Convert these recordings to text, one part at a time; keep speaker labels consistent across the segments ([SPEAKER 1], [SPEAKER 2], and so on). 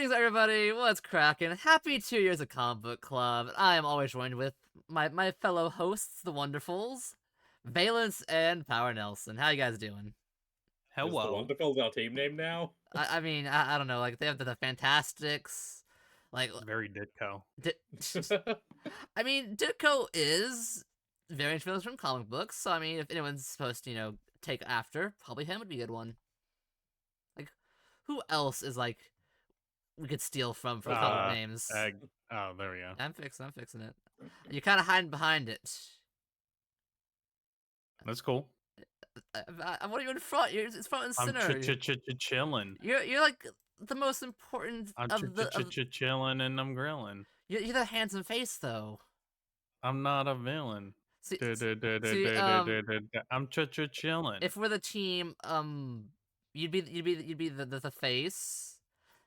[SPEAKER 1] Greetings, everybody. What's cracking? Happy 2 years of Comic Book Club. I am always joined with my fellow hosts, the Wonderfuls, Valence and Power Nelson. How you guys doing?
[SPEAKER 2] Is the
[SPEAKER 3] Hello.
[SPEAKER 2] Wonderfuls our team name now?
[SPEAKER 1] I mean, I don't know. Like they have the Fantastics. Like,
[SPEAKER 3] Very Ditko.
[SPEAKER 1] Di- I mean, Ditko is very influenced from comic books. So I mean, if anyone's supposed to, take after, probably him would be a good one. Like, who else is like we could steal from for comic names?
[SPEAKER 3] Egg. Oh, there we go.
[SPEAKER 1] I'm fixing it. You're kind of hiding behind it.
[SPEAKER 3] That's cool.
[SPEAKER 1] What are you in front? It's front and
[SPEAKER 3] I'm
[SPEAKER 1] center.
[SPEAKER 3] chilling.
[SPEAKER 1] You're like the most important
[SPEAKER 3] I'm
[SPEAKER 1] of the.
[SPEAKER 3] chilling and I'm grilling.
[SPEAKER 1] You're the handsome face though.
[SPEAKER 3] I'm not a villain.
[SPEAKER 1] See,
[SPEAKER 3] I'm chilling.
[SPEAKER 1] if we're the team, you'd be the face.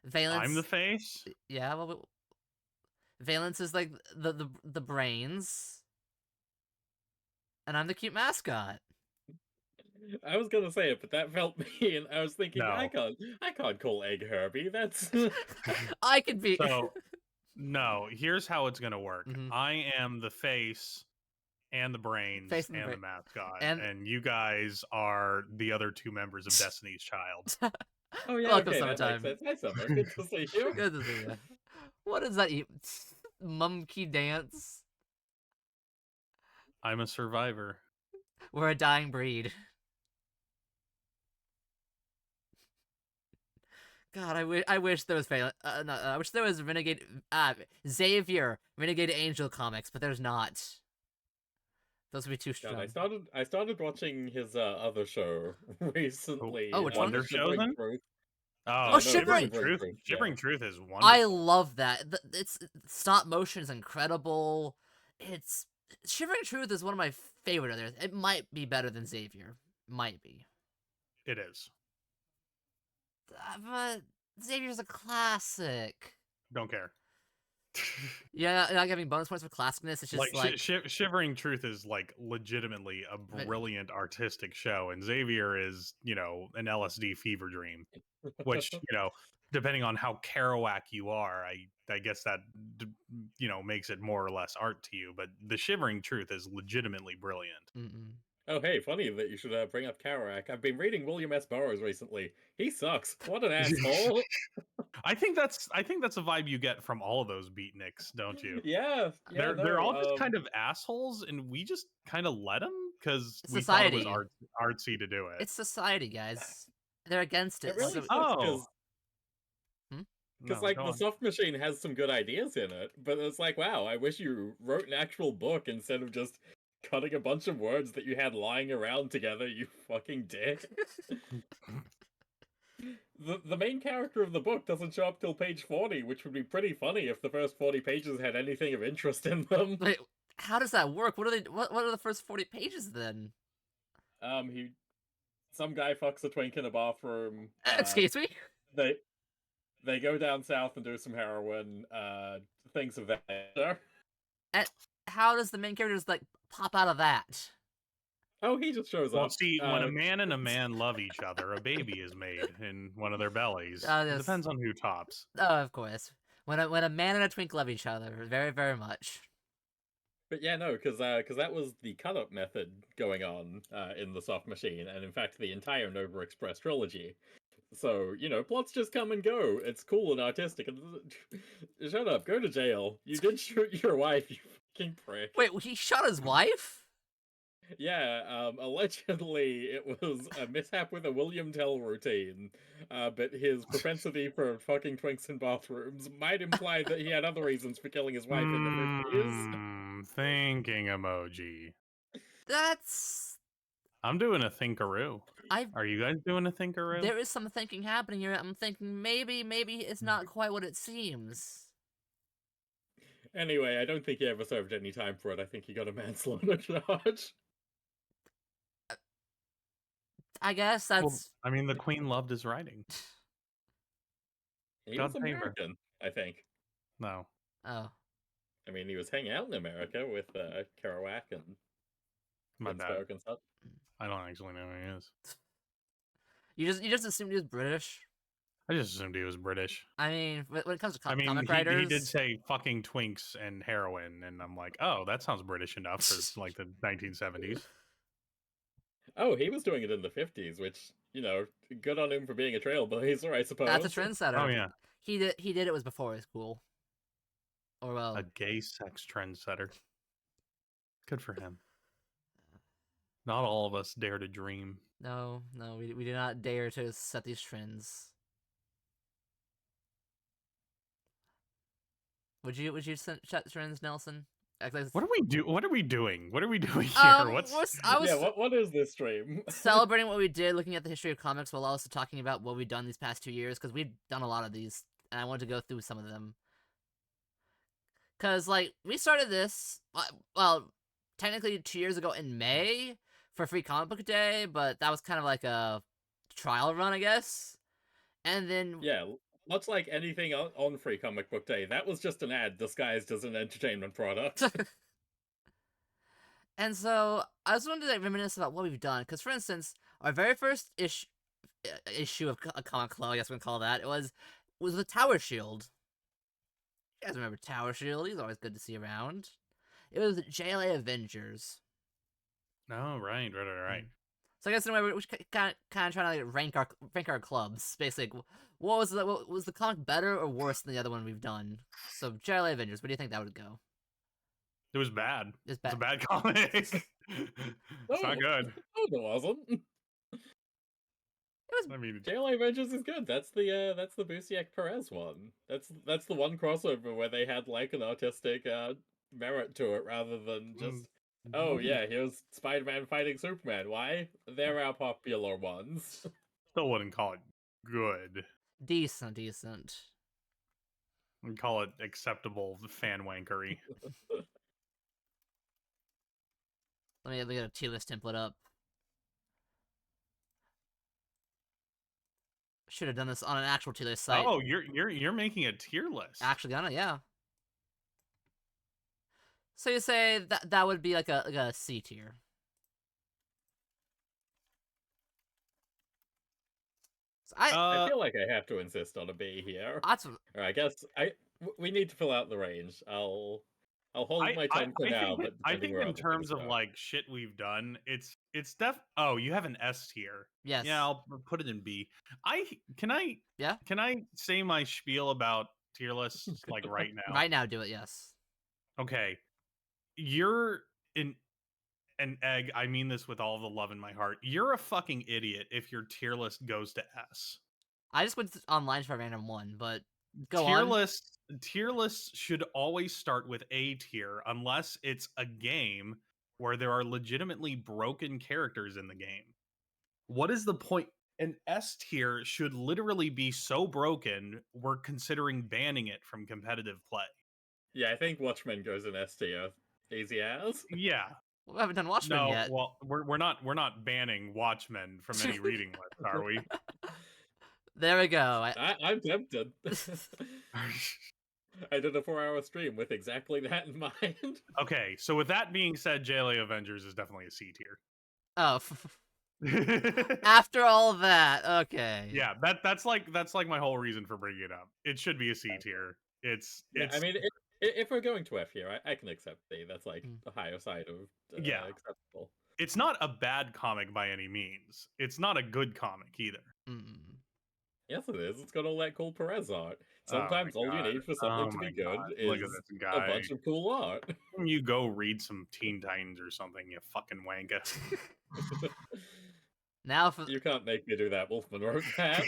[SPEAKER 1] Valence.
[SPEAKER 3] I'm the face.
[SPEAKER 1] Yeah, well, Valence is like the brains, and I'm the cute mascot.
[SPEAKER 2] I was gonna say it, but that felt mean. I was thinking
[SPEAKER 3] No.
[SPEAKER 2] I can't call Egg Herbie. That's
[SPEAKER 1] I could be.
[SPEAKER 3] So, no. Here's how it's gonna work.
[SPEAKER 1] Mhm.
[SPEAKER 3] I am the face and the brains
[SPEAKER 1] Face and
[SPEAKER 3] and
[SPEAKER 1] the
[SPEAKER 3] the mascot,
[SPEAKER 1] and-
[SPEAKER 3] and you guys are the other two members of Destiny's Child.
[SPEAKER 2] oh yeah,
[SPEAKER 1] Welcome,
[SPEAKER 2] okay, that
[SPEAKER 1] summertime.
[SPEAKER 2] makes sense. Hi, Summer. Good to see you.
[SPEAKER 1] Good to see you. What is that? Monkey dance?
[SPEAKER 3] I'm a survivor.
[SPEAKER 1] We're a dying breed. God, I wish there was no, I wish there was Renegade Xavier Renegade Angel comics, but there's not. Those would be too strong.
[SPEAKER 2] God, I started watching his other show recently.
[SPEAKER 1] Oh, which one?
[SPEAKER 3] Wonder Show then?
[SPEAKER 2] Truth.
[SPEAKER 3] Oh,
[SPEAKER 2] no,
[SPEAKER 1] Shivering
[SPEAKER 3] Truth!
[SPEAKER 2] Truth, yeah.
[SPEAKER 3] Shivering Truth is wonderful.
[SPEAKER 1] I love that. It's stop motion is incredible. It's Shivering Truth is one of my favorite others. It might be better than Xavier. Might be.
[SPEAKER 3] It is.
[SPEAKER 1] But Xavier's a classic.
[SPEAKER 3] Don't care.
[SPEAKER 1] Yeah, not giving bonus points for classicness. It's just like
[SPEAKER 3] Shivering Truth is like legitimately a brilliant artistic show, and Xavier is, an LSD fever dream. Which, depending on how Kerouac you are, I guess that makes it more or less art to you. But the Shivering Truth is legitimately brilliant.
[SPEAKER 1] Mm-mm.
[SPEAKER 2] Oh, hey, funny that you should bring up Kerouac. I've been reading William S. Burroughs recently. He sucks. What an asshole.
[SPEAKER 3] I think that's a vibe you get from all of those beatniks, don't you?
[SPEAKER 2] Yeah,
[SPEAKER 3] They're all just kind of assholes, and we just kind of let them because we
[SPEAKER 1] Society.
[SPEAKER 3] thought it was artsy to do it.
[SPEAKER 1] It's society, guys. They're against it.
[SPEAKER 2] It really
[SPEAKER 1] so-
[SPEAKER 2] sucks because
[SPEAKER 3] No,
[SPEAKER 2] like
[SPEAKER 3] go
[SPEAKER 2] the
[SPEAKER 3] on.
[SPEAKER 2] soft machine has some good ideas in it, but it's like, wow, I wish you wrote an actual book instead of just cutting a bunch of words that you had lying around together, you fucking dick. The main character of the book doesn't show up till page 40, which would be pretty funny if the first 40 pages had anything of interest in them.
[SPEAKER 1] Wait, how does that work? What are they? What are the first 40 pages then?
[SPEAKER 2] Some guy fucks a twink in a bathroom.
[SPEAKER 1] Excuse me.
[SPEAKER 2] They go down south and do some heroin, things of that nature.
[SPEAKER 1] And how does the main character just like pop out of that?
[SPEAKER 2] Oh, he just shows
[SPEAKER 3] Well,
[SPEAKER 2] up.
[SPEAKER 3] see, when a man and a man love each other, a baby is made in one of their bellies.
[SPEAKER 1] Yes.
[SPEAKER 3] It depends on who tops.
[SPEAKER 1] Oh, of course. When a man and a twink love each other, very very much.
[SPEAKER 2] But yeah, no, because that was the cut-up method going on in the soft machine, and in fact the entire Nova Express trilogy. So, plots just come and go. It's cool and artistic. Shut up, go to jail. You did shoot your wife, you fucking prick.
[SPEAKER 1] Wait, he shot his wife?
[SPEAKER 2] Yeah, allegedly it was a mishap with a William Tell routine, but his propensity for fucking twinks in bathrooms might imply that he had other reasons for killing his wife in the movies.
[SPEAKER 3] Thinking emoji.
[SPEAKER 1] That's.
[SPEAKER 3] I'm doing a thinkaroo.
[SPEAKER 1] I've.
[SPEAKER 3] Are you guys doing a thinkaroo?
[SPEAKER 1] There is some thinking happening here. I'm thinking maybe it's not quite what it seems.
[SPEAKER 2] Anyway, I don't think he ever served any time for it. I think he got a manslaughter charge.
[SPEAKER 1] I guess that's.
[SPEAKER 3] Well, I mean, the Queen loved his writing.
[SPEAKER 2] He
[SPEAKER 3] God
[SPEAKER 2] was
[SPEAKER 3] save her.
[SPEAKER 2] American, I think.
[SPEAKER 3] No.
[SPEAKER 1] Oh.
[SPEAKER 2] I mean, he was hanging out in America with Kerouac and
[SPEAKER 3] My bad.
[SPEAKER 2] Ginsberg and stuff.
[SPEAKER 3] I don't actually know who he is.
[SPEAKER 1] You just assumed he was British.
[SPEAKER 3] I just assumed he was British.
[SPEAKER 1] I mean, when it comes to
[SPEAKER 3] I mean,
[SPEAKER 1] comic
[SPEAKER 3] he did
[SPEAKER 1] writers,
[SPEAKER 3] say fucking twinks and heroin, and I'm like, oh, that sounds British enough for like the 1970s.
[SPEAKER 2] Oh, he was doing it in the 50s, which, good on him for being a trailblazer, I
[SPEAKER 1] that's a
[SPEAKER 2] suppose.
[SPEAKER 3] Oh
[SPEAKER 1] trendsetter.
[SPEAKER 3] yeah,
[SPEAKER 1] He did it was before it was cool. Or
[SPEAKER 3] a
[SPEAKER 1] well,
[SPEAKER 3] gay sex trendsetter. Good for him. Not all of us dare to dream.
[SPEAKER 1] no, we do not dare to set these trends. Would you set trends, Nelson?
[SPEAKER 3] What are we doing? What are we doing here?
[SPEAKER 1] I
[SPEAKER 2] Yeah,
[SPEAKER 1] was
[SPEAKER 2] what is this stream?
[SPEAKER 1] celebrating what we did, looking at the history of comics, while also talking about what we've done these past 2 years, because we've done a lot of these, and I wanted to go through some of them. Because, like, we started this, well, technically 2 years ago in May for Free Comic Book Day, but that was kind of like a trial run, I guess. And then,
[SPEAKER 2] Yeah, much like anything on Free Comic Book Day, that was just an ad disguised as an entertainment product.
[SPEAKER 1] and so I just wanted to like, reminisce about what we've done. Because, for instance, our very first issue of a Comic Club, I guess we can call that, was the Tower Shield. You guys remember Tower Shield? He's always good to see around. It was JLA Avengers.
[SPEAKER 3] No, right.
[SPEAKER 1] So I guess in a way we should kind of trying to like rank our clubs. Basically, what was the comic better or worse than the other one we've done? So JLA Avengers, where do you think that would go?
[SPEAKER 3] It was bad.
[SPEAKER 1] It's
[SPEAKER 3] It's a
[SPEAKER 1] bad.
[SPEAKER 3] bad comic. It's not good.
[SPEAKER 2] Oh, it wasn't.
[SPEAKER 1] It was
[SPEAKER 3] I mean,
[SPEAKER 2] JLA Avengers is good. That's the Busiek Perez one. That's the one crossover where they had like an artistic merit to it rather than just oh yeah, here's Spider-Man fighting Superman. Why? They're our popular ones.
[SPEAKER 3] still wouldn't call it good.
[SPEAKER 1] decent.
[SPEAKER 3] I'd call it acceptable fan wankery.
[SPEAKER 1] Let me get a tier list template up. Should have done this on an actual tier list site.
[SPEAKER 3] Oh, you're making a tier list.
[SPEAKER 1] Actually done it, yeah. So you say that would be like a C tier. So
[SPEAKER 2] I feel like I have to insist on a B here.
[SPEAKER 1] that's
[SPEAKER 2] Or I guess we need to fill out the range. I'll hold my tongue for now, but
[SPEAKER 3] I
[SPEAKER 2] depending
[SPEAKER 3] think
[SPEAKER 2] where
[SPEAKER 3] in
[SPEAKER 2] other
[SPEAKER 3] terms
[SPEAKER 2] things
[SPEAKER 3] of
[SPEAKER 2] go.
[SPEAKER 3] like shit we've done, it's oh, you have an S tier.
[SPEAKER 1] yes.
[SPEAKER 3] Yeah, I'll put it in B.
[SPEAKER 1] Yeah?
[SPEAKER 3] Can I say my spiel about tier lists like right now?
[SPEAKER 1] Right now, do it. Yes.
[SPEAKER 3] Okay. You're an egg. I mean this with all the love in my heart. You're a fucking idiot if your tier list goes to S.
[SPEAKER 1] I just went online for a random one, but go
[SPEAKER 3] tier
[SPEAKER 1] on.
[SPEAKER 3] Tier lists should always start with A tier unless it's a game where there are legitimately broken characters in the game. What is the point? An S tier should literally be so broken we're considering banning it from competitive play.
[SPEAKER 2] Yeah, I think Watchmen goes in S tier. Easy as.
[SPEAKER 3] Yeah.
[SPEAKER 1] We haven't done Watchmen
[SPEAKER 3] No,
[SPEAKER 1] yet.
[SPEAKER 3] well, we're not banning Watchmen from any reading list, are we?
[SPEAKER 1] There we go.
[SPEAKER 2] I'm tempted. I did a 4-hour stream with exactly that in mind.
[SPEAKER 3] Okay, so with that being said, JLA Avengers is definitely a C tier.
[SPEAKER 1] Oh, after all that, okay.
[SPEAKER 3] Yeah, that's like my whole reason for bringing it up. It should be a C tier. It's
[SPEAKER 2] I mean, if we're going to F here, I can accept C. That's like the higher side of
[SPEAKER 3] yeah,
[SPEAKER 2] acceptable.
[SPEAKER 3] It's not a bad comic by any means. It's not a good comic either.
[SPEAKER 2] Yes, it is. It's got all that cool Perez art. Sometimes all you need for something to be good is a bunch of cool art.
[SPEAKER 3] You go read some Teen Titans or something, you fucking wanker.
[SPEAKER 1] Now,
[SPEAKER 2] you can't make me do that. Wolfman wrote that.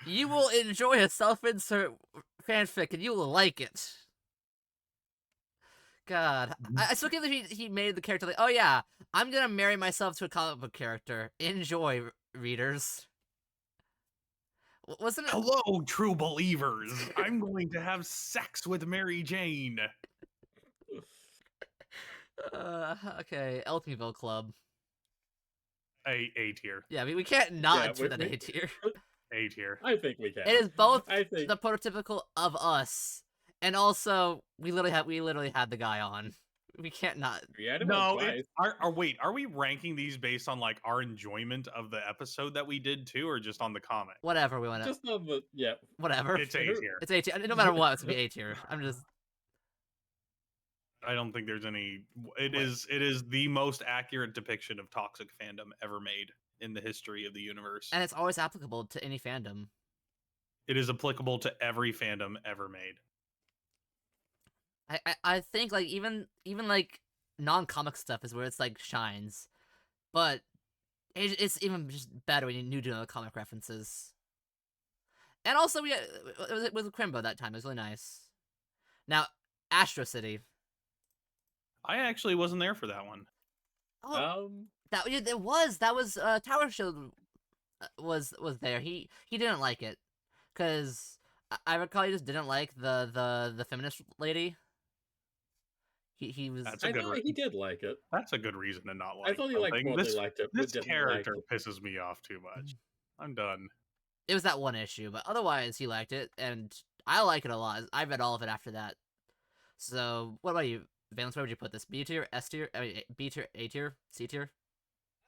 [SPEAKER 1] You will enjoy a self-insert fanfic, and you will like it. God, I still can't believe he made the character like, oh yeah, I'm gonna marry myself to a comic book character. Enjoy, readers. Wasn't it?
[SPEAKER 3] Hello, true believers. I'm going to have sex with Mary Jane.
[SPEAKER 1] Okay, Elkingville Club.
[SPEAKER 3] A tier.
[SPEAKER 1] Yeah, we can't not put that A tier.
[SPEAKER 3] A tier.
[SPEAKER 2] I think we can.
[SPEAKER 1] It is both
[SPEAKER 2] I think...
[SPEAKER 1] the prototypical of us, and also we literally had the guy on. We can't not.
[SPEAKER 2] We had him on
[SPEAKER 3] No,
[SPEAKER 2] twice.
[SPEAKER 3] wait, are we ranking these based on like our enjoyment of the episode that we did too, or just on the comic?
[SPEAKER 1] Whatever we want to.
[SPEAKER 2] Just on the
[SPEAKER 1] Whatever.
[SPEAKER 3] It's A tier.
[SPEAKER 1] It's A tier. No matter what, it's gonna be A tier. I'm just.
[SPEAKER 3] I don't think there's any. It
[SPEAKER 1] Wait.
[SPEAKER 3] is the most accurate depiction of toxic fandom ever made in the history of the universe.
[SPEAKER 1] And it's always applicable to any fandom.
[SPEAKER 3] It is applicable to every fandom ever made.
[SPEAKER 1] I think like even like non-comic stuff is where it's like shines, but it's even just better when you do know the comic references. And also it was with Crimbo that time. It was really nice. Now, Astro City.
[SPEAKER 3] I actually wasn't there for that one.
[SPEAKER 1] Oh, that was Tower Shield was there. He didn't like it because I recall he just didn't like the feminist lady. He was.
[SPEAKER 3] That's a
[SPEAKER 2] I
[SPEAKER 3] good.
[SPEAKER 2] thought he did like it.
[SPEAKER 3] That's a good reason to not like.
[SPEAKER 2] I thought he liked
[SPEAKER 3] something.
[SPEAKER 2] Morley liked it. But
[SPEAKER 3] This
[SPEAKER 2] didn't
[SPEAKER 3] character
[SPEAKER 2] like
[SPEAKER 3] pisses me off too much. I'm done.
[SPEAKER 1] It was that one issue, but otherwise he liked it, and I like it a lot. I read all of it after that. So, what about you, Valence? Where would you put this? B tier, S tier, I mean B tier, A tier, C tier?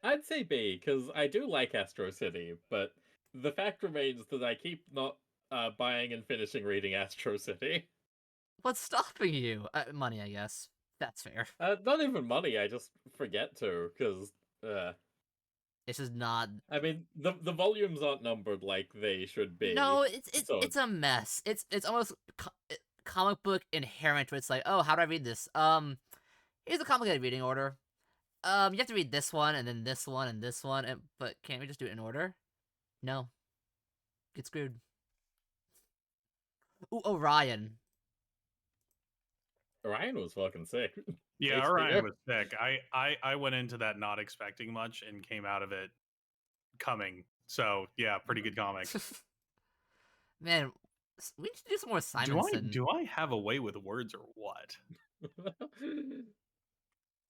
[SPEAKER 2] I'd say B, because I do like Astro City, but the fact remains that I keep not buying and finishing reading Astro City.
[SPEAKER 1] What's stopping you? Money, I guess. That's fair.
[SPEAKER 2] Not even money, I just forget to, because,
[SPEAKER 1] It's just not.
[SPEAKER 2] I mean, the volumes aren't numbered like they should be.
[SPEAKER 1] No, it's
[SPEAKER 2] so...
[SPEAKER 1] it's a mess. It's almost comic book inherent, where it's like, oh, how do I read this? Here's a complicated reading order. You have to read this one, and then this one, and this one, but can't we just do it in order? No. Get screwed. Ooh, Orion.
[SPEAKER 2] Orion was fucking sick.
[SPEAKER 3] Yeah,
[SPEAKER 2] It's
[SPEAKER 3] Orion
[SPEAKER 2] fair.
[SPEAKER 3] was sick. I went into that not expecting much and came out of it coming. So yeah, pretty good comic.
[SPEAKER 1] Man, we need to do some more Simonson.
[SPEAKER 3] Do I have a way with words or what?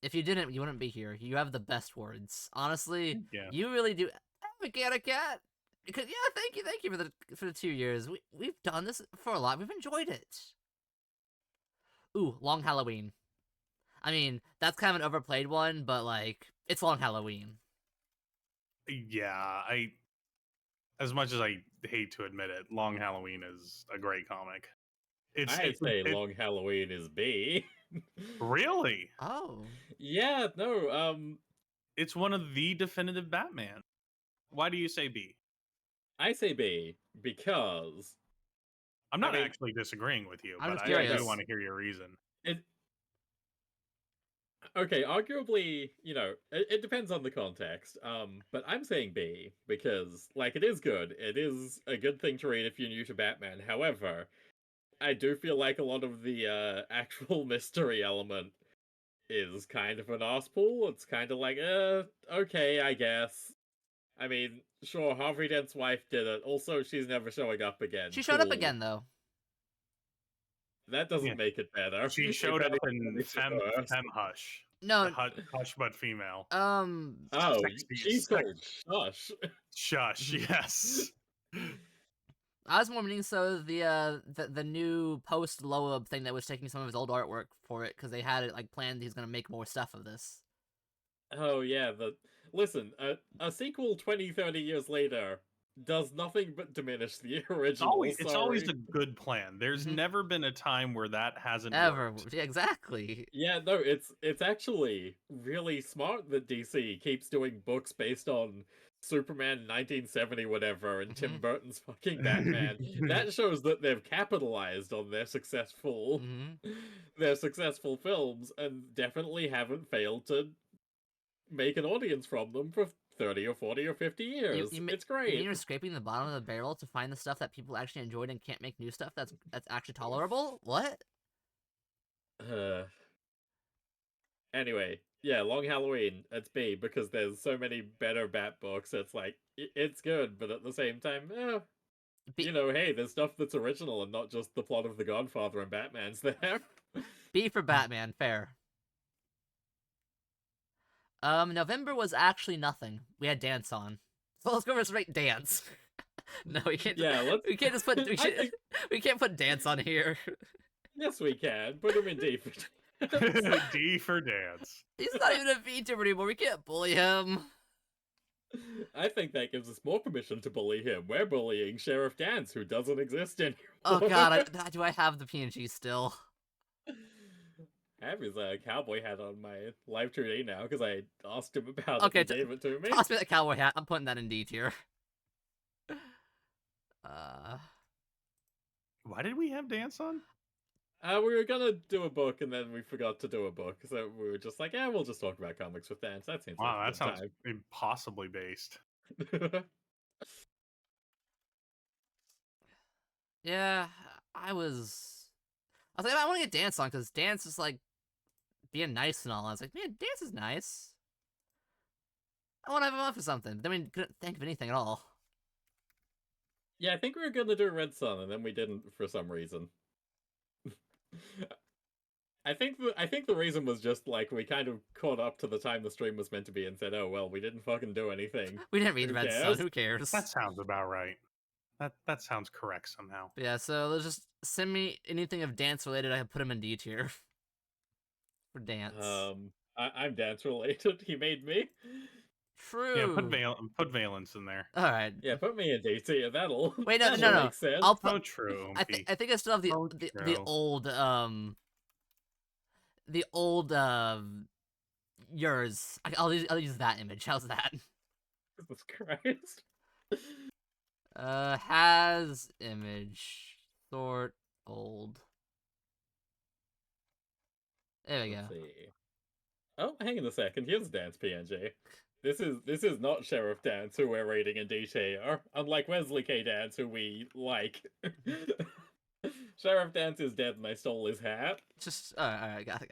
[SPEAKER 1] If you didn't, you wouldn't be here. You have the best words. Honestly,
[SPEAKER 3] Yeah.
[SPEAKER 1] you really do. A cat. Because yeah, thank you for the 2 years. We've done this for a lot. We've enjoyed it. Ooh, Long Halloween. I mean, that's kind of an overplayed one, but like, it's Long Halloween.
[SPEAKER 3] Yeah, as much as I hate to admit it, Long Halloween is a great comic.
[SPEAKER 2] I'd say Long Halloween is B.
[SPEAKER 3] Really?
[SPEAKER 1] Oh.
[SPEAKER 2] Yeah, no,
[SPEAKER 3] It's one of the definitive Batman. Why do you say B?
[SPEAKER 2] I say B because
[SPEAKER 3] I'm not
[SPEAKER 2] I mean,
[SPEAKER 3] actually disagreeing with you,
[SPEAKER 1] I'm
[SPEAKER 3] but
[SPEAKER 1] just
[SPEAKER 3] I
[SPEAKER 1] curious.
[SPEAKER 3] do want to hear your reason.
[SPEAKER 2] okay, arguably, it depends on the context. But I'm saying B because, like, it is good. It is a good thing to read if you're new to Batman. However, I do feel like a lot of the actual mystery element is kind of an arsepool. It's kind of like, okay, I guess. I mean, sure, Harvey Dent's wife did it. Also, she's never showing up again.
[SPEAKER 1] She showed up
[SPEAKER 2] Cool.
[SPEAKER 1] again, though.
[SPEAKER 2] That doesn't
[SPEAKER 3] Yeah.
[SPEAKER 2] make it better.
[SPEAKER 3] She
[SPEAKER 2] If
[SPEAKER 3] showed up
[SPEAKER 2] anything,
[SPEAKER 3] in
[SPEAKER 2] makes it
[SPEAKER 3] Fem
[SPEAKER 2] worse.
[SPEAKER 3] Hush.
[SPEAKER 1] No.
[SPEAKER 3] Hush but female.
[SPEAKER 2] Oh,
[SPEAKER 3] Sexy-
[SPEAKER 2] she's
[SPEAKER 3] sex-
[SPEAKER 2] called Shush.
[SPEAKER 3] Shush, yes.
[SPEAKER 1] I was more meaning so the new post Loeb thing that was taking some of his old artwork for it, because they had it like planned he's gonna make more stuff of this.
[SPEAKER 2] Oh yeah, listen, a sequel 20, 30 years later does nothing but diminish the original.
[SPEAKER 3] It's always a good plan. There's
[SPEAKER 1] Mhm.
[SPEAKER 3] never been a time where that hasn't
[SPEAKER 1] Ever.
[SPEAKER 3] worked.
[SPEAKER 1] Yeah, exactly.
[SPEAKER 2] Yeah, no, it's actually really smart that DC keeps doing books based on Superman 1970 whatever and Tim
[SPEAKER 1] Mhm.
[SPEAKER 2] Burton's fucking Batman. That shows that they've capitalized on their successful films and definitely haven't failed to make an audience from them for 30 or 40 or 50 years. It's great.
[SPEAKER 1] You mean you're scraping the bottom of the barrel to find the stuff that people actually enjoyed and can't make new stuff that's actually tolerable? What?
[SPEAKER 2] Anyway, yeah, Long Halloween, it's B, because there's so many better Bat books. It's like, it's good, but at the same time, hey, there's stuff that's original and not just the plot of The Godfather and Batman's there.
[SPEAKER 1] B for Batman, fair. November was actually nothing. We had Dance on. So let's go rate Dance. No, we can't.
[SPEAKER 2] Yeah,
[SPEAKER 1] we can't just put. We can't put Dance on here.
[SPEAKER 2] Yes, we can. Put him in D.
[SPEAKER 3] D for dance.
[SPEAKER 1] He's not even a VTuber anymore. We can't bully him.
[SPEAKER 2] I think that gives us more permission to bully him. We're bullying Sheriff Dance, who doesn't exist anymore.
[SPEAKER 1] Oh god, do I have the PNG still?
[SPEAKER 2] I have his cowboy hat on my live today now because I asked him about
[SPEAKER 1] Okay,
[SPEAKER 2] it and he gave it to me.
[SPEAKER 1] toss me that cowboy hat. I'm putting that in D tier. Uh,
[SPEAKER 3] Why did we have dance on?
[SPEAKER 2] We were gonna do a book and then we forgot to do a book, so we were just like, yeah, we'll just talk about comics with Dance. That seems
[SPEAKER 3] Wow,
[SPEAKER 2] like
[SPEAKER 3] that
[SPEAKER 2] a
[SPEAKER 3] sounds impossibly based.
[SPEAKER 2] good time.
[SPEAKER 1] yeah, I was like, I want to get Dance on because Dance is like being nice and all. I was like, man, Dance is nice. I want to have him on for something. Then we couldn't think of anything at all.
[SPEAKER 2] Yeah, I think we were gonna do Red Sun and then we didn't for some reason. I think the reason was just like we kind of caught up to the time the stream was meant to be and said, "Oh well, we didn't fucking do anything."
[SPEAKER 1] We didn't read
[SPEAKER 2] Who
[SPEAKER 1] Red Sun.
[SPEAKER 2] cares?
[SPEAKER 1] Who cares?
[SPEAKER 3] That sounds about right. That sounds correct somehow.
[SPEAKER 1] But yeah, so let's just send me anything of Dance related. I can put him in D tier for Dance.
[SPEAKER 2] I'm Dance related. He made me.
[SPEAKER 1] True.
[SPEAKER 3] Yeah, put Valence in there.
[SPEAKER 1] All right.
[SPEAKER 2] Yeah, put me in DT. That'll
[SPEAKER 1] Wait, no,
[SPEAKER 2] that'll
[SPEAKER 1] no.
[SPEAKER 2] make sense.
[SPEAKER 1] I'll put.
[SPEAKER 3] Oh, true.
[SPEAKER 1] I think I still have the
[SPEAKER 3] Oh,
[SPEAKER 1] the
[SPEAKER 3] true.
[SPEAKER 1] old yours. I'll use that image. How's that?
[SPEAKER 2] Jesus Christ.
[SPEAKER 1] Has image sort old. There we go.
[SPEAKER 2] Let's see. Oh, hang on a second. Here's Dance PNG. This is not Sheriff Dance, who we're rating in DTR. Unlike Wesley K. Dance, who we like. Sheriff Dance is dead, and I stole his hat.
[SPEAKER 1] Just all right, got it.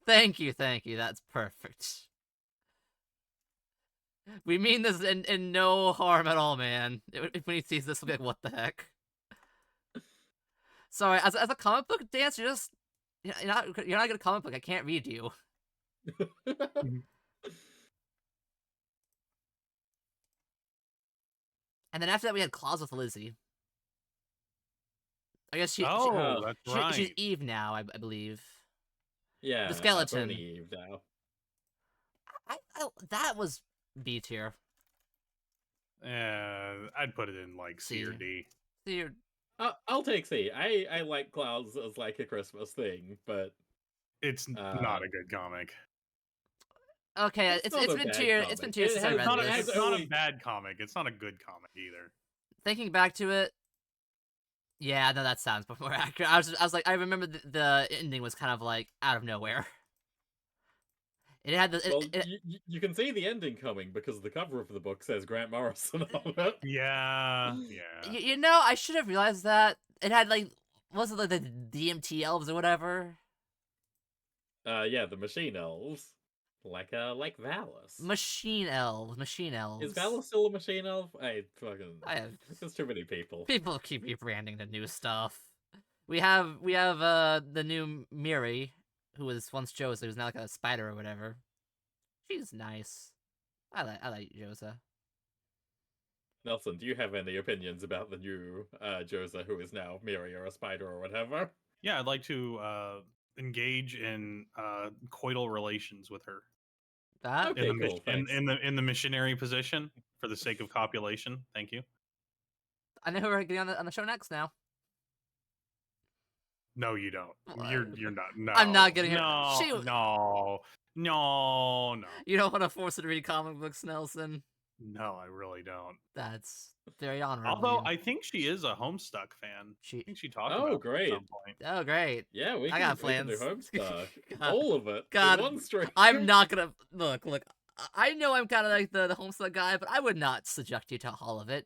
[SPEAKER 1] Thank you. That's perfect. We mean this in no harm at all, man. When he sees this, he'll be like, "What the heck?" Sorry, as a comic book Dance, you're not a good comic book. I can't read you. And then after that, we had Claws with Lizzie. I guess
[SPEAKER 3] That's right.
[SPEAKER 1] she's Eve now, I believe.
[SPEAKER 2] Yeah,
[SPEAKER 1] The skeleton.
[SPEAKER 2] Boney Eve now.
[SPEAKER 1] I that was B tier.
[SPEAKER 3] I'd put it in like C or
[SPEAKER 1] C.
[SPEAKER 3] D.
[SPEAKER 1] C.
[SPEAKER 2] I'll take C. I like Clouds as like a Christmas thing, but
[SPEAKER 3] It's not a good comic.
[SPEAKER 1] Okay,
[SPEAKER 2] It's
[SPEAKER 1] it's
[SPEAKER 2] not a
[SPEAKER 1] been
[SPEAKER 2] bad
[SPEAKER 1] 2 years. It's
[SPEAKER 2] comic.
[SPEAKER 1] been 2 years
[SPEAKER 2] It
[SPEAKER 1] since I
[SPEAKER 2] has-
[SPEAKER 1] read
[SPEAKER 2] not-
[SPEAKER 1] this.
[SPEAKER 2] it has
[SPEAKER 3] It's not
[SPEAKER 2] only-
[SPEAKER 3] a bad comic. It's not a good comic either.
[SPEAKER 1] Thinking back to it, yeah, no, that sounds more accurate. I was like, I remember the ending was kind of like out of nowhere. It had the
[SPEAKER 2] Well, you can see the ending coming because the cover of the book says Grant Morrison on it.
[SPEAKER 3] Yeah.
[SPEAKER 1] you know, I should have realized that it had like, was it like the DMT elves or whatever?
[SPEAKER 2] Yeah, the Machine Elves. Like Valis.
[SPEAKER 1] Machine elves.
[SPEAKER 2] Is Valis still a Machine Elf?
[SPEAKER 1] I
[SPEAKER 2] There's too many people.
[SPEAKER 1] People keep rebranding the new stuff. We have the new Miri, who was once Josa, who's now like a spider or whatever. She's nice. I like Josa.
[SPEAKER 2] Nelson, do you have any opinions about the new Josa, who is now Miri or a spider or whatever?
[SPEAKER 3] Yeah, I'd like to engage in coital relations with her.
[SPEAKER 1] That
[SPEAKER 2] Okay,
[SPEAKER 3] in the,
[SPEAKER 2] cool, thanks.
[SPEAKER 3] in the missionary position for the sake of copulation. Thank you.
[SPEAKER 1] I know who we're getting on the show next now.
[SPEAKER 3] No, you don't.
[SPEAKER 1] What?
[SPEAKER 3] You're not. No,
[SPEAKER 1] I'm not getting her.
[SPEAKER 3] No,
[SPEAKER 1] She-
[SPEAKER 3] no.
[SPEAKER 1] You don't want to force her to read comic books, Nelson.
[SPEAKER 3] No, I really don't.
[SPEAKER 1] That's very honorable.
[SPEAKER 3] Although
[SPEAKER 1] of you.
[SPEAKER 3] I think she is a Homestuck fan. I
[SPEAKER 1] She.
[SPEAKER 3] think she talked
[SPEAKER 2] Oh,
[SPEAKER 3] about it
[SPEAKER 2] great.
[SPEAKER 3] at some point.
[SPEAKER 1] Oh, great.
[SPEAKER 2] Yeah, we
[SPEAKER 1] I
[SPEAKER 2] can,
[SPEAKER 1] got
[SPEAKER 2] we can do
[SPEAKER 1] plans.
[SPEAKER 2] Homestuck.
[SPEAKER 1] God.
[SPEAKER 2] All of it.
[SPEAKER 1] God,
[SPEAKER 2] in one stream.
[SPEAKER 1] I'm not gonna look. I know I'm kind of like the Homestuck guy, but I would not subject you to all of it.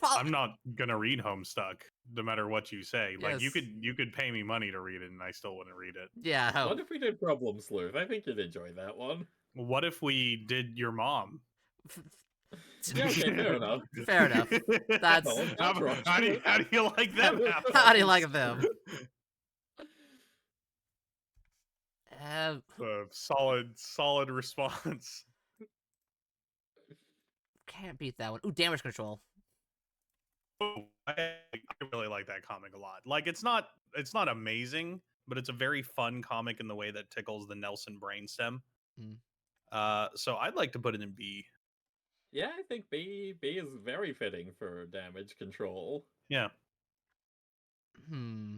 [SPEAKER 3] I'm not gonna read Homestuck, no matter what you say. Like
[SPEAKER 1] Yes.
[SPEAKER 3] you could pay me money to read it, and I still wouldn't read it.
[SPEAKER 1] Yeah. Oh.
[SPEAKER 2] What if we did Problem Sleuth? I think you'd enjoy that one.
[SPEAKER 3] What if we did your mom?
[SPEAKER 2] Yeah, okay, fair enough.
[SPEAKER 1] Fair enough. That's
[SPEAKER 2] Well,
[SPEAKER 3] how,
[SPEAKER 2] that's
[SPEAKER 3] how do you, how do you like them?
[SPEAKER 1] how do you like them?
[SPEAKER 3] Solid response.
[SPEAKER 1] Can't beat that one. Ooh, damage control.
[SPEAKER 3] I really like that comic a lot. Like it's not amazing, but it's a very fun comic in the way that tickles the Nelson brainstem.
[SPEAKER 1] Mm.
[SPEAKER 3] So I'd like to put it in B.
[SPEAKER 2] Yeah, I think B is very fitting for damage control.
[SPEAKER 3] Yeah.
[SPEAKER 1] Hmm.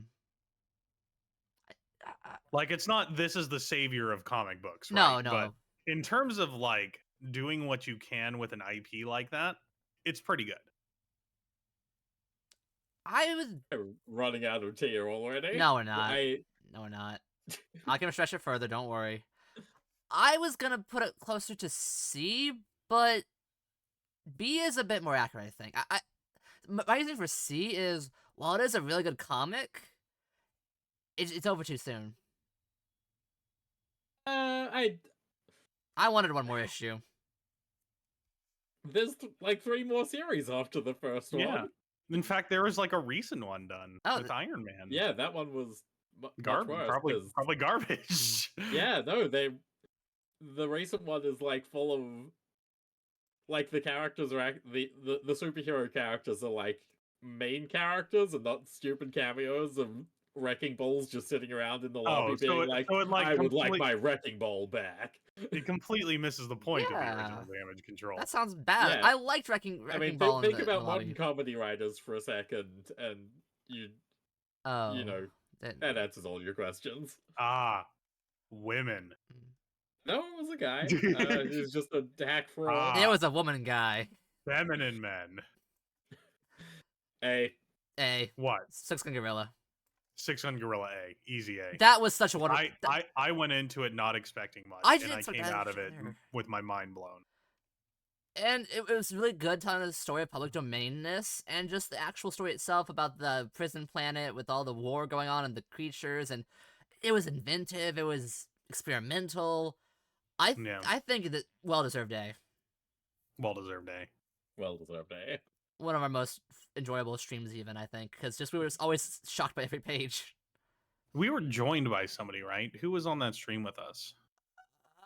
[SPEAKER 3] Like it's not this is the savior of comic books,
[SPEAKER 1] No,
[SPEAKER 3] right?
[SPEAKER 1] no.
[SPEAKER 3] But in terms of like doing what you can with an IP like that, it's pretty good.
[SPEAKER 1] I would.
[SPEAKER 2] We're running out of tier already.
[SPEAKER 1] No, we're not. No, we're not. I can stretch it further. Don't worry. I was gonna put it closer to C, but B is a bit more accurate. I think. My reason for C is while it is a really good comic, it's over too soon.
[SPEAKER 2] I
[SPEAKER 1] I wanted one more issue.
[SPEAKER 2] There's like 3 more series after the first
[SPEAKER 3] Yeah.
[SPEAKER 2] one.
[SPEAKER 3] In fact, there was like a recent one done
[SPEAKER 1] Oh,
[SPEAKER 3] with Iron Man.
[SPEAKER 2] Yeah, that one was much
[SPEAKER 3] Garbage,
[SPEAKER 2] worse.
[SPEAKER 3] probably
[SPEAKER 2] 'cause-
[SPEAKER 3] probably garbage.
[SPEAKER 2] Yeah, no, the recent one is like full of like the characters are the superhero characters are like main characters and not stupid cameos of wrecking balls just sitting around in the lobby
[SPEAKER 3] Oh,
[SPEAKER 2] being like,
[SPEAKER 3] like
[SPEAKER 2] I would like my wrecking ball back.
[SPEAKER 3] it completely misses the point of the
[SPEAKER 1] Yeah.
[SPEAKER 3] original damage control.
[SPEAKER 1] That sounds bad.
[SPEAKER 2] Yeah.
[SPEAKER 1] I liked wrecking
[SPEAKER 2] I mean,
[SPEAKER 1] ball
[SPEAKER 2] think
[SPEAKER 1] in the
[SPEAKER 2] about
[SPEAKER 1] lobby.
[SPEAKER 2] modern comedy writers for a second, and you
[SPEAKER 1] Oh,
[SPEAKER 2] know that answers all your questions.
[SPEAKER 3] Ah, women.
[SPEAKER 2] No, it was a guy. He was just a hack fraud.
[SPEAKER 1] it was a woman guy.
[SPEAKER 3] Feminine men.
[SPEAKER 2] A.
[SPEAKER 3] What?
[SPEAKER 1] 6 Gun Gorilla.
[SPEAKER 3] 6 Gorilla A. Easy A.
[SPEAKER 1] That was such a wonderful.
[SPEAKER 3] I went into it not expecting much,
[SPEAKER 1] I
[SPEAKER 3] and
[SPEAKER 1] didn't
[SPEAKER 3] I
[SPEAKER 1] expect
[SPEAKER 3] came
[SPEAKER 1] that
[SPEAKER 3] out of it
[SPEAKER 1] either.
[SPEAKER 3] with my mind blown.
[SPEAKER 1] And it was really good telling the story of public domainness and just the actual story itself about the prison planet with all the war going on and the creatures, and it was inventive, it was experimental. I think that well-deserved A.
[SPEAKER 3] Well-deserved A.
[SPEAKER 2] Well-deserved A.
[SPEAKER 1] One of our most enjoyable streams even, I think, because just we were always shocked by every page.
[SPEAKER 3] We were joined by somebody, right? Who was on that stream with us?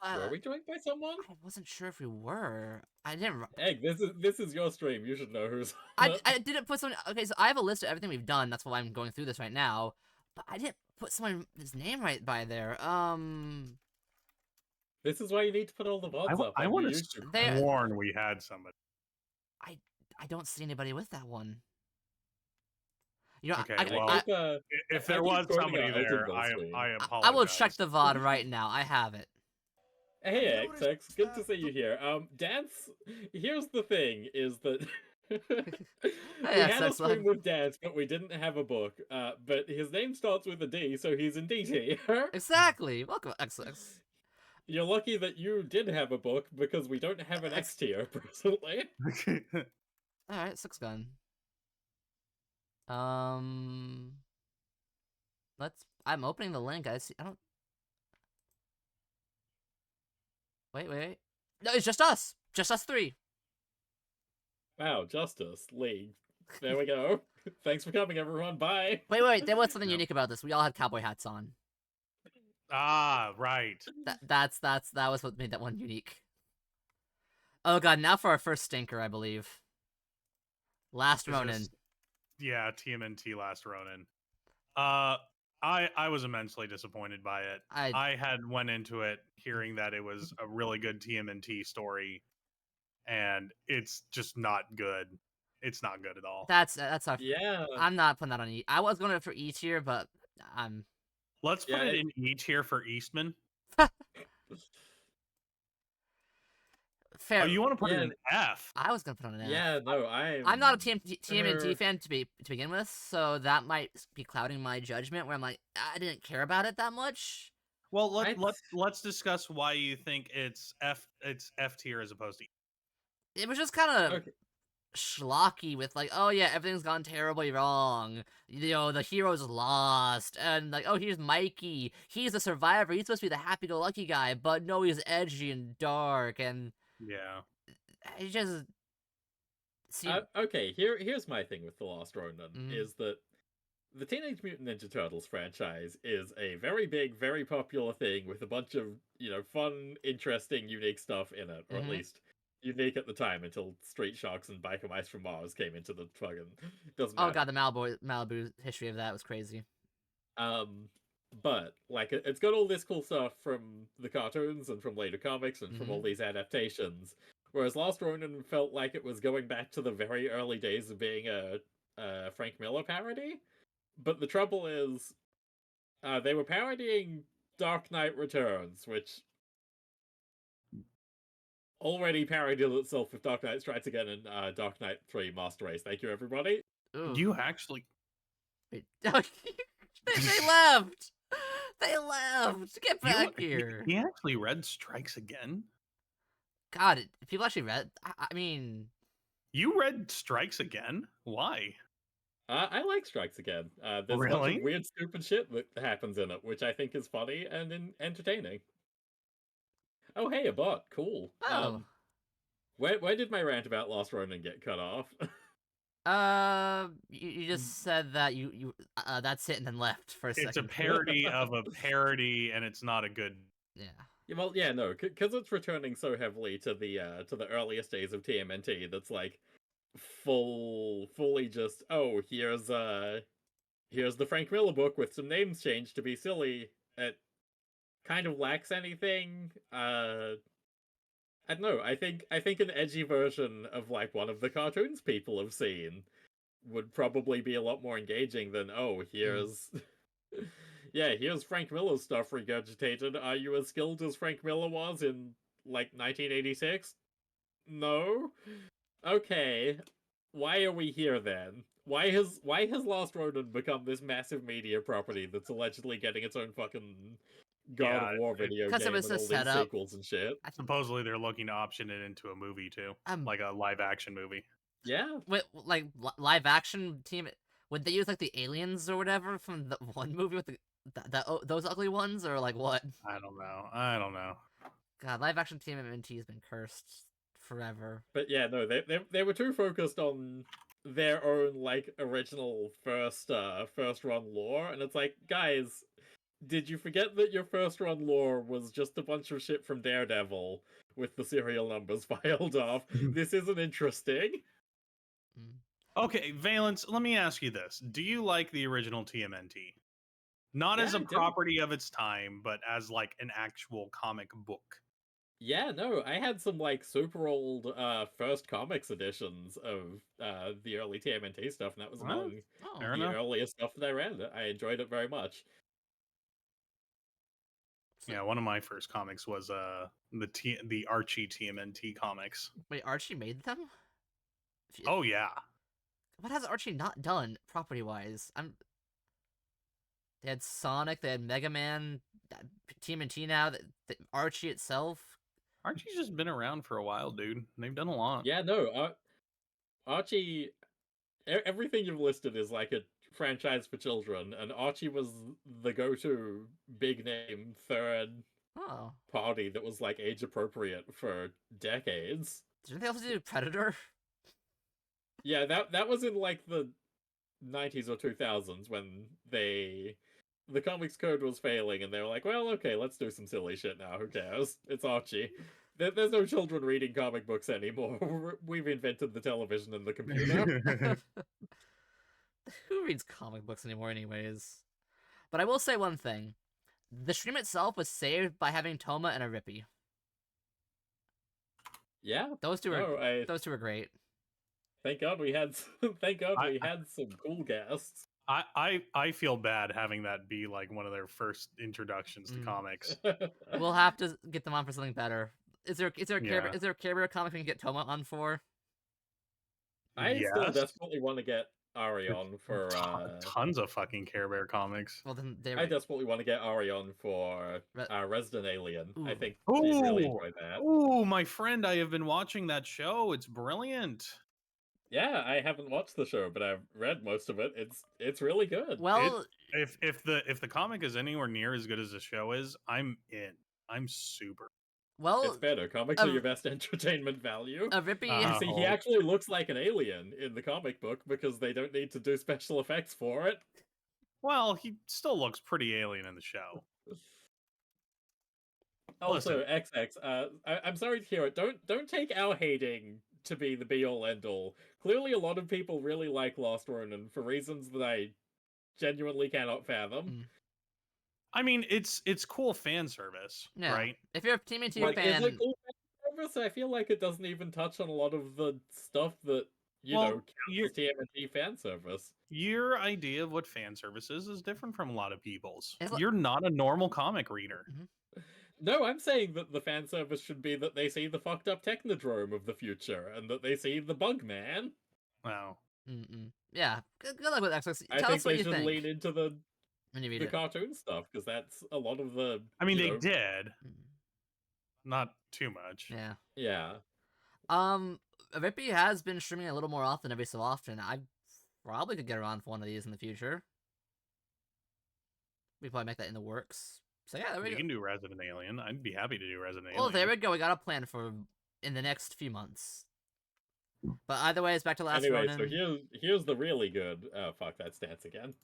[SPEAKER 2] Were we joined by someone?
[SPEAKER 1] I wasn't sure if we were. I didn't.
[SPEAKER 2] Egg, this is your stream. You should know who's.
[SPEAKER 1] I didn't put someone. Okay, so I have a list of everything we've done. That's why I'm going through this right now. But I didn't put his name right by there.
[SPEAKER 2] This is why you need to put all the VODs up.
[SPEAKER 3] I
[SPEAKER 2] on
[SPEAKER 3] would
[SPEAKER 2] your
[SPEAKER 3] have
[SPEAKER 2] YouTube.
[SPEAKER 3] sworn we had somebody.
[SPEAKER 1] I don't see anybody with that one. You know,
[SPEAKER 3] Okay, if
[SPEAKER 2] I
[SPEAKER 3] there
[SPEAKER 2] keep
[SPEAKER 3] was
[SPEAKER 2] quoting
[SPEAKER 3] somebody
[SPEAKER 2] our
[SPEAKER 3] there,
[SPEAKER 2] Ultimate stream.
[SPEAKER 3] I apologize.
[SPEAKER 1] I will check the VOD right now. I have it.
[SPEAKER 2] Hey XX, good to see you here. Dance. Here's the thing: is that we had a stream with Dance, but we didn't have a book. But his name starts with a D, so he's in D tier.
[SPEAKER 1] Exactly. Welcome, XX.
[SPEAKER 2] You're lucky that you did have a book because we don't have an X tier presently.
[SPEAKER 1] All right, 6 Gun. I'm opening the link. I don't. Wait. No, it's just us. Just us 3.
[SPEAKER 2] Wow, Justice League. There we go. Thanks for coming, everyone. Bye.
[SPEAKER 1] Wait. There was something unique about this. We all had cowboy hats on.
[SPEAKER 3] Ah, right.
[SPEAKER 1] That was what made that one unique. Oh god, now for our first stinker, I believe. Last Ronin.
[SPEAKER 3] Yeah, TMNT Last Ronin. I was immensely disappointed by it. I had went into it hearing that it was a really good TMNT story, and it's just not good. It's not good at all.
[SPEAKER 1] That's our.
[SPEAKER 2] Yeah.
[SPEAKER 1] I'm not putting that on E. I was going for E tier, but I'm.
[SPEAKER 3] Let's put it in E tier for Eastman.
[SPEAKER 1] Fair.
[SPEAKER 3] Oh, you want to put it in F?
[SPEAKER 1] I was gonna put it on an F.
[SPEAKER 2] Yeah, no,
[SPEAKER 1] I'm not a TMNT fan to begin with, so that might be clouding my judgment. Where I'm like, I didn't care about it that much.
[SPEAKER 3] Well, let's discuss why you think it's F tier as opposed to E.
[SPEAKER 1] It was just kind of schlocky with like, oh yeah, everything's gone terribly wrong. You know, the hero's lost, and like, oh, here's Mikey. He's a survivor. He's supposed to be the happy-go-lucky guy, but no, he's edgy and dark, and
[SPEAKER 3] yeah,
[SPEAKER 1] it just.
[SPEAKER 2] Okay, here's my thing with The Lost Ronin is that the Teenage Mutant Ninja Turtles franchise is a very big, very popular thing with a bunch of fun, interesting, unique stuff in it, or at least unique at the time until Street Sharks and Biker Mice from Mars came into the fucking. Doesn't
[SPEAKER 1] Oh
[SPEAKER 2] matter.
[SPEAKER 1] god, the Malibu history of that was crazy.
[SPEAKER 2] But like it's got all this cool stuff from the cartoons and from later comics and from all these adaptations. Whereas Last Ronin felt like it was going back to the very early days of being a Frank Miller parody. But the trouble is, they were parodying Dark Knight Returns, which already parodied itself with Dark Knight Strikes Again and Dark Knight 3 Master Race. Thank you, everybody.
[SPEAKER 1] Ooh.
[SPEAKER 3] You actually.
[SPEAKER 1] Wait. they left. They left. Get back here.
[SPEAKER 3] He actually read Strikes Again?
[SPEAKER 1] God, people actually read. I mean,
[SPEAKER 3] You read Strikes Again? Why?
[SPEAKER 2] I like Strikes Again. There's a bunch
[SPEAKER 3] Really?
[SPEAKER 2] of weird, stupid shit that happens in it, which I think is funny and entertaining. Oh, hey, a bot. Cool.
[SPEAKER 1] oh.
[SPEAKER 2] Where did my rant about Lost Ronin get cut off?
[SPEAKER 1] You just said that you that's it and then left for a second.
[SPEAKER 3] It's a parody of a parody, and it's not a good.
[SPEAKER 1] Yeah.
[SPEAKER 2] Yeah, well, yeah, no, because it's returning so heavily to the earliest days of TMNT. That's like fully just here's the Frank Miller book with some names changed to be silly. It kind of lacks anything. I don't know. I think an edgy version of like one of the cartoons people have seen would probably be a lot more engaging than here's yeah, here's Frank Miller's stuff regurgitated. Are you as skilled as Frank Miller was in like 1986? No. Okay. Why are we here then? Why has Lost Ronin become this massive media property that's allegedly getting its own fucking God of War video game
[SPEAKER 1] Because it was
[SPEAKER 2] and
[SPEAKER 1] a
[SPEAKER 2] all these
[SPEAKER 1] setup.
[SPEAKER 2] sequels and shit?
[SPEAKER 3] Supposedly, they're looking to option it into a movie too, like a live action movie.
[SPEAKER 2] Yeah.
[SPEAKER 1] Wait, like live action team? Would they use like the aliens or whatever from the one movie with those ugly ones, or like what?
[SPEAKER 3] I don't know.
[SPEAKER 1] God, live action team MNT has been cursed forever.
[SPEAKER 2] But yeah, no, they were too focused on their own like original first run lore, and it's like, guys, did you forget that your first run lore was just a bunch of shit from Daredevil with the serial numbers filed off? This isn't interesting.
[SPEAKER 3] Okay, Valence, let me ask you this. Do you like the original TMNT? Not
[SPEAKER 2] Yeah,
[SPEAKER 3] as a
[SPEAKER 2] I do.
[SPEAKER 3] property of its time, but as like an actual comic book.
[SPEAKER 2] Yeah, no, I had some like super old first comics editions of the early TMNT stuff, and that was among
[SPEAKER 3] Fair
[SPEAKER 2] the
[SPEAKER 3] enough.
[SPEAKER 2] earliest stuff that I read. I enjoyed it very much.
[SPEAKER 3] Yeah, one of my first comics was the Archie TMNT comics.
[SPEAKER 1] Wait, Archie made them?
[SPEAKER 3] Oh yeah.
[SPEAKER 1] What has Archie not done property wise? They had Sonic, they had Mega Man, TMNT now, Archie itself.
[SPEAKER 3] Archie's just been around for a while, dude. They've done a lot.
[SPEAKER 2] Yeah, no, Archie, everything you've listed is like a franchise for children, and Archie was the go-to big name third party that was like age appropriate for decades.
[SPEAKER 1] Didn't they also do Predator?
[SPEAKER 2] Yeah, that was in like the 90s or 2000s when the comics code was failing, and they were like, well, okay, let's do some silly shit now. Who cares? It's Archie. There's no children reading comic books anymore. We've invented the television and the computer.
[SPEAKER 1] Who reads comic books anymore anyways? But I will say one thing. The stream itself was saved by having Toma and a Rippy.
[SPEAKER 2] Yeah.
[SPEAKER 1] Those two were great.
[SPEAKER 2] Thank God we had some cool guests.
[SPEAKER 3] I feel bad having that be like one of their first introductions to comics.
[SPEAKER 1] We'll have to get them on for something better. Is there a Care Bear comic we can get Toma on for?
[SPEAKER 2] I still desperately want to get Ari on for
[SPEAKER 3] tons of fucking Care Bear comics.
[SPEAKER 1] Well, then
[SPEAKER 2] I desperately want to get Ari on for Resident Alien.
[SPEAKER 1] Ooh.
[SPEAKER 2] I think she'd really enjoy that.
[SPEAKER 3] Oh, my friend, I have been watching that show. It's brilliant.
[SPEAKER 2] Yeah, I haven't watched the show, but I've read most of it. It's really good.
[SPEAKER 1] Well,
[SPEAKER 3] if the comic is anywhere near as good as the show is, I'm in. I'm super.
[SPEAKER 1] Well,
[SPEAKER 2] it's better. Comics are your best entertainment value.
[SPEAKER 1] Rippy,
[SPEAKER 2] see, he actually looks like an alien in the comic book because they don't need to do special effects for it.
[SPEAKER 3] Well, he still looks pretty alien in the show.
[SPEAKER 2] Also, XX, I'm sorry to hear it. Don't take our hating to be the be all end all. Clearly, a lot of people really like Lost Ronin for reasons that I genuinely cannot fathom.
[SPEAKER 1] Mm.
[SPEAKER 3] I mean, it's cool fan service,
[SPEAKER 1] Yeah.
[SPEAKER 3] right?
[SPEAKER 1] If you're a TMNT
[SPEAKER 2] Like, is
[SPEAKER 1] fan,
[SPEAKER 2] it cool fan service? I feel like it doesn't even touch on a lot of the stuff that
[SPEAKER 3] Well,
[SPEAKER 2] counts as TMNT fan service.
[SPEAKER 3] Your idea of what fan service is different from a lot of people's.
[SPEAKER 1] It's like-
[SPEAKER 3] You're not a normal comic reader.
[SPEAKER 2] No, I'm saying that the fan service should be that they see the fucked up Technodrome of the future and that they see the Bug Man.
[SPEAKER 3] Wow.
[SPEAKER 1] yeah. Good luck with XX.
[SPEAKER 2] I
[SPEAKER 1] Tell
[SPEAKER 2] think
[SPEAKER 1] us what
[SPEAKER 2] they
[SPEAKER 1] you
[SPEAKER 2] should
[SPEAKER 1] think
[SPEAKER 2] lean into the
[SPEAKER 1] when you read it.
[SPEAKER 2] cartoon stuff because that's a lot of the.
[SPEAKER 3] I mean, they did.
[SPEAKER 1] Mm.
[SPEAKER 3] Not too much.
[SPEAKER 1] Yeah.
[SPEAKER 2] Yeah.
[SPEAKER 1] Rippy has been streaming a little more often every so often. I probably could get around for one of these in the future. We probably make that in the works. So yeah, there we
[SPEAKER 3] You
[SPEAKER 1] go.
[SPEAKER 3] can do Resident Alien. I'd be happy to do Resident
[SPEAKER 1] Well,
[SPEAKER 3] Alien.
[SPEAKER 1] there we go. We got a plan for in the next few months. But either way, it's back to Last
[SPEAKER 2] Anyway,
[SPEAKER 1] Ronin.
[SPEAKER 2] so here's the really good. Oh fuck, that stance again.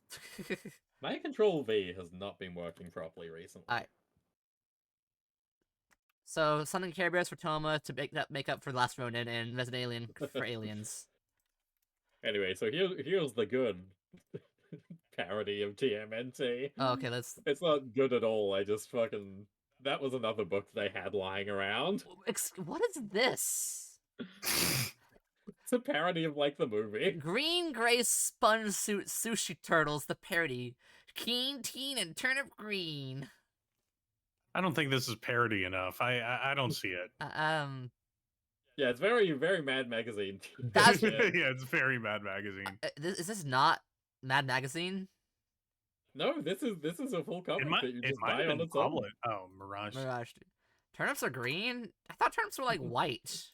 [SPEAKER 2] My Control V has not been working properly recently.
[SPEAKER 1] Alright. So, Sun and Care Bears for Toma to make up for Last Ronin and Resident Alien for Aliens.
[SPEAKER 2] Anyway, so here's the good parody of TMNT.
[SPEAKER 1] Oh, okay, let's.
[SPEAKER 2] It's not good at all. I just fucking. That was another book they had lying around.
[SPEAKER 1] What is this?
[SPEAKER 2] It's a parody of like the movie.
[SPEAKER 1] Green Gray Sponge Suit Sushi Turtles, the parody. Keen Teen and Turnip Green.
[SPEAKER 3] I don't think this is parody enough. I don't see it.
[SPEAKER 2] Yeah, it's very, very Mad Magazine.
[SPEAKER 1] That's-
[SPEAKER 3] Yeah, it's very Mad Magazine.
[SPEAKER 1] Is this not Mad Magazine?
[SPEAKER 2] No, this is a full comic that you just buy on its own.
[SPEAKER 3] public. Oh, Mirage.
[SPEAKER 1] Mirage. Turnips are green? I thought turnips were like white.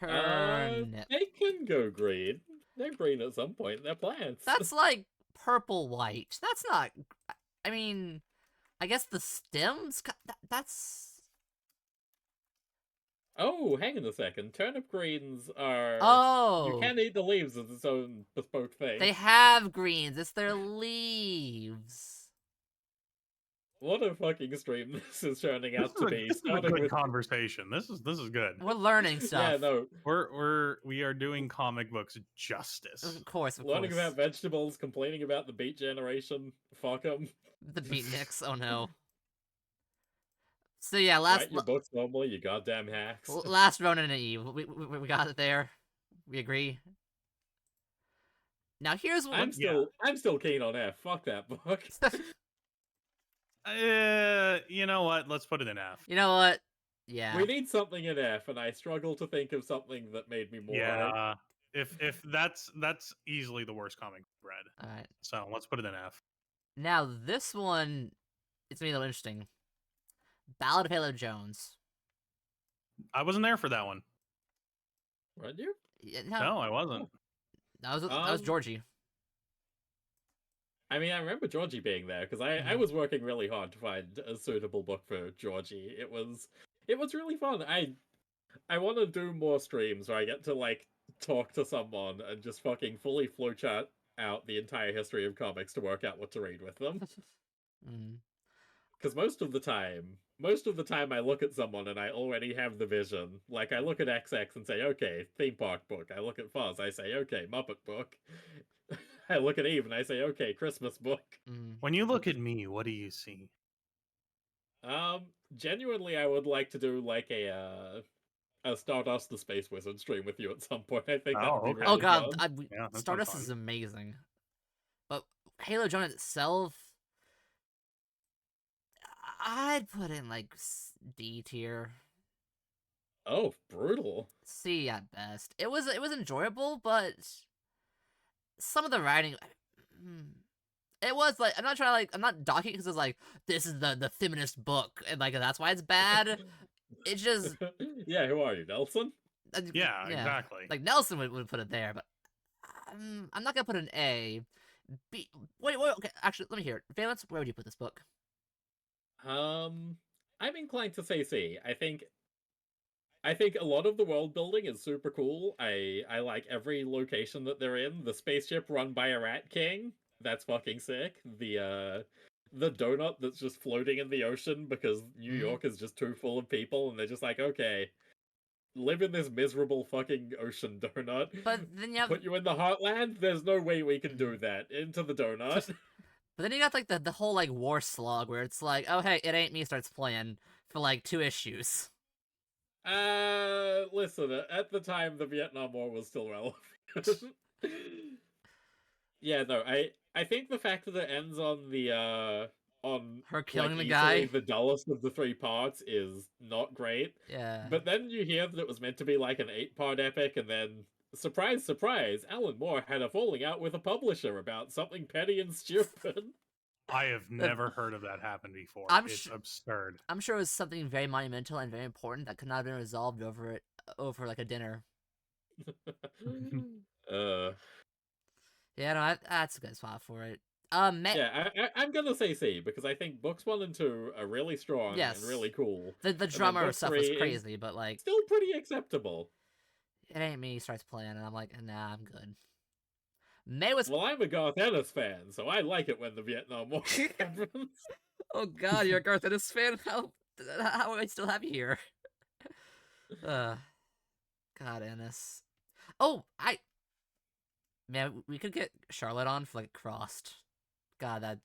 [SPEAKER 1] Turnip.
[SPEAKER 2] They can go green. They're green at some point. They're plants.
[SPEAKER 1] That's like purple white. That's not. I mean, I guess the stems. That's.
[SPEAKER 2] Oh, hang on a second. Turnip greens are.
[SPEAKER 1] Oh.
[SPEAKER 2] You can't eat the leaves as its own bespoke thing.
[SPEAKER 1] They have greens. It's their leaves.
[SPEAKER 2] What a fucking stream this is turning out to be.
[SPEAKER 3] This is a
[SPEAKER 2] Starting
[SPEAKER 3] good
[SPEAKER 2] with
[SPEAKER 3] conversation. This is good.
[SPEAKER 1] We're learning stuff.
[SPEAKER 2] yeah, no,
[SPEAKER 3] We are doing comic books justice.
[SPEAKER 1] Of course.
[SPEAKER 2] learning about vegetables, complaining about the Beat Generation. Fuck them.
[SPEAKER 1] The beatniks. Oh no. So yeah, last
[SPEAKER 2] Write your books normally, you goddamn hacks.
[SPEAKER 1] last Ronin and Eve. We got it there. We agree. Now here's what
[SPEAKER 2] I'm still keen on F. Fuck that book.
[SPEAKER 3] You know what? Let's put it in F.
[SPEAKER 1] You know what? Yeah.
[SPEAKER 2] We need something in F, and I struggle to think of something that made me more.
[SPEAKER 3] Yeah. If that's easily the worst comic read.
[SPEAKER 1] All right.
[SPEAKER 3] So let's put it in F.
[SPEAKER 1] Now this one, it's gonna be a little interesting. Ballad of Halo Jones.
[SPEAKER 3] I wasn't there for that one.
[SPEAKER 2] Weren't you?
[SPEAKER 1] Yeah,
[SPEAKER 3] No, I wasn't.
[SPEAKER 1] that was Georgie.
[SPEAKER 2] I mean, I remember Georgie being there because I was working really hard to find a suitable book for Georgie. It was really fun. I want to do more streams where I get to like talk to someone and just fucking fully flowchart out the entire history of comics to work out what to read with them. Because most of the time I look at someone and I already have the vision. Like I look at XX and say, okay, theme park book. I look at Fuzz, I say, okay, Muppet book. I look at Eve and I say, okay, Christmas book.
[SPEAKER 3] When you look at me, what do you see?
[SPEAKER 2] Genuinely, I would like to do like a Stardust the Space Wizard stream with you at some point. I think that would be
[SPEAKER 3] okay.
[SPEAKER 2] really
[SPEAKER 1] Oh god,
[SPEAKER 2] fun.
[SPEAKER 3] Yeah, that sounds
[SPEAKER 1] Stardust
[SPEAKER 3] fun.
[SPEAKER 1] is amazing. But Halo Jones itself, I'd put in like D tier.
[SPEAKER 2] Oh, brutal.
[SPEAKER 1] C at best. It was enjoyable, but some of the writing, it was like I'm not docking because it's like this is the feminist book and like that's why it's bad. It just
[SPEAKER 2] Yeah, who are you, Nelson?
[SPEAKER 3] Yeah, exactly.
[SPEAKER 1] Like Nelson would put it there, but I'm not gonna put an A. B. Wait. Okay, actually, let me hear it. Valence, where would you put this book?
[SPEAKER 2] I'm inclined to say C. I think a lot of the world building is super cool. I like every location that they're in. The spaceship run by a rat king. That's fucking sick. the donut that's just floating in the ocean because New
[SPEAKER 1] Mhm.
[SPEAKER 2] York is just too full of people, and they're just like, okay, live in this miserable fucking ocean donut.
[SPEAKER 1] But then you have,
[SPEAKER 2] Put you in the heartland? There's no way we can
[SPEAKER 1] Mhm.
[SPEAKER 2] do that. Into the donut.
[SPEAKER 1] but then you got like the whole like war slog where it's like, oh hey, it ain't me starts playing for like 2 issues.
[SPEAKER 2] Listen, at the time, the Vietnam War was still relevant. Yeah, no, I think the fact that it ends on on
[SPEAKER 1] Her
[SPEAKER 2] like
[SPEAKER 1] killing the
[SPEAKER 2] easily
[SPEAKER 1] guy.
[SPEAKER 2] the dullest of the 3 parts is not great.
[SPEAKER 1] Yeah.
[SPEAKER 2] But then you hear that it was meant to be like an 8-part epic, and then surprise, surprise, Alan Moore had a falling out with a publisher about something petty and stupid.
[SPEAKER 3] I have
[SPEAKER 1] The-
[SPEAKER 3] never heard of that happen before.
[SPEAKER 1] I'm
[SPEAKER 3] It's absurd.
[SPEAKER 1] I'm sure it was something very monumental and very important that could not have been resolved over like a dinner.
[SPEAKER 2] uh,
[SPEAKER 1] Yeah, no, that's a good spot for it.
[SPEAKER 2] yeah, I'm gonna say C because I think books 1 and 2 are really strong and
[SPEAKER 1] yes,
[SPEAKER 2] really cool,
[SPEAKER 1] the
[SPEAKER 2] and then
[SPEAKER 1] drummer
[SPEAKER 2] book
[SPEAKER 1] stuff
[SPEAKER 2] 3
[SPEAKER 1] was
[SPEAKER 2] is
[SPEAKER 1] crazy, but like
[SPEAKER 2] still pretty acceptable.
[SPEAKER 1] it ain't me starts playing, and I'm like, nah, I'm good. May was
[SPEAKER 2] Well, I'm a Garth Ennis fan, so I like it when the Vietnam War happens.
[SPEAKER 1] oh god, you're a Garth Ennis fan. How do I still have you here? Uh, God Ennis. Oh, man, we could get Charlotte on for like Crossed. God, that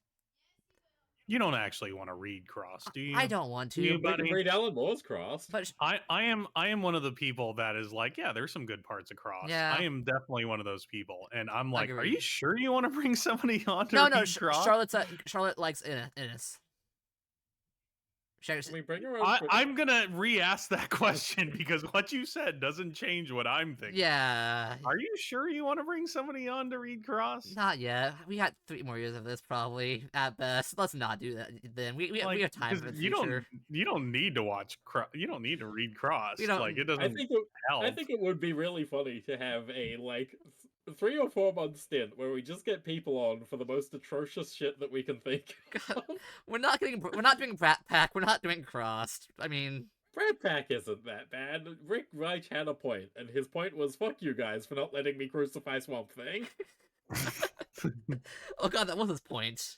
[SPEAKER 3] You don't actually want to read Cross, do you?
[SPEAKER 1] I don't want
[SPEAKER 3] Do you,
[SPEAKER 1] to,
[SPEAKER 2] We can
[SPEAKER 3] buddy?
[SPEAKER 2] read Alan Moore's Crossed.
[SPEAKER 1] but
[SPEAKER 3] I am one of the people that is like, yeah, there's some good parts of Cross.
[SPEAKER 1] yeah,
[SPEAKER 3] I am definitely one of those people, and I'm like, are
[SPEAKER 1] agreed.
[SPEAKER 3] you sure you want to bring somebody on to
[SPEAKER 1] No,
[SPEAKER 3] read Cross?
[SPEAKER 1] Charlotte likes Ennis.
[SPEAKER 2] Can we bring her on?
[SPEAKER 3] I'm gonna re-ask that question because what you said doesn't change what I'm thinking.
[SPEAKER 1] Yeah,
[SPEAKER 3] Are you sure you want to bring somebody on to read Cross?
[SPEAKER 1] not yet. We got 3 more years of this probably at best. Let's not do that. Then we have time for the future.
[SPEAKER 3] You don't need to watch. You don't need to read Cross.
[SPEAKER 1] We don't.
[SPEAKER 3] Like it
[SPEAKER 2] I
[SPEAKER 3] doesn't
[SPEAKER 2] think
[SPEAKER 3] help.
[SPEAKER 2] I think it would be really funny to have a like 3 or 4 month stint where we just get people on for the most atrocious shit that we can think
[SPEAKER 1] God,
[SPEAKER 2] of.
[SPEAKER 1] we're not doing Brat Pack. We're not doing Crossed. I mean,
[SPEAKER 2] Brad Pack isn't that bad. Rick Reich had a point, and his point was, fuck you guys for not letting me crucify Swamp Thing.
[SPEAKER 1] oh god, that was his point.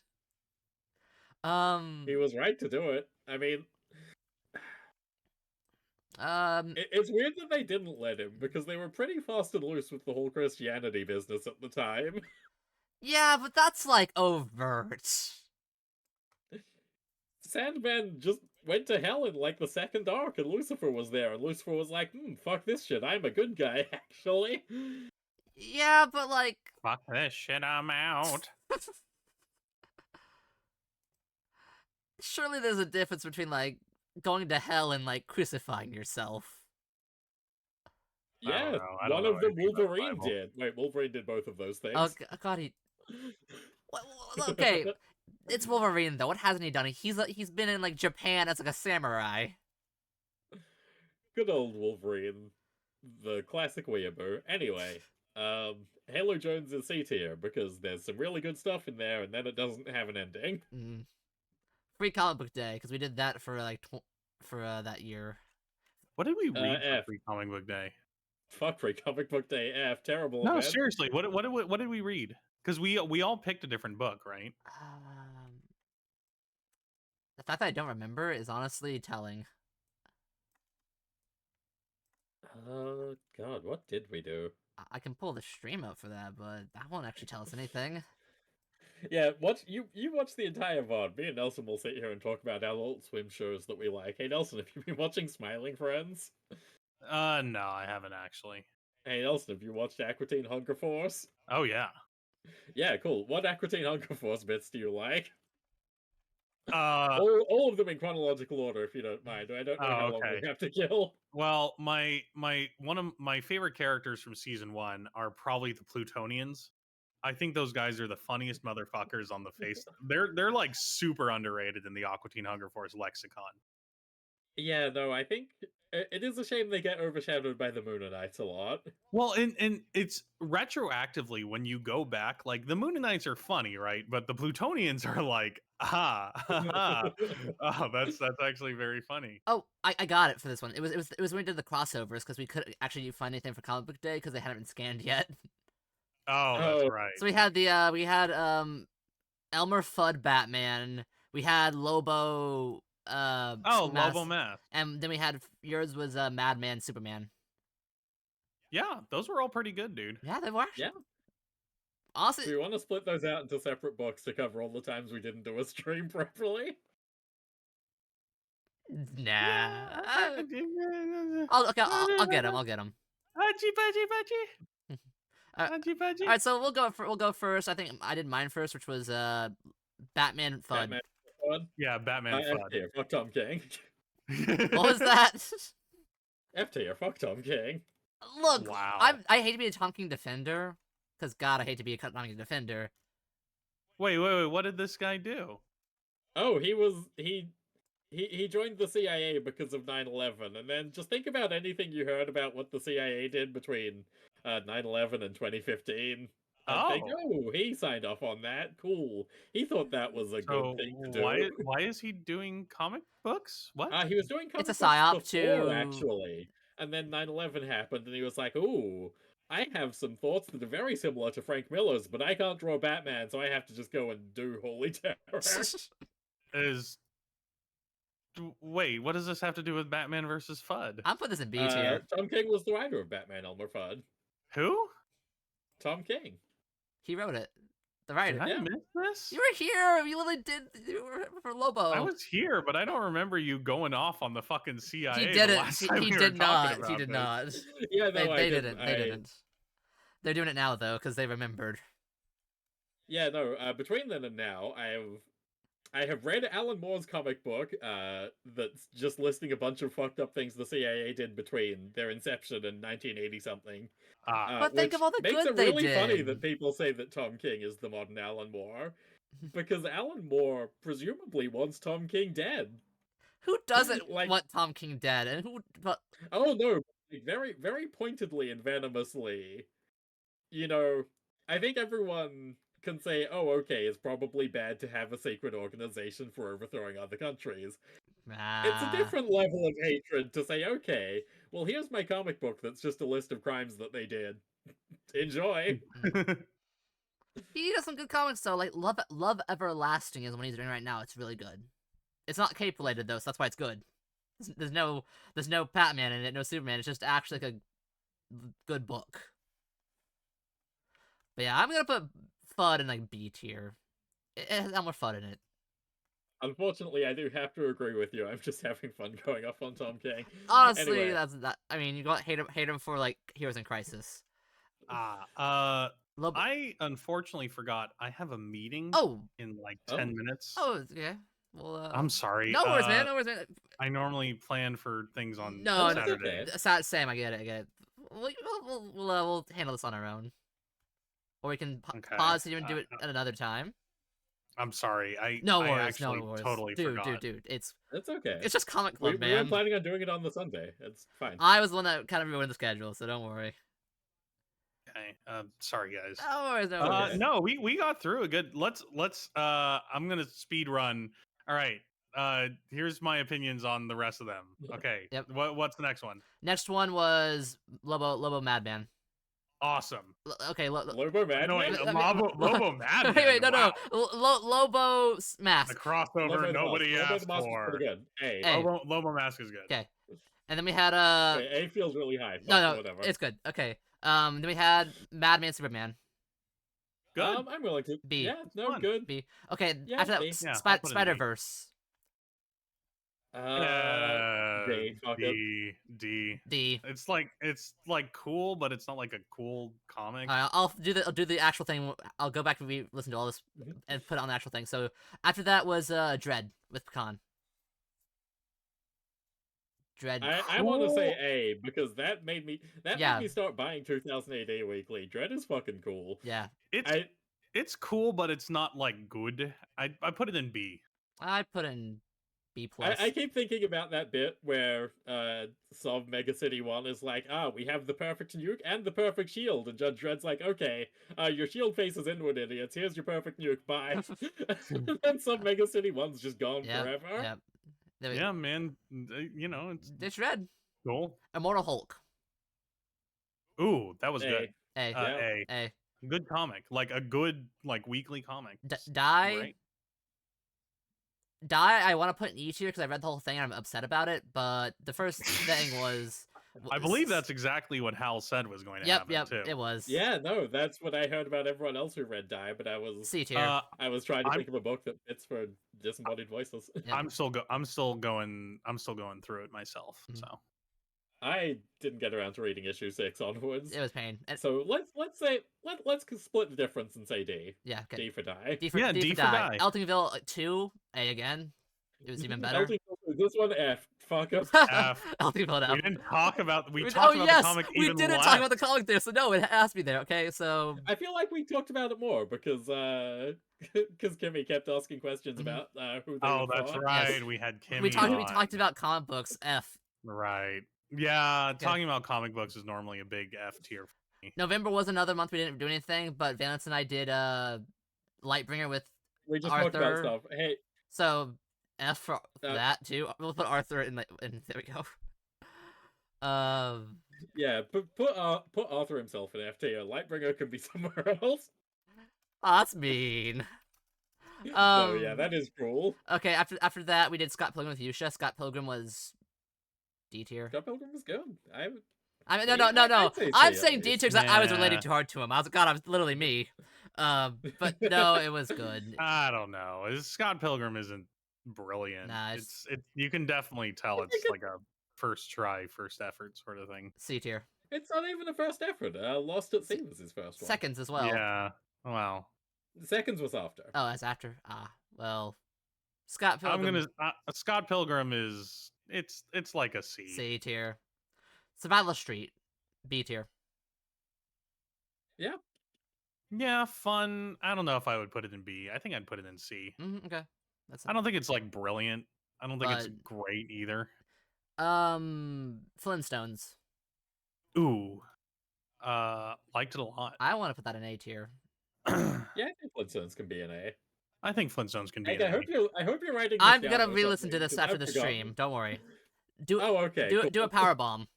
[SPEAKER 2] He was right to do it. I mean, it's weird that they didn't let him, because they were pretty fast and loose with the whole Christianity business at the time.
[SPEAKER 1] Yeah, but that's like overt.
[SPEAKER 2] Sandman just went to hell in like the second arc, and Lucifer was there, and Lucifer was like, fuck this shit, I'm a good guy, actually.
[SPEAKER 1] Yeah, but like,
[SPEAKER 3] Fuck this shit, I'm out.
[SPEAKER 1] surely there's a difference between like going to hell and like crucifying yourself.
[SPEAKER 2] Yeah,
[SPEAKER 3] I don't
[SPEAKER 2] one
[SPEAKER 3] know
[SPEAKER 2] of them
[SPEAKER 3] anything about the
[SPEAKER 2] Wolverine
[SPEAKER 3] Bible.
[SPEAKER 2] did. Wait, Wolverine did both of those things.
[SPEAKER 1] Oh god, he. Okay, it's Wolverine though. What hasn't he done? He's been in like Japan as like a samurai.
[SPEAKER 2] Good old Wolverine, the classic weeaboo. Anyway, Halo Jones is C tier because there's some really good stuff in there, and then it doesn't have an ending.
[SPEAKER 1] Free comic book day because we did that for like for that year.
[SPEAKER 3] What did we read for
[SPEAKER 2] F.
[SPEAKER 3] Free Comic Book Day?
[SPEAKER 2] Fuck Free Comic Book Day F. Terrible
[SPEAKER 3] No,
[SPEAKER 2] event.
[SPEAKER 3] seriously. What did we read? Because we all picked a different book, right?
[SPEAKER 1] The fact that I don't remember is honestly telling.
[SPEAKER 2] Oh god, what did we do?
[SPEAKER 1] I can pull the stream up for that, but that won't actually tell us anything.
[SPEAKER 2] Yeah, you watch the entire VOD. Me and Nelson will sit here and talk about Adult Swim shows that we like. Hey Nelson, have you been watching Smiling Friends?
[SPEAKER 3] No, I haven't actually.
[SPEAKER 2] Hey Nelson, have you watched Aqua Teen Hunger Force?
[SPEAKER 3] Oh yeah.
[SPEAKER 2] Yeah, cool. What Aqua Teen Hunger Force bits do you like?
[SPEAKER 3] All
[SPEAKER 2] of them in chronological order, if you don't mind. I don't know how long
[SPEAKER 3] okay.
[SPEAKER 2] we have to kill.
[SPEAKER 3] Well, one of my favorite characters from season 1 are probably the Plutonians. I think those guys are the funniest motherfuckers on the face. They're like super underrated in the Aqua Teen Hunger Force lexicon.
[SPEAKER 2] Yeah, no, I think it is a shame they get overshadowed by the Moonanites a lot.
[SPEAKER 3] Well, and it's retroactively when you go back, like the Moonanites are funny, right? But the Plutonians are like, oh, that's actually very funny.
[SPEAKER 1] Oh, I got it for this one. It was when we did the crossovers because we couldn't actually find anything for comic book day because they hadn't been scanned yet.
[SPEAKER 3] Oh, that's right.
[SPEAKER 1] So we had Elmer Fudd Batman, We had Lobo.
[SPEAKER 3] Oh, Lobo Mask.
[SPEAKER 1] and then we had yours was Madman Superman.
[SPEAKER 3] Yeah, those were all pretty good, dude.
[SPEAKER 1] Yeah, they were actually.
[SPEAKER 2] Yeah.
[SPEAKER 1] Honestly,
[SPEAKER 2] Do we want to split those out into separate books to cover all the times we didn't do a stream properly?
[SPEAKER 1] nah.
[SPEAKER 3] Yeah.
[SPEAKER 1] I'll get them. I'll get them.
[SPEAKER 3] Hachi Pachi Pachi.
[SPEAKER 1] All
[SPEAKER 3] Hachi Pachi.
[SPEAKER 1] right, so we'll go first. I think I did mine first, which was Batman FUD.
[SPEAKER 2] Batman Fun.
[SPEAKER 3] Yeah, Batman
[SPEAKER 2] F tier, fuck Tom King.
[SPEAKER 1] What was that?
[SPEAKER 2] F tier, fuck Tom King.
[SPEAKER 1] Look,
[SPEAKER 3] Wow.
[SPEAKER 1] I hate to be a Tom King defender, because God, I hate to be a Tom King defender.
[SPEAKER 3] Wait. What did this guy do?
[SPEAKER 2] Oh, he joined the CIA because of 9/11, and then just think about anything you heard about what the CIA did between 9/11 and 2015. I think, oh, he signed off on that. Cool. He thought that was a good thing to do.
[SPEAKER 3] Why is he doing comic books? What?
[SPEAKER 2] He was doing comic
[SPEAKER 1] It's a
[SPEAKER 2] books
[SPEAKER 1] psyop
[SPEAKER 2] before,
[SPEAKER 1] to
[SPEAKER 2] actually. And then 9/11 happened, and he was like, ooh, I have some thoughts that are very similar to Frank Miller's, but I can't draw Batman, so I have to just go and do Holy Terror.
[SPEAKER 3] Wait, what does this have to do with Batman versus FUD?
[SPEAKER 1] I'm putting this in B tier.
[SPEAKER 2] Tom King was the writer of Batman Elmer Fudd.
[SPEAKER 3] Who?
[SPEAKER 2] Tom King.
[SPEAKER 1] He wrote it. The writer.
[SPEAKER 3] Did I miss this?
[SPEAKER 1] You were here. You literally did for Lobo.
[SPEAKER 3] I was here, but I don't remember you going off on the fucking CIA.
[SPEAKER 1] He didn't.
[SPEAKER 3] He
[SPEAKER 1] did not. He did not.
[SPEAKER 2] Yeah, no,
[SPEAKER 1] They didn't. They didn't. They're doing it now though because they remembered.
[SPEAKER 2] Yeah, no. Between then and now, I have read Alan Moore's comic book. That's just listing a bunch of fucked up things the CIA did between their inception and 1980 something.
[SPEAKER 1] But think of all the good they did.
[SPEAKER 2] Makes it really funny that people say that Tom King is the modern Alan Moore, because Alan Moore presumably wants Tom King dead.
[SPEAKER 1] Who doesn't want Tom King dead? And who? But
[SPEAKER 2] oh no, very, very pointedly and venomously. You know, I think everyone can say, oh, okay, it's probably bad to have a secret organization for overthrowing other countries. It's a different level of hatred to say, okay, well, here's my comic book that's just a list of crimes that they did. Enjoy.
[SPEAKER 1] He does some good comics though. Like Love Everlasting is what he's doing right now. It's really good. It's not cape related though, so that's why it's good. There's no Batman in it, no Superman. It's just actually like a good book. But yeah, I'm gonna put FUD in like B tier. It has more FUD in it.
[SPEAKER 2] Unfortunately, I do have to agree with you. I'm just having fun going off on Tom King.
[SPEAKER 1] Honestly,
[SPEAKER 2] anyway.
[SPEAKER 1] that's that. I mean, you got hate him for like Heroes in Crisis.
[SPEAKER 3] I unfortunately forgot I have a meeting. In like 10 minutes.
[SPEAKER 1] Oh, okay. Well,
[SPEAKER 3] I'm sorry.
[SPEAKER 1] No worries, man. No worries, man.
[SPEAKER 3] I normally plan for things on
[SPEAKER 2] Saturday.
[SPEAKER 1] Same. I get it. We'll handle this on our own, or we can pause here and do it at another time.
[SPEAKER 3] I'm sorry.
[SPEAKER 1] No worries.
[SPEAKER 3] I actually totally forgot.
[SPEAKER 1] Dude, it's
[SPEAKER 2] okay.
[SPEAKER 1] It's just comic club, man.
[SPEAKER 2] We were planning on doing it on the Sunday. It's fine.
[SPEAKER 1] I was the one that kind of ruined the schedule, so don't worry.
[SPEAKER 3] Okay. Sorry, guys.
[SPEAKER 1] No worries. No worries.
[SPEAKER 3] No, we got through a good. Let's. I'm gonna speed run. All right. Here's my opinions on the rest of them. Okay.
[SPEAKER 1] Yep.
[SPEAKER 3] What's the next one?
[SPEAKER 1] Next one was Lobo Madman.
[SPEAKER 3] Awesome.
[SPEAKER 1] Okay,
[SPEAKER 2] Lobo Madman.
[SPEAKER 3] Lobo Madman.
[SPEAKER 1] Wait, no,
[SPEAKER 3] wow.
[SPEAKER 1] no. Lobo Mask.
[SPEAKER 3] The crossover nobody asked for.
[SPEAKER 2] Good. A.
[SPEAKER 3] Lobo Mask is good.
[SPEAKER 1] Okay. And then we had
[SPEAKER 2] A feels really high.
[SPEAKER 1] No,
[SPEAKER 2] whatever.
[SPEAKER 1] It's good. Okay. Then we had Madman Superman.
[SPEAKER 3] Good.
[SPEAKER 2] I'm willing to.
[SPEAKER 1] B.
[SPEAKER 2] Yeah. No.
[SPEAKER 3] Fun.
[SPEAKER 2] Good.
[SPEAKER 1] B. Okay.
[SPEAKER 2] Yeah,
[SPEAKER 1] after
[SPEAKER 2] B.
[SPEAKER 1] that, Spider-Verse. D.
[SPEAKER 3] It's like cool, but it's not like a cool comic.
[SPEAKER 1] I'll do the actual thing. I'll go back and listen to all this and put it on the actual thing. So after that was Dread with Pecan. Dread.
[SPEAKER 2] I want to say A because that made me start buying 2000 AD Weekly. Dread is fucking cool.
[SPEAKER 1] Yeah.
[SPEAKER 3] It's cool, but it's not like good. I put it in B.
[SPEAKER 1] I put it in B+.
[SPEAKER 2] I keep thinking about that bit where Sov Mega City 1 is like, we have the perfect nuke and the perfect shield, and Judge Dredd's like, okay, your shield faces inward, idiots. Here's your perfect nuke. Bye. And then Sov Mega City 1's just gone forever.
[SPEAKER 1] Yep.
[SPEAKER 3] Yeah, man. You know,
[SPEAKER 1] it's Dread.
[SPEAKER 3] Cool.
[SPEAKER 1] Immortal Hulk.
[SPEAKER 3] Ooh, that was good.
[SPEAKER 1] A.
[SPEAKER 3] A. Good comic, like a good weekly comic.
[SPEAKER 1] Die.
[SPEAKER 3] Right?
[SPEAKER 1] Die, I want to put in E tier because I read the whole thing and I'm upset about it. But the first thing was,
[SPEAKER 3] I believe that's exactly what Hal said was going to
[SPEAKER 1] yep,
[SPEAKER 3] happen too.
[SPEAKER 1] it was.
[SPEAKER 2] Yeah, no, that's what I heard about everyone else who read Die, but I was
[SPEAKER 1] C tier.
[SPEAKER 2] trying to
[SPEAKER 3] I'm-
[SPEAKER 2] think of a book that fits for disembodied voices.
[SPEAKER 1] Yep.
[SPEAKER 3] I'm still going through it myself.
[SPEAKER 1] Mhm.
[SPEAKER 3] So
[SPEAKER 2] I didn't get around to reading issue 6 onwards.
[SPEAKER 1] It was pain.
[SPEAKER 2] So let's say let's split the difference and say D.
[SPEAKER 1] Yeah, okay.
[SPEAKER 2] D for Die.
[SPEAKER 1] D for die. Eltingville 2, A again. It was even better.
[SPEAKER 2] This one F. Fuck up.
[SPEAKER 3] F.
[SPEAKER 1] Eltingville F.
[SPEAKER 3] We didn't talk about
[SPEAKER 1] Oh
[SPEAKER 3] about
[SPEAKER 1] yes,
[SPEAKER 3] the comic
[SPEAKER 1] we
[SPEAKER 3] even
[SPEAKER 1] didn't
[SPEAKER 3] less.
[SPEAKER 1] talk about the comic there, so no, it has to be there. Okay, so
[SPEAKER 2] I feel like we talked about it more because Kimmy kept asking questions about who they
[SPEAKER 3] Oh,
[SPEAKER 2] would
[SPEAKER 3] that's
[SPEAKER 2] fought.
[SPEAKER 3] right.
[SPEAKER 1] Yes.
[SPEAKER 3] We had Kimmy.
[SPEAKER 1] we
[SPEAKER 3] on.
[SPEAKER 1] talked about comic books. F.
[SPEAKER 3] Right. Yeah, talking about comic books is normally a big F tier for me.
[SPEAKER 1] November was another month we didn't do anything, but Valence and I did Lightbringer with
[SPEAKER 2] We just
[SPEAKER 1] Arthur.
[SPEAKER 2] talked about stuff. Hey,
[SPEAKER 1] so F for that too. We'll put Arthur in there we go.
[SPEAKER 2] yeah, put Arthur himself in F tier. Lightbringer could be somewhere else.
[SPEAKER 1] Oh, that's mean.
[SPEAKER 2] No, yeah, that is cruel.
[SPEAKER 1] Okay, after that we did Scott Pilgrim with Yusha. Scott Pilgrim was D tier.
[SPEAKER 2] Scott Pilgrim was good.
[SPEAKER 1] I mean, no. I'm saying D tier because I was relating
[SPEAKER 3] Nah.
[SPEAKER 1] too hard to him. I was literally me. But no, it was good.
[SPEAKER 3] I don't know. Scott Pilgrim isn't brilliant.
[SPEAKER 1] Nah,
[SPEAKER 3] it's you can definitely tell it's like a first try, first effort sort of thing.
[SPEAKER 1] C tier.
[SPEAKER 2] It's not even a first effort. Lost at Sea was his first one.
[SPEAKER 1] Seconds as well.
[SPEAKER 3] Yeah. Wow.
[SPEAKER 2] Seconds was after.
[SPEAKER 1] Oh, that's after. Well, Scott Pilgrim.
[SPEAKER 3] Scott Pilgrim is it's like a C.
[SPEAKER 1] C tier. Survival Street. B tier.
[SPEAKER 2] Yeah.
[SPEAKER 3] Yeah, fun. I don't know if I would put it in B. I think I'd put it in C.
[SPEAKER 1] Okay.
[SPEAKER 3] I don't think it's like brilliant. I don't think it's
[SPEAKER 1] But-
[SPEAKER 3] great either.
[SPEAKER 1] Flintstones.
[SPEAKER 3] Ooh. Liked it a lot.
[SPEAKER 1] I want to put that in A tier.
[SPEAKER 2] Yeah, I think Flintstones can be an A.
[SPEAKER 3] I think Flintstones can be
[SPEAKER 2] Hank,
[SPEAKER 3] an A.
[SPEAKER 2] I hope you're writing.
[SPEAKER 1] I'm
[SPEAKER 2] this
[SPEAKER 1] gonna
[SPEAKER 2] down or
[SPEAKER 1] re-listen to
[SPEAKER 2] something,
[SPEAKER 1] this
[SPEAKER 2] 'cause
[SPEAKER 1] after
[SPEAKER 2] I've
[SPEAKER 1] the
[SPEAKER 2] forgotten.
[SPEAKER 1] stream. Don't worry.
[SPEAKER 2] Oh, okay.
[SPEAKER 1] Do
[SPEAKER 2] cool.
[SPEAKER 1] a power bomb.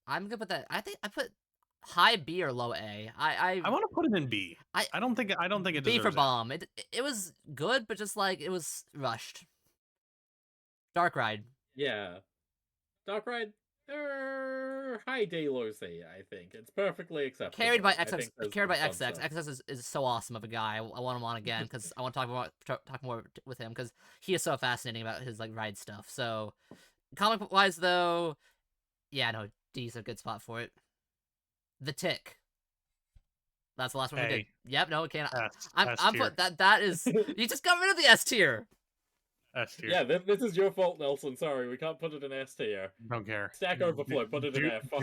[SPEAKER 1] I'm gonna put that. I think I put high B or low A.
[SPEAKER 3] I want to put it in B. I don't think it
[SPEAKER 1] B
[SPEAKER 3] deserves
[SPEAKER 1] for bomb. It was good, but just like it was rushed. Dark Ride.
[SPEAKER 2] Yeah. Dark Ride. High D, low C. I think it's perfectly acceptable.
[SPEAKER 1] Carried by
[SPEAKER 2] I think
[SPEAKER 1] XX.
[SPEAKER 2] there's
[SPEAKER 1] Carried by
[SPEAKER 2] some fun
[SPEAKER 1] XX.
[SPEAKER 2] stuff.
[SPEAKER 1] XX is so awesome of a guy. I want him on again because I want to talk more with him because he is so fascinating about his like ride stuff. So, comic book wise though, yeah, no, D's a good spot for it. The Tick. That's the last one we did. Yep, no, it can't. I'm put that is you just got rid of the S tier.
[SPEAKER 3] S tier.
[SPEAKER 2] Yeah, this is your fault, Nelson. Sorry, we can't put it in S tier.
[SPEAKER 3] Don't care.
[SPEAKER 2] Stack Overflow, put it in F. Fuck.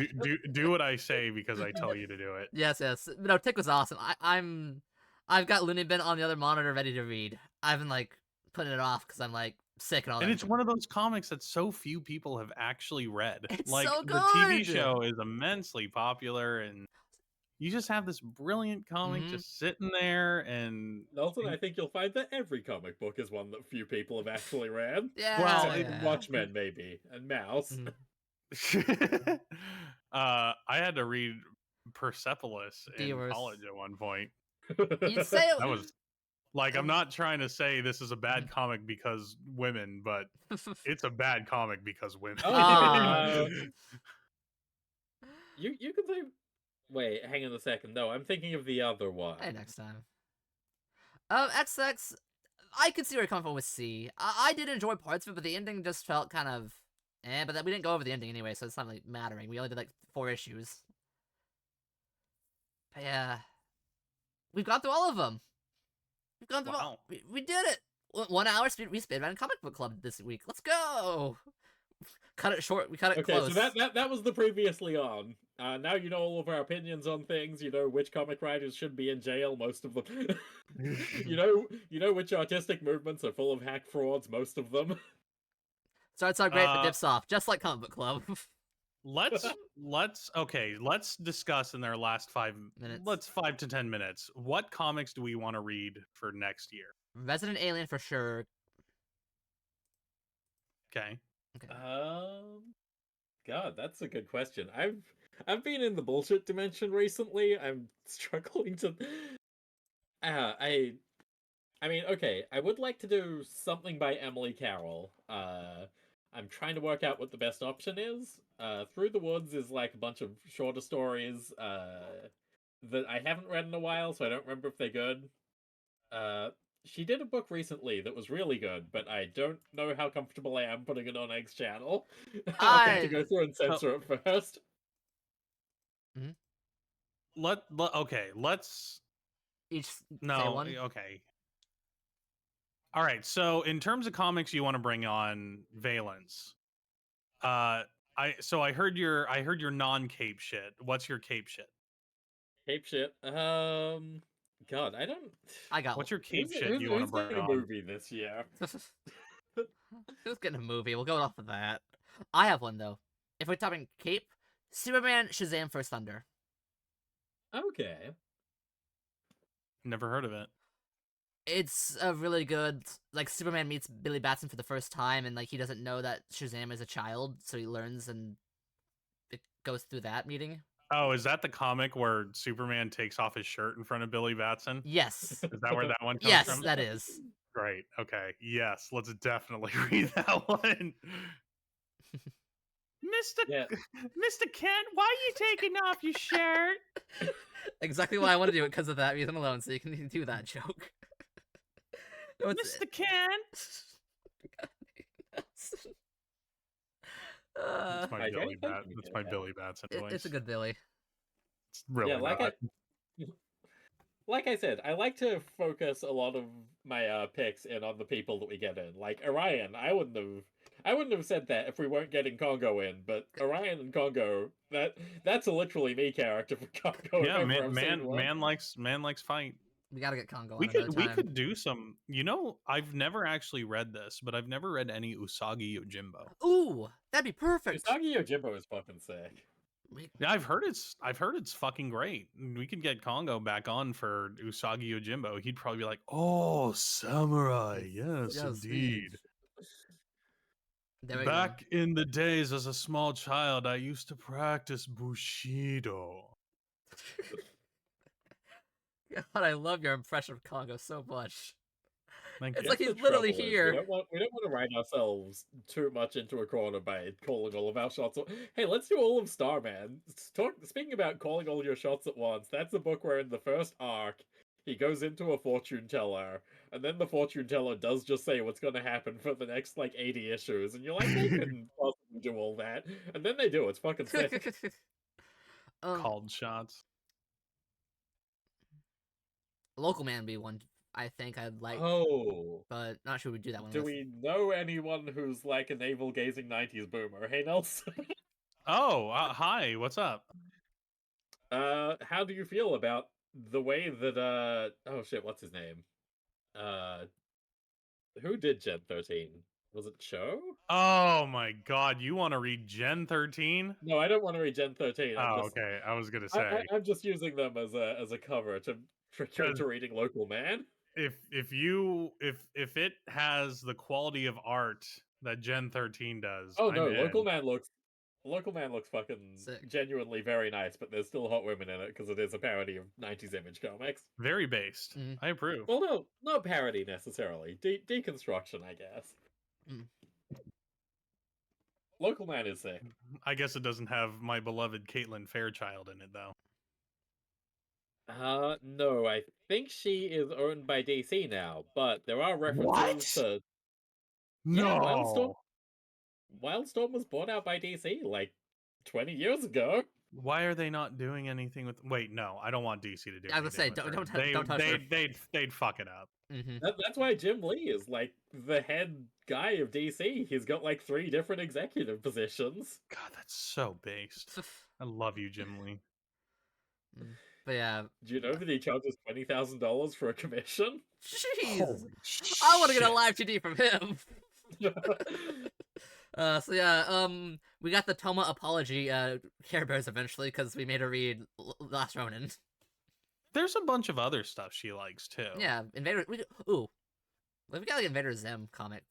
[SPEAKER 3] Do what I say because I tell you to do it.
[SPEAKER 1] Yes. No, Tick was awesome. I've got Looney Bin on the other monitor ready to read. I've been like putting it off because I'm like sick and all that.
[SPEAKER 3] And it's one of those comics that so few people have actually read.
[SPEAKER 1] It's
[SPEAKER 3] like
[SPEAKER 1] so
[SPEAKER 3] the TV
[SPEAKER 1] good!
[SPEAKER 3] show is immensely popular, and you just have this brilliant comic just sitting there. And
[SPEAKER 2] Nelson, I think you'll find that every comic book is one that few people have actually read.
[SPEAKER 1] Yeah.
[SPEAKER 3] Well,
[SPEAKER 2] Except maybe Watchmen, maybe, and Mouse.
[SPEAKER 3] I had to read Persepolis in
[SPEAKER 1] Viewers.
[SPEAKER 3] college at one point.
[SPEAKER 1] You'd say
[SPEAKER 3] That was like, I'm not trying to say this is a bad comic because women, but it's a bad comic because women.
[SPEAKER 2] You can say. Wait, hang on a second. No, I'm thinking of the other one.
[SPEAKER 1] Hey, next time. XX, I could see where you're coming from with C. I did enjoy parts of it, but the ending just felt kind of but we didn't go over the ending anyway, so it's not really mattering. We only did like 4 issues. But yeah. We've gone through all of them. We've gone through all. We did it! 1 hour we speedran comic book club this week. Let's go! Cut it short. We cut it close.
[SPEAKER 2] So that was the previously on. Now you know all of our opinions on things. You know which comic writers should be in jail. Most of them. you know which artistic movements are full of hack frauds. Most of them.
[SPEAKER 1] Starts out great, but dips off, just like comic book club.
[SPEAKER 3] Let's discuss in their last 5
[SPEAKER 1] minutes.
[SPEAKER 3] Let's 5 to 10 minutes. What comics do we want to read for next year?
[SPEAKER 1] Resident Alien for sure.
[SPEAKER 3] Okay.
[SPEAKER 2] God, that's a good question. I've been in the bullshit dimension recently. I'm struggling to. I mean, okay, I would like to do something by Emily Carroll. I'm trying to work out what the best option is. Through the Woods is like a bunch of shorter stories that I haven't read in a while, so I don't remember if they're good. Uh, she did a book recently that was really good, but I don't know how comfortable I am putting it on Egg's channel. I'll have to
[SPEAKER 1] I
[SPEAKER 2] go through and censor it first.
[SPEAKER 1] Mhm.
[SPEAKER 3] Okay, let's
[SPEAKER 1] each say
[SPEAKER 3] no,
[SPEAKER 1] one.
[SPEAKER 3] okay. All right, so in terms of comics you want to bring on Valence, I heard your non-cape shit. What's your cape shit?
[SPEAKER 2] Cape shit. God, I don't.
[SPEAKER 1] I got
[SPEAKER 3] What's your cape shit you want to
[SPEAKER 2] Who's
[SPEAKER 3] bring
[SPEAKER 2] getting a
[SPEAKER 3] on?
[SPEAKER 2] movie this year?
[SPEAKER 1] Who's getting a movie? We'll go off of that. I have one though. If we're talking cape, Superman, Shazam, First Thunder.
[SPEAKER 2] Okay.
[SPEAKER 3] Never heard of it.
[SPEAKER 1] It's a really good, like, Superman meets Billy Batson for the first time, and like he doesn't know that Shazam is a child, so he learns, and it goes through that meeting.
[SPEAKER 3] Oh, is that the comic where Superman takes off his shirt in front of Billy Batson?
[SPEAKER 1] Yes,
[SPEAKER 3] Is that where that one comes
[SPEAKER 1] yes,
[SPEAKER 3] from?
[SPEAKER 1] that is.
[SPEAKER 3] Great. Okay. Yes, let's definitely read that one. Mr.
[SPEAKER 2] Yeah.
[SPEAKER 3] Mr. Kent, why are you taking off your shirt?
[SPEAKER 1] Exactly why I want to do it, because of that reason alone, so you can do that joke.
[SPEAKER 3] Mr. Kent. That's my
[SPEAKER 2] I
[SPEAKER 3] Billy
[SPEAKER 2] don't think
[SPEAKER 3] Bat.
[SPEAKER 2] you
[SPEAKER 3] That's
[SPEAKER 2] can
[SPEAKER 3] my
[SPEAKER 2] have.
[SPEAKER 3] Billy Batson voice.
[SPEAKER 1] It's a good Billy.
[SPEAKER 3] It's really
[SPEAKER 2] Yeah,
[SPEAKER 3] not.
[SPEAKER 2] like I said, I like to focus a lot of my picks in on the people that we get in. Like Orion, I wouldn't have said that if we weren't getting Congo in, but Orion and Congo, that's a literally me character for Congo if
[SPEAKER 3] Yeah,
[SPEAKER 2] ever I've seen one.
[SPEAKER 3] man likes fight.
[SPEAKER 1] We gotta get Congo
[SPEAKER 3] We
[SPEAKER 1] on another
[SPEAKER 3] could we
[SPEAKER 1] time.
[SPEAKER 3] could do some. You know, I've never actually read this, but I've never read any Usagi Yojimbo.
[SPEAKER 1] Ooh, that'd be perfect.
[SPEAKER 2] Usagi Yojimbo is fucking sick.
[SPEAKER 3] Yeah, I've heard it's fucking great. We could get Congo back on for Usagi Yojimbo. He'd probably be like, "Oh, samurai, yes,
[SPEAKER 1] Yes.
[SPEAKER 3] indeed."
[SPEAKER 1] There we
[SPEAKER 3] Back in the days as a small child, I used to practice Bushido.
[SPEAKER 1] go. God, I love your impression of Congo so much.
[SPEAKER 3] Thank
[SPEAKER 1] It's
[SPEAKER 3] you.
[SPEAKER 1] like
[SPEAKER 2] Guess
[SPEAKER 1] he's
[SPEAKER 2] the
[SPEAKER 1] literally
[SPEAKER 2] trouble is
[SPEAKER 1] here.
[SPEAKER 2] we don't want to write ourselves too much into a corner by calling all of our shots. Hey, let's do all of Starman. Speaking about calling all your shots at once, that's a book where in the first arc he goes into a fortune teller, and then the fortune teller does just say what's going to happen for the next like 80 issues, and you're like, they couldn't possibly do all that, and then they do. It's fucking sick.
[SPEAKER 3] Called shots.
[SPEAKER 1] Local Man would be one I think I'd like,
[SPEAKER 2] Oh,
[SPEAKER 1] but not sure we'd do that one
[SPEAKER 2] do
[SPEAKER 1] with.
[SPEAKER 2] we know anyone who's like a navel gazing 90s boomer? Hey, Nelson.
[SPEAKER 3] Oh, hi. What's up?
[SPEAKER 2] How do you feel about the way that oh shit, what's his name? Uh who did Gen 13? Was it Cho?
[SPEAKER 3] Oh my God, you want to read Gen 13?
[SPEAKER 2] No, I don't want to read Gen 13.
[SPEAKER 3] Oh, okay. I was gonna
[SPEAKER 2] I,
[SPEAKER 3] say
[SPEAKER 2] I'm just using them as a cover to trick you
[SPEAKER 3] because
[SPEAKER 2] into reading Local Man.
[SPEAKER 3] if it has the quality of art that Gen 13 does,
[SPEAKER 2] Oh
[SPEAKER 3] I'm
[SPEAKER 2] no,
[SPEAKER 3] in.
[SPEAKER 2] Local Man looks fucking
[SPEAKER 1] Sick.
[SPEAKER 2] genuinely very nice, but there's still hot women in it because it is a parody of 90s Image comics.
[SPEAKER 3] Very based.
[SPEAKER 1] Mm.
[SPEAKER 3] I approve.
[SPEAKER 2] Well, no, not parody necessarily. Deconstruction, I guess.
[SPEAKER 1] Mm.
[SPEAKER 2] Local Man is sick.
[SPEAKER 3] I guess it doesn't have my beloved Caitlin Fairchild in it though.
[SPEAKER 2] No, I think she is owned by DC now, but there are references
[SPEAKER 3] What?
[SPEAKER 2] to yeah,
[SPEAKER 3] No.
[SPEAKER 2] Wildstorm was bought out by DC like 20 years ago.
[SPEAKER 3] Why are they not doing anything with? Wait, no, I don't want DC to do.
[SPEAKER 1] I was gonna say,
[SPEAKER 3] anything with her.
[SPEAKER 1] don't touch her.
[SPEAKER 3] They'd fuck it up.
[SPEAKER 1] Mm-hmm.
[SPEAKER 2] That's why Jim Lee is like the head guy of DC. He's got like 3 different executive positions.
[SPEAKER 3] God, that's so based. I love you, Jim Lee.
[SPEAKER 1] But yeah,
[SPEAKER 2] Do you know that he charges $20,000 for a commission?
[SPEAKER 1] jeez, I want to get a live TD from him. So yeah, we got the Toma apology Care Bears eventually because we made her read Last Ronin.
[SPEAKER 3] There's a bunch of other stuff she likes too.
[SPEAKER 1] Yeah, Invader. We got like Invader Zim comic.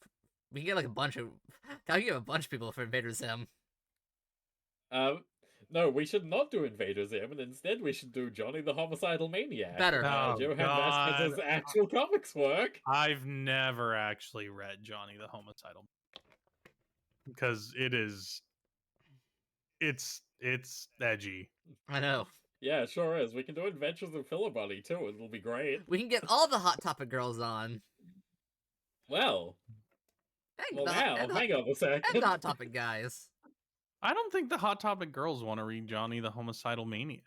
[SPEAKER 1] We can get like a bunch of. I can get a bunch of people for Invader Zim.
[SPEAKER 2] No, we should not do Invader Zim, and instead we should do Johnny the Homicidal Maniac.
[SPEAKER 1] Better.
[SPEAKER 3] Oh,
[SPEAKER 2] Johann
[SPEAKER 3] God.
[SPEAKER 2] Vasquez's actual comics work.
[SPEAKER 3] I've never actually read Johnny the Homicidal because it's edgy.
[SPEAKER 1] I know.
[SPEAKER 2] Yeah, it sure is. We can do Adventures of Fillibuddy too. It'll be great.
[SPEAKER 1] We can get all the Hot Topic girls on.
[SPEAKER 2] Well,
[SPEAKER 1] And
[SPEAKER 2] well
[SPEAKER 1] the,
[SPEAKER 2] now,
[SPEAKER 1] and the,
[SPEAKER 2] hang on a second.
[SPEAKER 1] and the Hot Topic guys.
[SPEAKER 3] I don't think the Hot Topic girls want to read Johnny the Homicidal Maniac.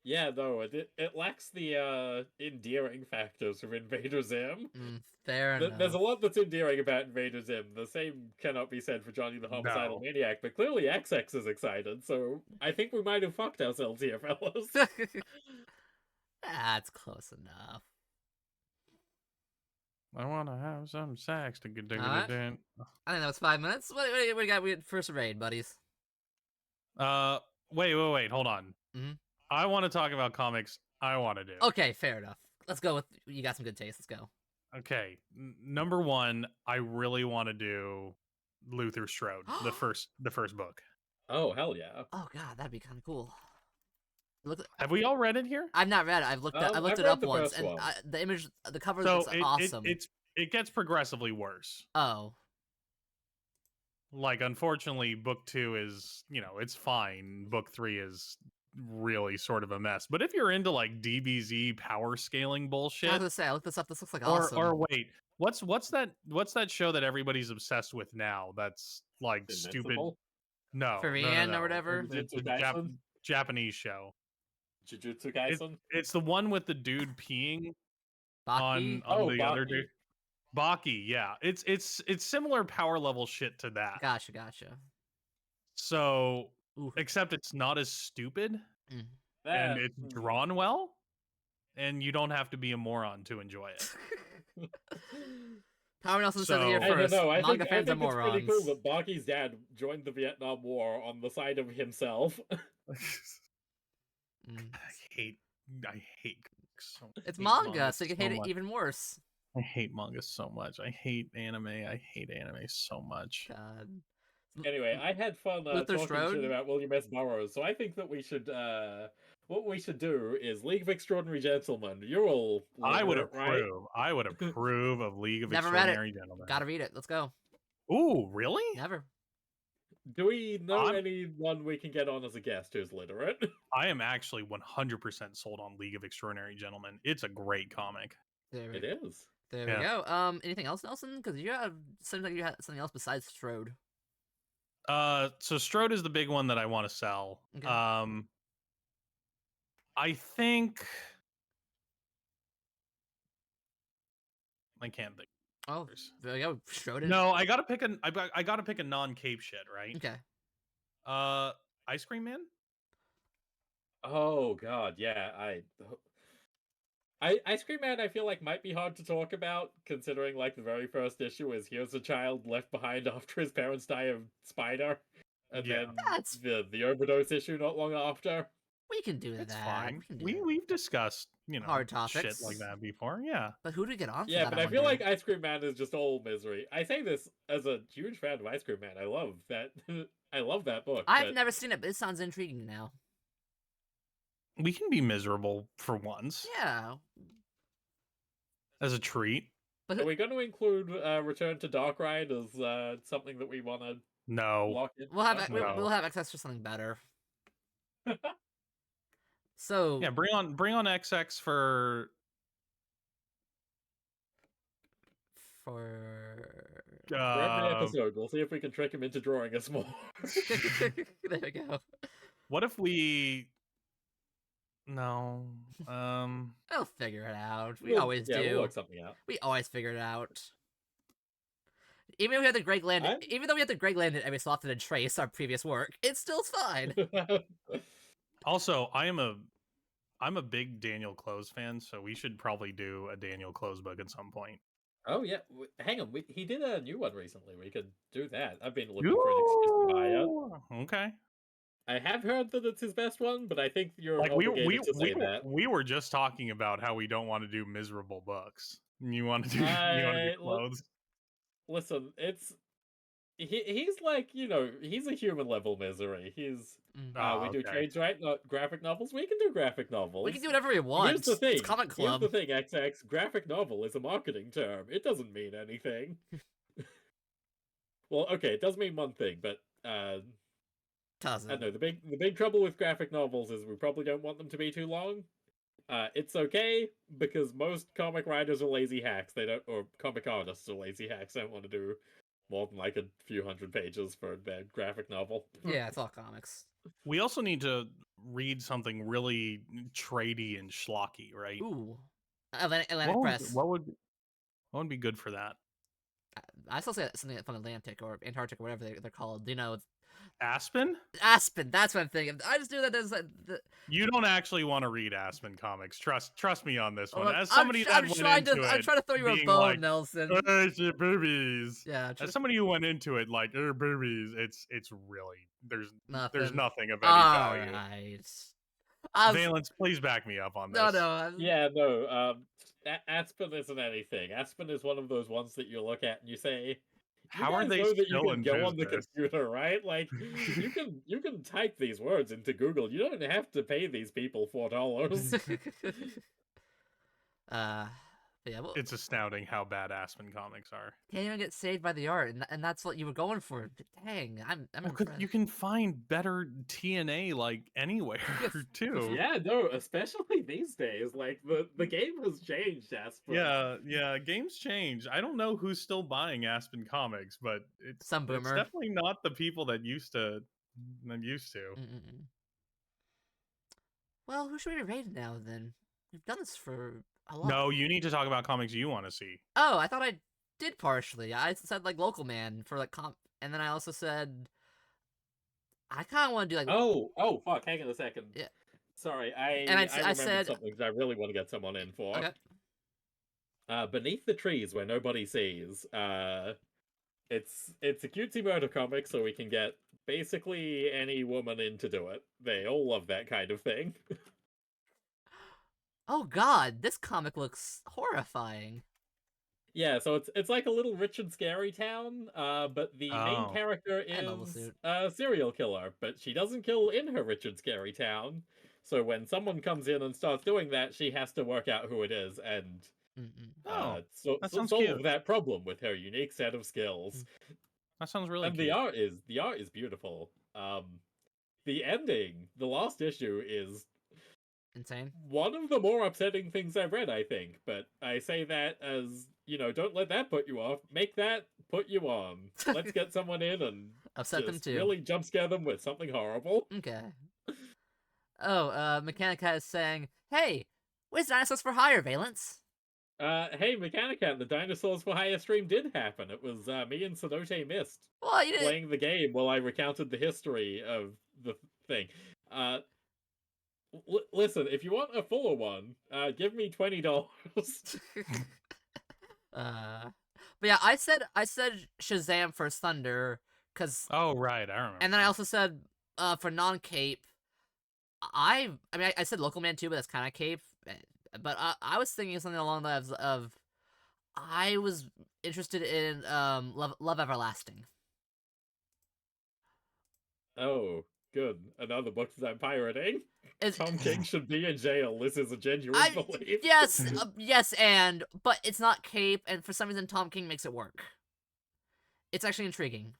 [SPEAKER 2] Yeah, no, it lacks the endearing factors of Invader Zim.
[SPEAKER 1] Fair enough.
[SPEAKER 2] There's a lot that's endearing about Invader Zim. The same cannot be said for Johnny the Homicidal
[SPEAKER 3] No.
[SPEAKER 2] Maniac, but clearly XX is excited, so I think we might have fucked ourselves here, fellas.
[SPEAKER 1] That's close enough.
[SPEAKER 3] I want to have some sex to get
[SPEAKER 1] Alright. I think that was 5 minutes. What we got? We got first raid, buddies.
[SPEAKER 3] Wait, hold on.
[SPEAKER 1] Mhm.
[SPEAKER 3] I want to talk about comics I want to do.
[SPEAKER 1] Okay, fair enough. Let's go with you. Got some good taste. Let's go.
[SPEAKER 3] Okay. Number one, I really want to do Luther Strode, the first book.
[SPEAKER 2] Oh, hell yeah.
[SPEAKER 1] Oh god, that'd be kind of cool.
[SPEAKER 3] Have we all read it here?
[SPEAKER 1] I've not read it. I've looked. I looked
[SPEAKER 2] I've
[SPEAKER 1] it up
[SPEAKER 2] read the
[SPEAKER 1] once,
[SPEAKER 2] first
[SPEAKER 1] and
[SPEAKER 2] one.
[SPEAKER 1] the image, the cover
[SPEAKER 3] So
[SPEAKER 1] looks awesome.
[SPEAKER 3] it gets progressively worse.
[SPEAKER 1] Oh,
[SPEAKER 3] Like, unfortunately, book 2 is, it's fine. Book 3 is really sort of a mess. But if you're into like DBZ power scaling bullshit,
[SPEAKER 1] I was gonna say, I looked this up. This looks like
[SPEAKER 3] or
[SPEAKER 1] awesome.
[SPEAKER 3] or wait, what's that show that everybody's obsessed with now? That's like stupid.
[SPEAKER 2] Invincible?
[SPEAKER 3] No,
[SPEAKER 1] Korean or whatever?
[SPEAKER 3] It's a
[SPEAKER 2] Jujutsu Kaisen?
[SPEAKER 3] Japanese show.
[SPEAKER 2] Jujutsu Kaisen?
[SPEAKER 3] It's the one with the dude peeing
[SPEAKER 1] Baki.
[SPEAKER 3] on the
[SPEAKER 2] Baki.
[SPEAKER 3] other dude. Baki, yeah. It's similar power level shit to that.
[SPEAKER 1] Gotcha.
[SPEAKER 3] So,
[SPEAKER 1] Ooh.
[SPEAKER 3] except it's not as stupid
[SPEAKER 1] Mm.
[SPEAKER 3] and it's drawn well, and you don't have to be a moron to enjoy it.
[SPEAKER 1] Power Nelson said it here
[SPEAKER 3] So-
[SPEAKER 2] I don't
[SPEAKER 1] first.
[SPEAKER 2] know. I
[SPEAKER 1] Manga
[SPEAKER 2] think
[SPEAKER 1] fans are
[SPEAKER 2] it's
[SPEAKER 1] morons.
[SPEAKER 2] pretty cool that Baki's dad joined the Vietnam War on the side of himself.
[SPEAKER 1] Mm.
[SPEAKER 3] I hate comics so
[SPEAKER 1] It's
[SPEAKER 3] hate
[SPEAKER 1] manga, so you can hate
[SPEAKER 3] much.
[SPEAKER 1] it even worse.
[SPEAKER 3] I hate manga so much. I hate anime so much.
[SPEAKER 1] God.
[SPEAKER 2] Anyway, I had fun
[SPEAKER 1] Luther
[SPEAKER 2] talking
[SPEAKER 1] Strode?
[SPEAKER 2] shit about William S. Burroughs, so I think that we should, what we should do is League of Extraordinary Gentlemen. You're all
[SPEAKER 3] I would
[SPEAKER 2] literate, right?
[SPEAKER 3] approve. I would approve of League of
[SPEAKER 1] Never read it.
[SPEAKER 3] Extraordinary Gentlemen.
[SPEAKER 1] Gotta read it. Let's go.
[SPEAKER 3] Ooh, really?
[SPEAKER 1] Never.
[SPEAKER 2] Do we know
[SPEAKER 3] I'm-
[SPEAKER 2] anyone we can get on as a guest who's literate?
[SPEAKER 3] I am actually 100% sold on League of Extraordinary Gentlemen. It's a great comic.
[SPEAKER 1] There we,
[SPEAKER 2] It is.
[SPEAKER 1] there
[SPEAKER 3] Yeah.
[SPEAKER 1] we go. Anything else, Nelson? Because you have seems like you had something else besides Strode.
[SPEAKER 3] So Strode is the big one that I want to sell.
[SPEAKER 1] Okay.
[SPEAKER 3] I think I can't think.
[SPEAKER 1] Oh, there we go. Strode.
[SPEAKER 3] No, I gotta pick I gotta pick a non-cape shit, right?
[SPEAKER 1] Okay.
[SPEAKER 3] Ice Cream Man.
[SPEAKER 2] Oh god, yeah. Ice Cream Man, I feel like might be hard to talk about, considering like the very first issue is here's a child left behind after his parents die of spider, and
[SPEAKER 3] Yeah.
[SPEAKER 2] then
[SPEAKER 1] That's-
[SPEAKER 2] the overdose issue not long after.
[SPEAKER 1] We can do
[SPEAKER 3] It's
[SPEAKER 1] that.
[SPEAKER 3] fine.
[SPEAKER 1] We can do
[SPEAKER 3] We
[SPEAKER 1] that.
[SPEAKER 3] we've discussed
[SPEAKER 1] Hard
[SPEAKER 3] shit
[SPEAKER 1] topics.
[SPEAKER 3] like that before. Yeah.
[SPEAKER 1] But who do we get on? For
[SPEAKER 2] Yeah,
[SPEAKER 1] that,
[SPEAKER 2] but I feel
[SPEAKER 1] wonder?
[SPEAKER 2] like Ice Cream Man is just all misery. I say this as a huge fan of Ice Cream Man. I love that. I love that book.
[SPEAKER 1] I've
[SPEAKER 2] but-
[SPEAKER 1] never seen it, but it sounds intriguing now.
[SPEAKER 3] We can be miserable for once
[SPEAKER 1] Yeah.
[SPEAKER 3] as a treat.
[SPEAKER 1] But
[SPEAKER 2] Are we going to include Return to Darkride as something that we want to
[SPEAKER 3] No.
[SPEAKER 2] lock in?
[SPEAKER 1] we'll have
[SPEAKER 3] No.
[SPEAKER 1] we'll have access to something better. So
[SPEAKER 3] Yeah, bring on XX for
[SPEAKER 1] for
[SPEAKER 2] For every episode, we'll see if we can trick him into drawing us more.
[SPEAKER 1] there we go.
[SPEAKER 3] what if we No.
[SPEAKER 1] I'll figure it out. We
[SPEAKER 2] We'll-
[SPEAKER 1] always
[SPEAKER 2] yeah,
[SPEAKER 1] do.
[SPEAKER 2] We'll work something out.
[SPEAKER 1] We always figure it out. Even though we had the Greg Land,
[SPEAKER 2] I'm-
[SPEAKER 1] even though we had the Greg Landon and we still have to trace our previous work, it's still fine.
[SPEAKER 3] Also, I'm a big Daniel Close fan, so we should probably do a Daniel Close book at some point.
[SPEAKER 2] Oh yeah, hang on. He did a new one recently. We could do that. I've been looking for an excuse to buy it.
[SPEAKER 3] Ooh, okay.
[SPEAKER 2] I have heard that it's his best one, but I think you're
[SPEAKER 3] Like
[SPEAKER 2] obligated to say that.
[SPEAKER 3] we were just talking about how we don't want to do miserable books. You want to do you want to do
[SPEAKER 2] Look,
[SPEAKER 3] clothes?
[SPEAKER 2] Listen, he's like, he's a human level misery. We
[SPEAKER 3] Oh,
[SPEAKER 2] do
[SPEAKER 3] okay.
[SPEAKER 2] trades, right? Not graphic novels. We can do graphic novels.
[SPEAKER 1] We can do whatever we want.
[SPEAKER 2] Here's the thing.
[SPEAKER 1] It's Comic
[SPEAKER 2] Here's
[SPEAKER 1] Club.
[SPEAKER 2] the thing, XX. Graphic novel is a marketing term. It doesn't mean anything. Well, okay, it does mean one thing, but I
[SPEAKER 1] Doesn't.
[SPEAKER 2] don't know. The big trouble with graphic novels is we probably don't want them to be too long. It's okay because most comic writers are lazy hacks. They don't, or comic artists are lazy hacks. They don't want to do more than like a few hundred pages for their graphic novel.
[SPEAKER 1] Yeah, it's all comics.
[SPEAKER 3] We also need to read something really tradey and schlocky, right?
[SPEAKER 1] Ooh, Atlantic Press.
[SPEAKER 3] What would be good for that?
[SPEAKER 1] I still say something from Atlantic or Antarctic or whatever they're called.
[SPEAKER 3] Aspen?
[SPEAKER 1] Aspen. That's what I'm thinking. I just knew that there's
[SPEAKER 3] You don't actually want to read Aspen comics. Trust me on this one.
[SPEAKER 1] Well,
[SPEAKER 3] As somebody that went into it,
[SPEAKER 1] I'm trying to throw you a
[SPEAKER 3] being
[SPEAKER 1] bone,
[SPEAKER 3] like,
[SPEAKER 1] Nelson.
[SPEAKER 3] it's your boobies.
[SPEAKER 1] Yeah.
[SPEAKER 3] As somebody who went into it like boobies, it's really there's nothing of any value.
[SPEAKER 1] Right.
[SPEAKER 3] Valence, please back me up on this.
[SPEAKER 1] No.
[SPEAKER 2] Yeah, no. Aspen isn't anything. Aspen is one of those ones that you look at and you say,
[SPEAKER 3] How are they
[SPEAKER 2] know that you
[SPEAKER 3] still
[SPEAKER 2] can
[SPEAKER 3] in
[SPEAKER 2] go on the
[SPEAKER 3] business?
[SPEAKER 2] computer, right? Like you can type these words into Google. You don't have to pay these people $4.
[SPEAKER 1] Yeah, well,
[SPEAKER 3] It's astounding how bad Aspen comics are.
[SPEAKER 1] can't even get saved by the art, and that's what you were going for. Dang, I'm impressed.
[SPEAKER 3] You can find better TNA like anywhere too.
[SPEAKER 2] Yeah, no, especially these days. Like the game has changed, Aspen.
[SPEAKER 3] Yeah, games change. I don't know who's still buying Aspen comics, but it's
[SPEAKER 1] boomer.
[SPEAKER 3] definitely not the people that used to.
[SPEAKER 1] Mm-mm. Well, who should we rate now then? We've done this for a lot.
[SPEAKER 3] No, you need to talk about comics you want to see.
[SPEAKER 1] Oh, I thought I did partially. I said like Local Man for like and then I also said I kind of want to do like
[SPEAKER 2] oh fuck! Hang on a second.
[SPEAKER 1] Yeah.
[SPEAKER 2] Sorry, I
[SPEAKER 1] I said
[SPEAKER 2] something that I really want to get someone in for.
[SPEAKER 1] Okay.
[SPEAKER 2] Beneath the Trees Where Nobody Sees. It's a cutesy murder comic, so we can get basically any woman in to do it. They all love that kind of thing.
[SPEAKER 1] Oh God, this comic looks horrifying.
[SPEAKER 2] Yeah, so it's like a little rich and scary town, but the main character is a serial killer, but she doesn't kill in her rich and scary town. So when someone comes in and starts doing that, she has to work out who it is and
[SPEAKER 3] that sounds
[SPEAKER 2] solve
[SPEAKER 3] cute.
[SPEAKER 2] that problem with her unique set of skills.
[SPEAKER 3] That sounds really
[SPEAKER 2] and
[SPEAKER 3] cute.
[SPEAKER 2] the art is beautiful. The ending, the last issue, is
[SPEAKER 1] insane.
[SPEAKER 2] One of the more upsetting things I've read, I think. But I say that as, don't let that put you off. Make that put you on. Let's get someone in and
[SPEAKER 1] upset them too.
[SPEAKER 2] Really jump scare them with something horrible.
[SPEAKER 1] Okay. Oh, Mechanica is saying, "Hey, where's Dinosaurs for Hire, Valence?"
[SPEAKER 2] Hey, Mechanica, the Dinosaurs for Hire stream did happen. It was me and Sonote Mist playing the game while I recounted the history of the thing. Listen, if you want a fuller one, give me $20.
[SPEAKER 1] But yeah, I said Shazam for Thunder because
[SPEAKER 3] oh right, I remember.
[SPEAKER 1] And then I also said for non-cape, I said Local Man too, but that's kind of cape. But I was thinking something along the lines of I was interested in Love Everlasting.
[SPEAKER 2] Oh, good. Another book that I'm pirating. Tom King should be in jail. This is a genuine belief.
[SPEAKER 1] Yes, but it's not cape, and for some reason Tom King makes it work. It's actually intriguing,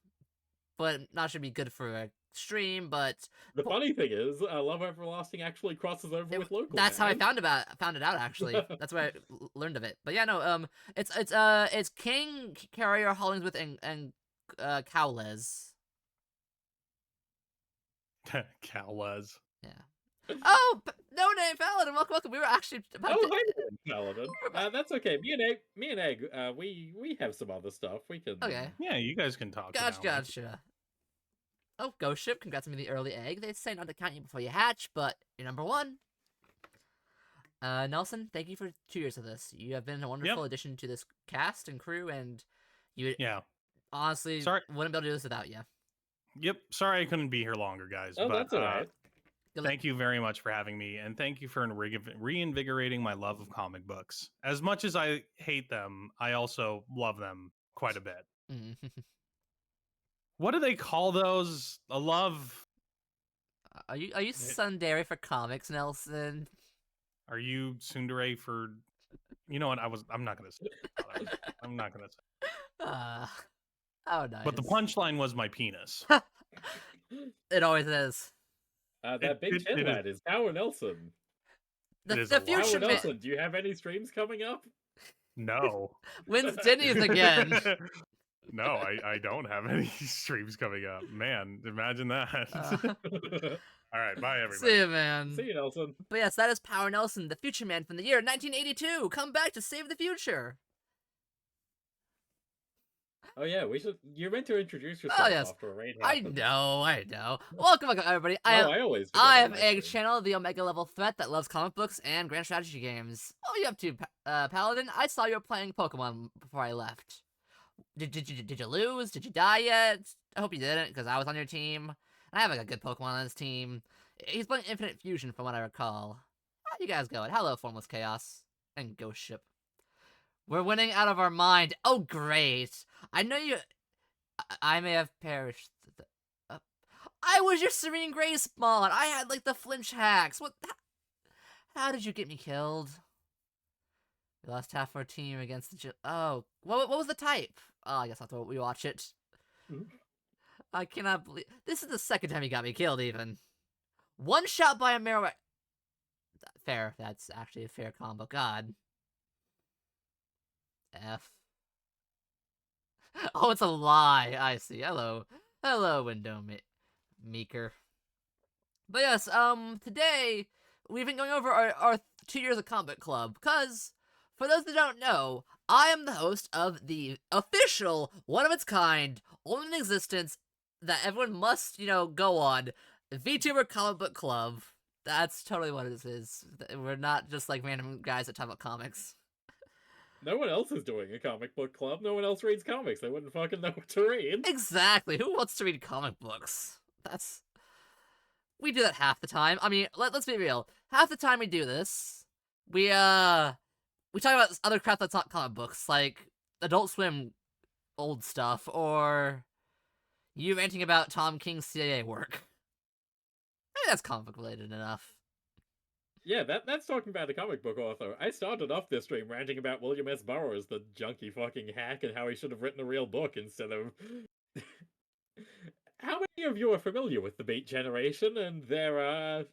[SPEAKER 1] but not should be good for a stream. But
[SPEAKER 2] the funny thing is, Love Everlasting actually crosses over with Local.
[SPEAKER 1] That's how I found it out. Actually, that's where I learned of it. But yeah, no, it's King, Carrier, Hollingsworth, and Cowles.
[SPEAKER 3] Cowles.
[SPEAKER 1] Yeah. Oh, no name Paladin. Welcome. We were actually about
[SPEAKER 2] to... hi, Paladin. That's okay. Me and Egg, we have some other stuff. We can.
[SPEAKER 1] Okay.
[SPEAKER 3] Yeah, you guys can talk.
[SPEAKER 1] Gotcha. Oh, Ghost Ship. Congrats on the early egg. They say not to count you before you hatch, but you're number one. Nelson, thank you for 2 years of this. You have been a wonderful addition to this cast and crew, and you honestly wouldn't be able to do this without you.
[SPEAKER 3] Yep. Sorry I couldn't be here longer, guys.
[SPEAKER 2] Oh, but, that's all right.
[SPEAKER 3] Thank you very much for having me, and thank you for reinvigorating my love of comic books. As much as I hate them, I also love them quite a bit. What do they call those? A love.
[SPEAKER 1] Are you tsundere for comics, Nelson?
[SPEAKER 3] Are you tsundere for? You know what? I'm not gonna say. It. I'm not gonna say.
[SPEAKER 1] Ah, oh nice.
[SPEAKER 3] But the punchline was my penis.
[SPEAKER 1] It always is.
[SPEAKER 2] That big chin
[SPEAKER 3] it is.
[SPEAKER 2] lad is Power Nelson.
[SPEAKER 3] It is
[SPEAKER 1] The
[SPEAKER 3] a lot.
[SPEAKER 1] future
[SPEAKER 2] Power
[SPEAKER 1] man.
[SPEAKER 2] Nelson, do you have any streams coming up?
[SPEAKER 3] No.
[SPEAKER 1] When's Denny's again?
[SPEAKER 3] No, I don't have any streams coming up. Man, imagine that. All right, bye everybody.
[SPEAKER 1] See you, man.
[SPEAKER 2] See you, Nelson.
[SPEAKER 1] But yes, that is Power Nelson, the future man from the year 1982. Come back to save the future.
[SPEAKER 2] Oh yeah, we should. You're meant to introduce yourself
[SPEAKER 1] Oh yes,
[SPEAKER 2] after a raid
[SPEAKER 1] I
[SPEAKER 2] happens.
[SPEAKER 1] know. Welcome everybody.
[SPEAKER 2] I always.
[SPEAKER 1] I
[SPEAKER 2] forget
[SPEAKER 1] am
[SPEAKER 2] on my
[SPEAKER 1] Egg
[SPEAKER 2] stream.
[SPEAKER 1] Channel, the Omega level threat that loves comic books and grand strategy games. What are you up to, Paladin? I saw you were playing Pokemon before I left. Did you lose? Did you die yet? I hope you didn't, because I was on your team. I have like a good Pokemon on this team. He's playing Infinite Fusion from what I recall. How you guys going? Hello, Formless Chaos and Ghost Ship. We're winning out of our mind. Oh, great. I know you... I may have perished. I was your Serene Gray spawn. I had like the flinch hacks. What? How did you get me killed? We lost half our team against the. Oh, what was the type? Oh, I guess I'll have to rewatch it. I cannot believe this is the second time he got me killed. Even one shot by a mirror. Fair. That's actually a fair combo. God. F. Oh, it's a lie. I see. Hello, window meeker. But yes, today we've been going over our 2 years of Comic Club, because for those that don't know, I am the host of the official, one-of-its-kind, only in existence, that everyone must, go on, VTuber Comic Book Club. That's totally what it is. We're not just like random guys that talk about comics.
[SPEAKER 2] No one else is doing a comic book club. No one else reads comics. They wouldn't fucking know what to read.
[SPEAKER 1] Exactly. Who wants to read comic books? We do that half the time. I mean, let's be real. Half the time we do this, we talk about other crap that's not comic books, like Adult Swim old stuff, or you ranting about Tom King's CIA work. I think that's comic book related enough.
[SPEAKER 2] Yeah, that's talking about a comic book author. I started off this stream ranting about William S. Burroughs, the junky fucking hack, and how he should have written a real book instead of... How many of you are familiar with the Beat Generation and their,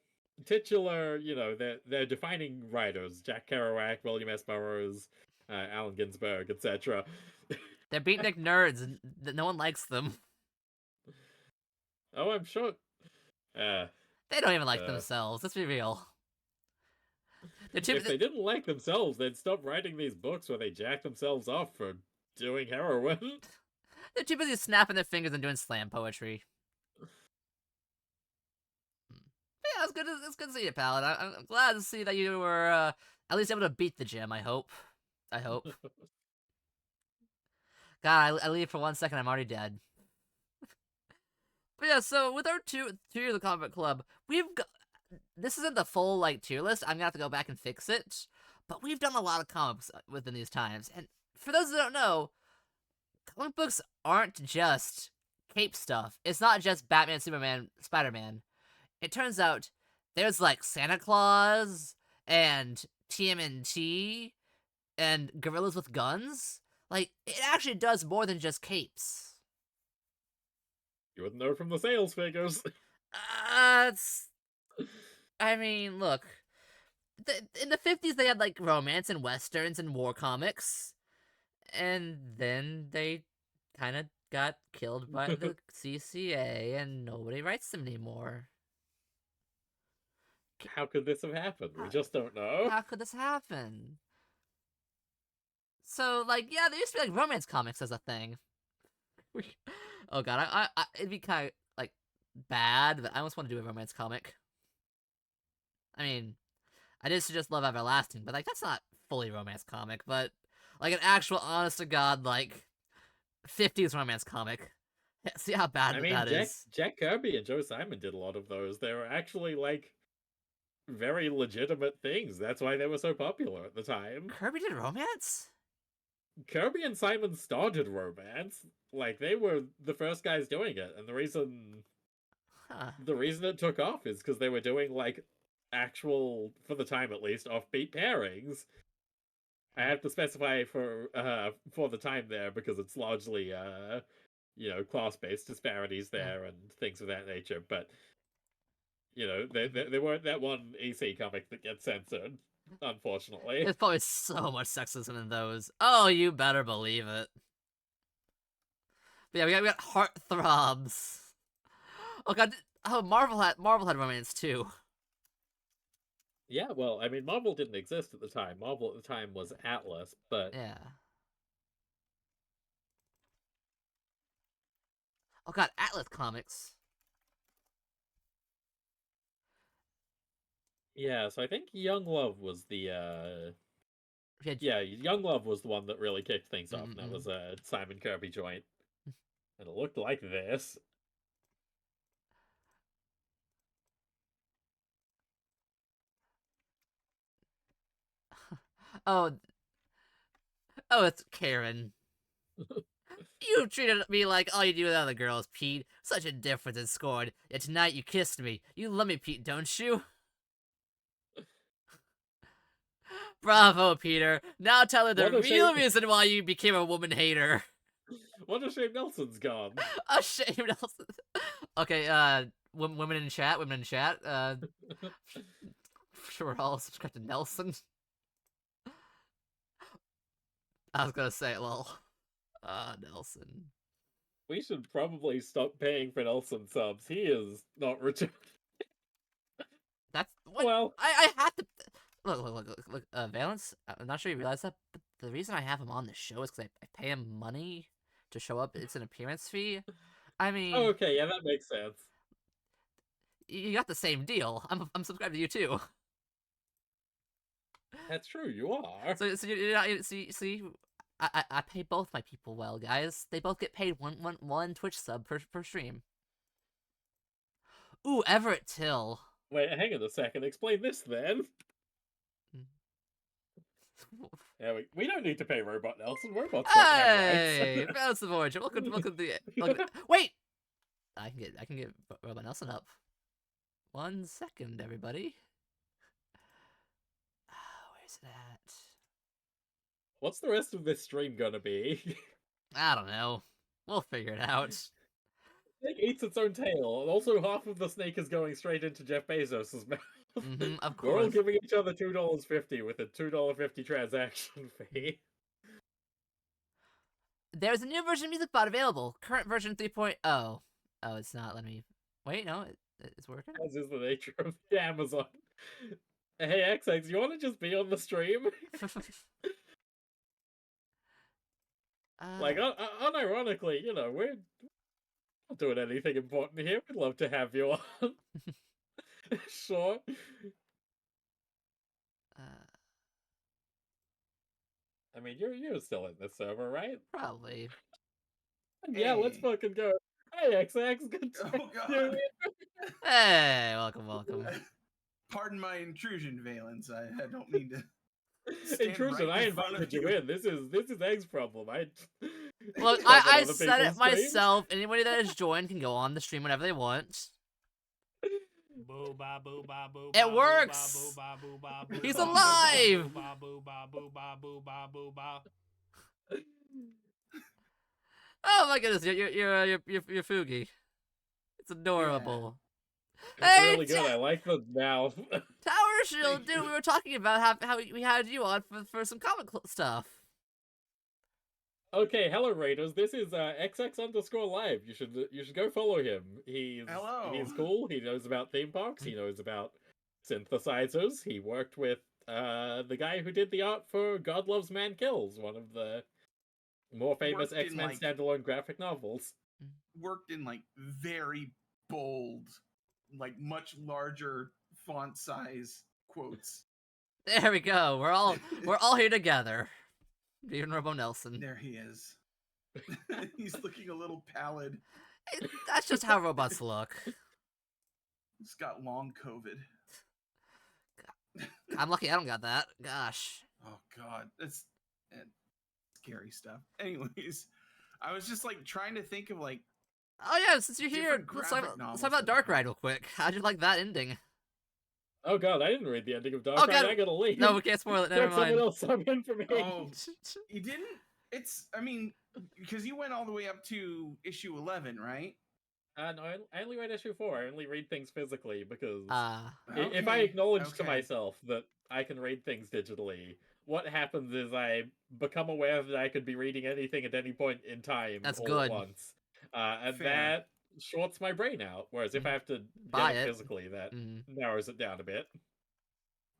[SPEAKER 2] titular, their defining writers? Jack Kerouac, William S. Burroughs, Allen Ginsberg, etc.
[SPEAKER 1] They're beatnik nerds, and no one likes them.
[SPEAKER 2] Oh, I'm sure...
[SPEAKER 1] They don't even like themselves, let's be real.
[SPEAKER 2] If they didn't like themselves, they'd stop writing these books where they jack themselves off for doing heroin.
[SPEAKER 1] They're too busy snapping their fingers and doing slam poetry. Yeah, it's good to see you, pal. I'm glad to see that you were at least able to beat the gym. I hope. God, I leave for 1 second, I'm already dead. But yeah, so with our two years of Comic Club, we've got... This isn't the full, tier list. I'm gonna have to go back and fix it. But we've done a lot of comics within these times. And for those that don't know, comic books aren't just cape stuff. It's not just Batman, Superman, Spider-Man. It turns out there's, Santa Claus, and TMNT, and gorillas with guns. It actually does more than just capes.
[SPEAKER 2] You wouldn't know from the sales figures.
[SPEAKER 1] I mean, look. In the 50s, they had, romance and westerns and war comics. And then they kind of got killed by the CCA, and nobody writes them anymore.
[SPEAKER 2] How could this have happened? We just don't know.
[SPEAKER 1] How could this happen? So, yeah, there used to be, romance comics as a thing. Oh, God, I it'd be kind of, bad, but I almost want to do a romance comic. I mean, I used to just love Everlasting, but, that's not fully romance comic, but, an actual, honest-to-God, 50s romance comic. See how bad that is.
[SPEAKER 2] Jack Kirby and Joe Simon did a lot of those. They were actually, very legitimate things. That's why they were so popular at the time.
[SPEAKER 1] Kirby did romance?
[SPEAKER 2] Kirby and Simon started romance. Like, they were the first guys doing it, and the reason
[SPEAKER 1] Huh.
[SPEAKER 2] it took off is because they were doing like actual, for the time at least, offbeat pairings. I have to specify for the time there because it's largely class-based disparities there and things of that nature. But they weren't that one EC comic that gets censored, unfortunately.
[SPEAKER 1] There's probably so much sexism in those. Oh, you better believe it. But yeah, we got heartthrobs. Oh god, oh Marvel had romance too.
[SPEAKER 2] Yeah, well, I mean, Marvel didn't exist at the time. Marvel at the time was Atlas, but
[SPEAKER 1] Yeah. Oh god, Atlas Comics.
[SPEAKER 2] yeah. So I think Young Love was the Young Love was the one that really kicked things off, and that was a Simon Kirby joint, and it looked like this.
[SPEAKER 1] Oh, it's Karen. You treated me like all you do with other girls, Pete. Such a difference in scorn. Yet tonight you kissed me. You love me, Pete, don't you? Bravo, Peter. Now tell her the
[SPEAKER 2] What a
[SPEAKER 1] real
[SPEAKER 2] shame.
[SPEAKER 1] reason why you became a woman hater.
[SPEAKER 2] What a shame Nelson's gone.
[SPEAKER 1] A shame, Nelson. Okay, women in chat, sure we're all subscribed to Nelson. I was gonna say, well, Nelson.
[SPEAKER 2] We should probably stop paying for Nelson subs. He is not returning.
[SPEAKER 1] That's what
[SPEAKER 2] Well,
[SPEAKER 1] I have to look. Valence. I'm not sure you realize that, but the reason I have him on the show is because I pay him money to show up. It's an appearance fee. I mean,
[SPEAKER 2] okay, yeah, that makes sense.
[SPEAKER 1] you got the same deal. I'm subscribed to you too.
[SPEAKER 2] That's true, you are.
[SPEAKER 1] So you're not see. I pay both my people well, guys. They both get paid one Twitch sub per stream. Ooh, Everett Till.
[SPEAKER 2] Wait, hang on a second. Explain this then. Yeah, we don't need to pay Robot Nelson. Robots don't
[SPEAKER 1] Hey,
[SPEAKER 2] have rights.
[SPEAKER 1] Bounce the Voyager. Look at wait. I can get Robot Nelson up. 1 second, everybody. Where's it at?
[SPEAKER 2] What's the rest of this stream gonna be?
[SPEAKER 1] I don't know. We'll figure it out.
[SPEAKER 2] Snake eats its own tail, and also half of the snake is going straight into Jeff Bezos' mouth.
[SPEAKER 1] Of
[SPEAKER 2] We're all
[SPEAKER 1] course.
[SPEAKER 2] giving each other $2.50 with a $2.50 transaction fee.
[SPEAKER 1] There's a new version of MusicBot available. Current version 3.0. Oh, it's not letting me. Wait, no, it's working.
[SPEAKER 2] As is the nature of the Amazon. Hey, XX, you want to just be on the stream? Like, unironically, we're not doing anything important here. We'd love to have you on. Sure. I mean, you're still in this server, right?
[SPEAKER 1] Probably.
[SPEAKER 2] Yeah, let's fucking go. Hey, XX, good to
[SPEAKER 4] Oh, God.
[SPEAKER 2] see you.
[SPEAKER 1] Hey, welcome.
[SPEAKER 4] Pardon my intrusion, Valence. I don't mean to. stand
[SPEAKER 2] Intrusion,
[SPEAKER 4] right
[SPEAKER 2] I
[SPEAKER 4] in front
[SPEAKER 2] invited
[SPEAKER 4] of
[SPEAKER 2] you
[SPEAKER 4] you.
[SPEAKER 2] in. This is Egg's problem.
[SPEAKER 1] Look, I said it myself. Anybody that has joined can go on the stream whenever they want. It works. He's alive. Oh my goodness, you're Fugi. It's adorable.
[SPEAKER 2] It's
[SPEAKER 1] Hey,
[SPEAKER 2] really good. I like the mouth.
[SPEAKER 1] Tower Shield,
[SPEAKER 4] Thank
[SPEAKER 1] dude.
[SPEAKER 4] you.
[SPEAKER 1] We were talking about how we had you on for some comic stuff.
[SPEAKER 2] Okay, hello Raiders. This is XX_live. You should go follow him.
[SPEAKER 4] Hello.
[SPEAKER 2] He's cool. He knows about theme parks. He knows about synthesizers. He worked with the guy who did the art for God Loves Man Kills, one of the more famous
[SPEAKER 4] Worked in,
[SPEAKER 2] X-Men
[SPEAKER 4] like-
[SPEAKER 2] standalone graphic novels.
[SPEAKER 4] Worked in like very bold, like much larger font size quotes.
[SPEAKER 1] There we go. We're all here together. Even Robo Nelson.
[SPEAKER 4] There he is. He's looking a little pallid.
[SPEAKER 1] That's just how robots look.
[SPEAKER 4] He's got long COVID.
[SPEAKER 1] I'm lucky I don't got that. Gosh.
[SPEAKER 4] Oh God, it's scary stuff. Anyways, I was just like trying to think of like
[SPEAKER 1] Oh yeah, since you're here,
[SPEAKER 4] different
[SPEAKER 1] let's talk
[SPEAKER 4] graphic
[SPEAKER 1] about, let's
[SPEAKER 4] novels
[SPEAKER 1] talk about
[SPEAKER 4] that have
[SPEAKER 1] Dark
[SPEAKER 4] come
[SPEAKER 1] Ride real quick. How'd you like that ending?
[SPEAKER 2] Oh god, I didn't read the ending of Dark
[SPEAKER 1] Oh,
[SPEAKER 2] Ride.
[SPEAKER 1] God.
[SPEAKER 2] I gotta leave.
[SPEAKER 1] No, we can't spoil it. Never
[SPEAKER 2] Let someone
[SPEAKER 1] mind.
[SPEAKER 2] else sub in for me.
[SPEAKER 4] Oh, you didn't? It's I mean, because you went all the way up to issue 11, right?
[SPEAKER 2] No, I only read issue 4. I only read things physically because if I
[SPEAKER 4] Okay,
[SPEAKER 2] acknowledge to
[SPEAKER 4] okay.
[SPEAKER 2] myself that I can read things digitally, what happens is I become aware that I could be reading anything at any point in time
[SPEAKER 1] That's
[SPEAKER 2] all
[SPEAKER 1] good.
[SPEAKER 2] at once. And
[SPEAKER 4] Fair.
[SPEAKER 2] that shorts my brain out. Whereas if I have to
[SPEAKER 1] Buy
[SPEAKER 2] get it
[SPEAKER 1] it.
[SPEAKER 2] physically, that
[SPEAKER 1] Mm.
[SPEAKER 2] narrows it down a bit.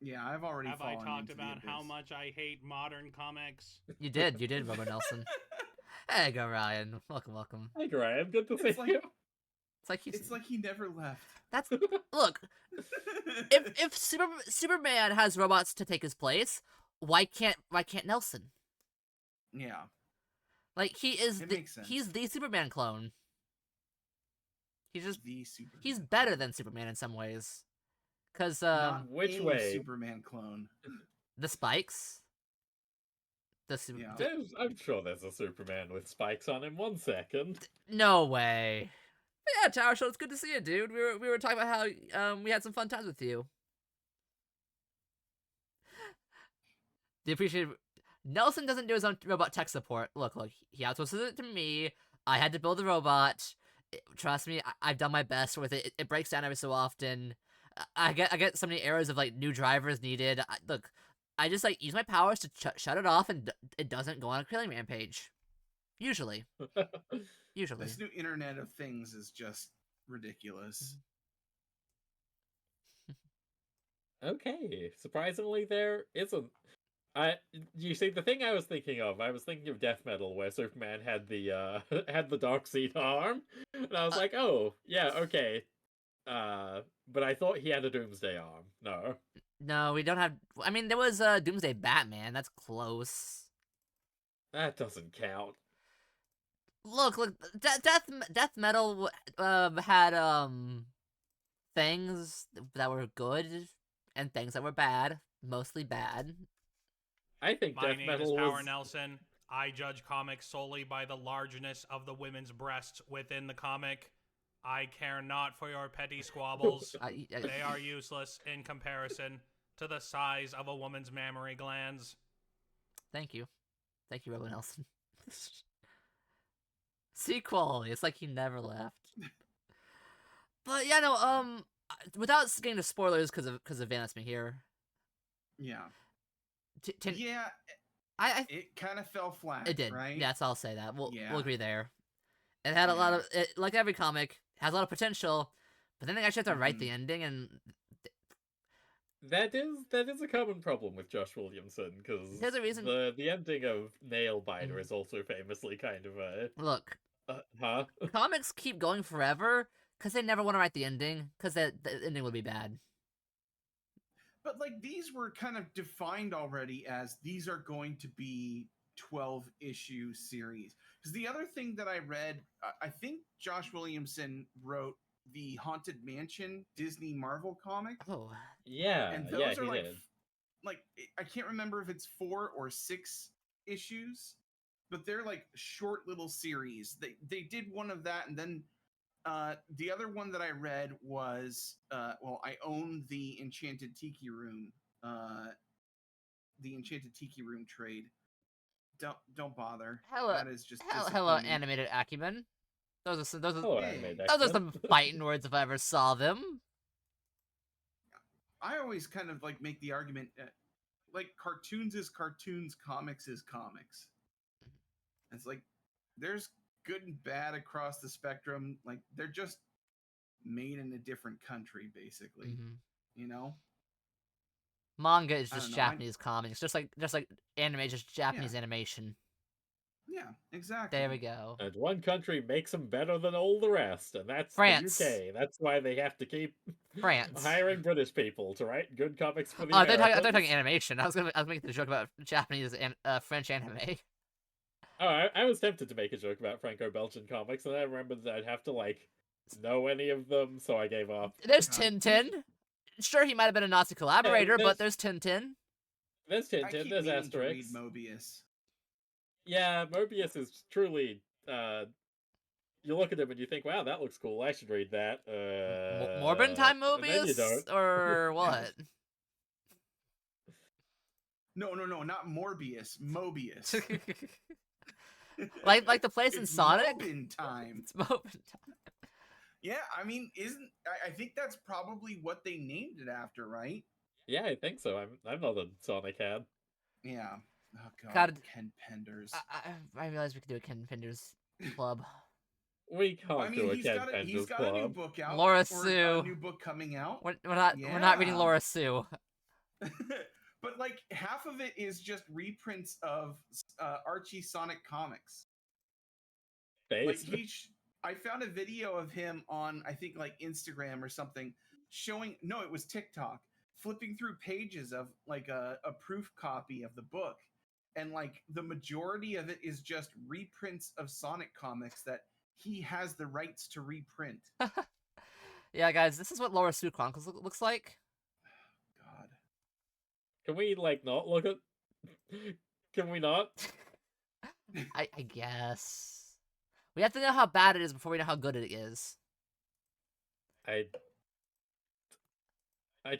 [SPEAKER 4] Yeah, I've already
[SPEAKER 3] Have I
[SPEAKER 4] fallen
[SPEAKER 3] talked
[SPEAKER 4] into the
[SPEAKER 3] about how
[SPEAKER 4] abyss.
[SPEAKER 3] much I hate modern comics?
[SPEAKER 1] You did, Robert Nelson. Hey, go Ryan. Welcome.
[SPEAKER 2] Hey Graham, good to
[SPEAKER 4] It's
[SPEAKER 2] see
[SPEAKER 4] like-
[SPEAKER 2] you.
[SPEAKER 1] It's like he's.
[SPEAKER 4] It's like he never left.
[SPEAKER 1] That's look. If Superman has robots to take his place, why can't Nelson?
[SPEAKER 4] Yeah,
[SPEAKER 1] Like
[SPEAKER 4] it makes sense.
[SPEAKER 1] he's the Superman clone. He's just
[SPEAKER 4] the Superman.
[SPEAKER 1] he's better than Superman in some ways. Cause
[SPEAKER 4] Not
[SPEAKER 2] Which
[SPEAKER 4] any
[SPEAKER 2] way?
[SPEAKER 4] Superman clone.
[SPEAKER 1] the spikes.
[SPEAKER 4] Yeah.
[SPEAKER 2] I'm sure there's a Superman with spikes on him. 1 second.
[SPEAKER 1] No way. But yeah, Tower Show, it's good to see you, dude. We were talking about how we had some fun times with you. The appreciate Nelson doesn't do his own robot tech support. Look, he outsources it to me. I had to build the robot. Trust me, I've done my best with it. It breaks down every so often. I get so many errors of like new drivers needed. Look, I just like use my powers to shut it off, and it doesn't go on a killing rampage. Usually.
[SPEAKER 4] This new Internet of Things is just ridiculous.
[SPEAKER 2] Okay, surprisingly, there isn't. You see, the thing I was thinking of Death Metal, where Superman had the had the Darkseid arm, and I was like, oh yeah, okay. But I thought he had a Doomsday arm.
[SPEAKER 1] No, we don't have. I mean, there was Doomsday Batman. That's close.
[SPEAKER 2] That doesn't count.
[SPEAKER 1] Look, Death Metal had things that were good and things that were bad, mostly bad.
[SPEAKER 2] I think
[SPEAKER 3] My
[SPEAKER 2] Death
[SPEAKER 3] name
[SPEAKER 2] Metal
[SPEAKER 3] is Power
[SPEAKER 2] was...
[SPEAKER 3] Nelson. I judge comics solely by the largeness of the women's breasts within the comic. I care not for your petty squabbles. They are useless in comparison to the size of a woman's mammary glands.
[SPEAKER 1] Thank you, Robert Nelson. See quality. It's like he never left. But yeah, no. Without getting to spoilers because of Van Esme here.
[SPEAKER 4] Yeah.
[SPEAKER 1] Yeah.
[SPEAKER 4] It kind of fell flat.
[SPEAKER 1] It did.
[SPEAKER 4] Right?
[SPEAKER 1] Yes, I'll say that. We'll agree there. It had a lot of like every comic has a lot of potential, but then they actually have to write the ending, and
[SPEAKER 2] that is a common problem with Josh Williamson, because
[SPEAKER 1] there's a reason
[SPEAKER 2] the ending of Nailbiter is also famously kind of a
[SPEAKER 1] look.
[SPEAKER 2] Huh?
[SPEAKER 1] Comics keep going forever because they never want to write the ending because the ending would be bad.
[SPEAKER 4] But like these were kind of defined already as these are going to be 12-issue series. Because the other thing that I read, I think Josh Williamson wrote the Haunted Mansion Disney Marvel comic.
[SPEAKER 1] Oh,
[SPEAKER 2] yeah,
[SPEAKER 4] and those are
[SPEAKER 2] he
[SPEAKER 4] like,
[SPEAKER 2] did.
[SPEAKER 4] Like I can't remember if it's 4 or 6 issues, but they're like short little series. They did one of that, and then the other one that I read was I own the Enchanted Tiki Room, trade. Don't bother.
[SPEAKER 1] Hello,
[SPEAKER 4] that is just
[SPEAKER 1] hello, animated acumen. Those are
[SPEAKER 2] Animated
[SPEAKER 1] those are
[SPEAKER 2] Acumen.
[SPEAKER 1] some fighting words if I ever saw them.
[SPEAKER 4] I always kind of like make the argument, like cartoons is cartoons, comics is comics. It's like there's good and bad across the spectrum. Like they're just made in a different country, basically.
[SPEAKER 1] Mm-hmm.
[SPEAKER 4] You know,
[SPEAKER 1] manga is just Japanese comics, just like anime is just Japanese animation.
[SPEAKER 4] Yeah, exactly.
[SPEAKER 1] There we go.
[SPEAKER 2] And one country makes them better than all the rest, and that's
[SPEAKER 1] France.
[SPEAKER 2] The UK. That's why they have to keep
[SPEAKER 1] France
[SPEAKER 2] hiring British people to write good comics for the
[SPEAKER 1] I
[SPEAKER 2] Americans.
[SPEAKER 1] thought talking animation. I was making the joke about Japanese and French anime.
[SPEAKER 2] Oh, I was tempted to make a joke about Franco-Belgian comics, and I remembered that I'd have to like know any of them, so I gave up.
[SPEAKER 1] There's Tintin. Sure, he might have been a Nazi collaborator, but there's Tintin.
[SPEAKER 2] There's Tintin. There's Asterix.
[SPEAKER 4] Mobius.
[SPEAKER 2] Yeah, Mobius is truly. You look at him and you think, "Wow, that looks cool. I should read that."
[SPEAKER 1] Morbin time
[SPEAKER 2] And then you
[SPEAKER 1] Mobius
[SPEAKER 2] don't.
[SPEAKER 1] or what?
[SPEAKER 4] No, not Morbius, Mobius.
[SPEAKER 1] like the place in
[SPEAKER 4] It's
[SPEAKER 1] Sonic.
[SPEAKER 4] Mobin time.
[SPEAKER 1] It's Morbin time.
[SPEAKER 4] Yeah, I mean, I think that's probably what they named it after, right?
[SPEAKER 2] Yeah, I think so. I'm not a Sonic head.
[SPEAKER 4] Yeah. Oh god,
[SPEAKER 1] God,
[SPEAKER 4] Ken Penders.
[SPEAKER 1] I realized we could do a Ken Penders club.
[SPEAKER 2] We
[SPEAKER 4] Well, I
[SPEAKER 2] can't
[SPEAKER 4] mean,
[SPEAKER 2] do a
[SPEAKER 4] he's
[SPEAKER 2] Ken
[SPEAKER 4] got
[SPEAKER 2] Penders
[SPEAKER 4] a new
[SPEAKER 2] club.
[SPEAKER 4] book out,
[SPEAKER 1] Laura
[SPEAKER 4] or
[SPEAKER 1] Sue.
[SPEAKER 4] a new book coming out.
[SPEAKER 1] We're not reading
[SPEAKER 4] Yeah.
[SPEAKER 1] Laura Sue.
[SPEAKER 4] But like half of it is just reprints of Archie Sonic comics. Like
[SPEAKER 2] Face.
[SPEAKER 4] I found a video of him on I think like Instagram or something showing. No, it was TikTok, flipping through pages of like a proof copy of the book, and like the majority of it is just reprints of Sonic comics that he has the rights to reprint.
[SPEAKER 1] Yeah, guys, this is what Laura Sue Chronicles looks like.
[SPEAKER 4] God.
[SPEAKER 2] Can we like not look at? Can we not?
[SPEAKER 1] I guess we have to know how bad it is before we know how good it is.
[SPEAKER 2] I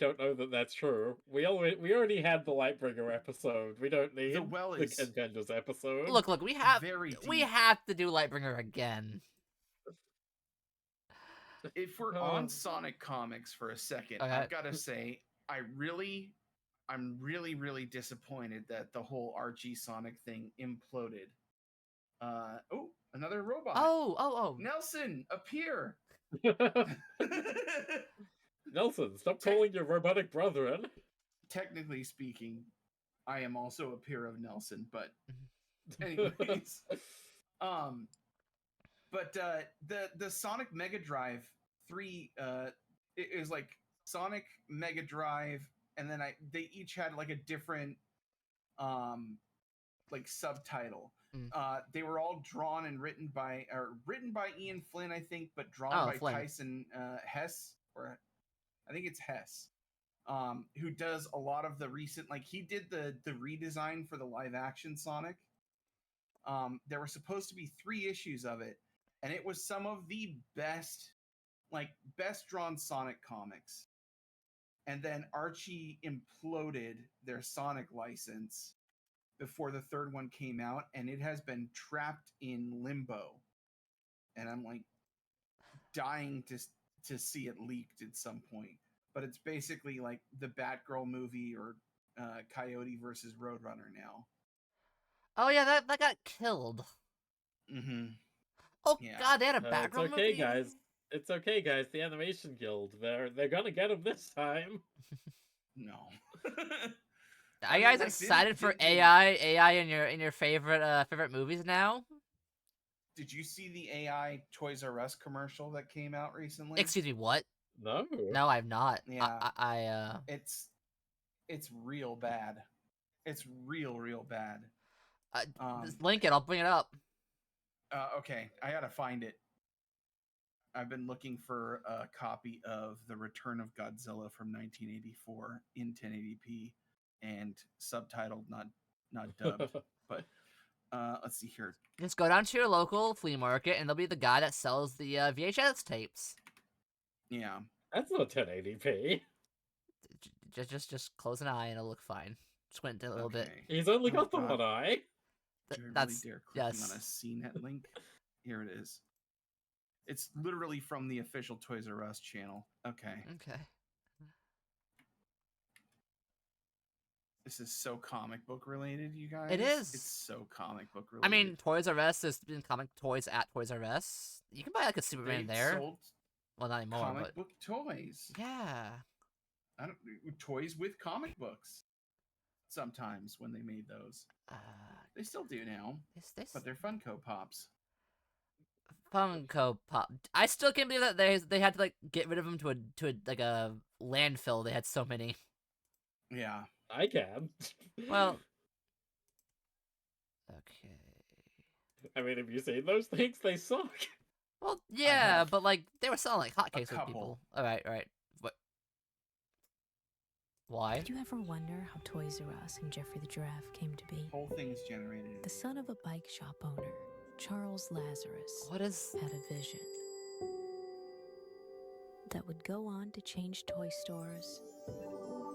[SPEAKER 2] don't know that that's true. We already had the Lightbringer episode. We don't need
[SPEAKER 4] The well
[SPEAKER 2] the
[SPEAKER 4] is
[SPEAKER 2] Ken Penders episode.
[SPEAKER 1] Look, we have
[SPEAKER 4] very deep.
[SPEAKER 1] we have to do Lightbringer again.
[SPEAKER 4] If we're on Sonic comics for a second,
[SPEAKER 1] Okay.
[SPEAKER 4] I've got to say, I'm really disappointed that the whole Archie Sonic thing imploded. Oh, another robot.
[SPEAKER 1] Oh.
[SPEAKER 4] Nelson, appear.
[SPEAKER 2] Nelson, stop calling your robotic brethren.
[SPEAKER 4] Technically speaking, I am also a peer of Nelson, but anyways. But the Sonic Mega Drive 3 it is like Sonic Mega Drive, and then they each had like a different like subtitle. They were all drawn and written by Ian Flynn, I think, but drawn by
[SPEAKER 1] Flynn.
[SPEAKER 4] Tyson Hess, or I think it's Hess, who does a lot of the recent, like he did the redesign for the live action Sonic. There were supposed to be 3 issues of it, and it was some of the best drawn Sonic comics. And then Archie imploded their Sonic license before the 3rd one came out, and it has been trapped in limbo. And I'm like dying to see it leaked at some point. But it's basically like the Batgirl movie or Coyote versus Roadrunner now.
[SPEAKER 1] Oh yeah, that got killed.
[SPEAKER 4] Mm-hmm.
[SPEAKER 1] Oh
[SPEAKER 4] Yeah.
[SPEAKER 1] god, they had a
[SPEAKER 2] It's
[SPEAKER 1] Batgirl
[SPEAKER 2] okay,
[SPEAKER 1] movie.
[SPEAKER 2] guys. It's okay, guys. The Animation Guild, they're gonna get him this time.
[SPEAKER 4] No.
[SPEAKER 1] Are you guys excited for AI in your favorite movies now?
[SPEAKER 4] Did you see the AI Toys R Us commercial that came out recently?
[SPEAKER 1] Excuse me, what?
[SPEAKER 2] No.
[SPEAKER 1] No, I've not.
[SPEAKER 4] Yeah. It's real bad. It's real bad.
[SPEAKER 1] Just link it. I'll bring it up.
[SPEAKER 4] Okay, I gotta find it. I've been looking for a copy of The Return of Godzilla from 1984 in 1080p and subtitled, not dubbed. But let's see here.
[SPEAKER 1] Just go down to your local flea market, and there'll be the guy that sells the VHS tapes.
[SPEAKER 4] Yeah,
[SPEAKER 2] That's not 1080p.
[SPEAKER 1] Just close an eye, and it'll look fine. Squint a little bit.
[SPEAKER 2] He's only got the
[SPEAKER 4] God.
[SPEAKER 2] one eye.
[SPEAKER 4] Do I
[SPEAKER 1] That's
[SPEAKER 4] really dare clicking
[SPEAKER 1] yes.
[SPEAKER 4] on a CNET link? Here it is. It's literally from the official Toys R Us channel. Okay.
[SPEAKER 1] Okay.
[SPEAKER 4] This is so comic book related, you guys.
[SPEAKER 1] It is.
[SPEAKER 4] It's so comic book related.
[SPEAKER 1] I mean, Toys R Us has been comic toys at Toys R Us. You can buy like a Superman
[SPEAKER 4] They've
[SPEAKER 1] there.
[SPEAKER 4] sold
[SPEAKER 1] Well, not anymore,
[SPEAKER 4] comic
[SPEAKER 1] but
[SPEAKER 4] book toys.
[SPEAKER 1] yeah.
[SPEAKER 4] Toys with comic books. Sometimes when they made those, they still do now. But they're Funko Pops.
[SPEAKER 1] Funko Pop. I still can't believe that they had to like get rid of them to a landfill. They had so many.
[SPEAKER 4] Yeah.
[SPEAKER 2] I can.
[SPEAKER 1] Well. Okay.
[SPEAKER 2] I mean, have you seen those things? They suck.
[SPEAKER 1] Well, yeah, but like they were selling like hotcakes with
[SPEAKER 4] couple.
[SPEAKER 1] people. All right. What? Why?
[SPEAKER 5] Did you ever wonder how Toys R Us and Jeffrey the Giraffe came to be?
[SPEAKER 4] Whole thing is generated.
[SPEAKER 5] The son of a bike shop owner, Charles Lazarus,
[SPEAKER 1] What is?
[SPEAKER 5] had a vision that would go on to change toy stores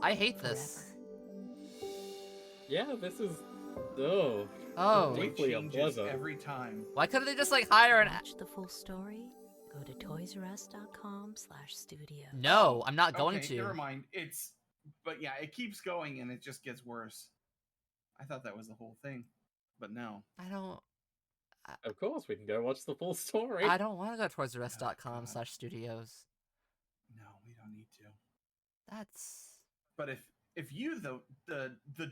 [SPEAKER 1] I hate this.
[SPEAKER 5] forever.
[SPEAKER 2] Yeah, this is oh
[SPEAKER 1] Oh,
[SPEAKER 4] It
[SPEAKER 2] deeply
[SPEAKER 4] changes
[SPEAKER 2] unpleasant.
[SPEAKER 4] every time.
[SPEAKER 1] why couldn't they just like hire an?
[SPEAKER 5] Watch the full story. Go to toysrus.com/studio.
[SPEAKER 1] No, I'm not going
[SPEAKER 4] Okay,
[SPEAKER 1] to.
[SPEAKER 4] never mind. But yeah, it keeps going and it just gets worse. I thought that was the whole thing, but no.
[SPEAKER 1] I don't.
[SPEAKER 2] Of course, we can go watch the full story.
[SPEAKER 1] I don't want to go to
[SPEAKER 4] God.
[SPEAKER 1] toysrus.com/studios.
[SPEAKER 4] No, we don't need to.
[SPEAKER 1] That's.
[SPEAKER 4] But if you the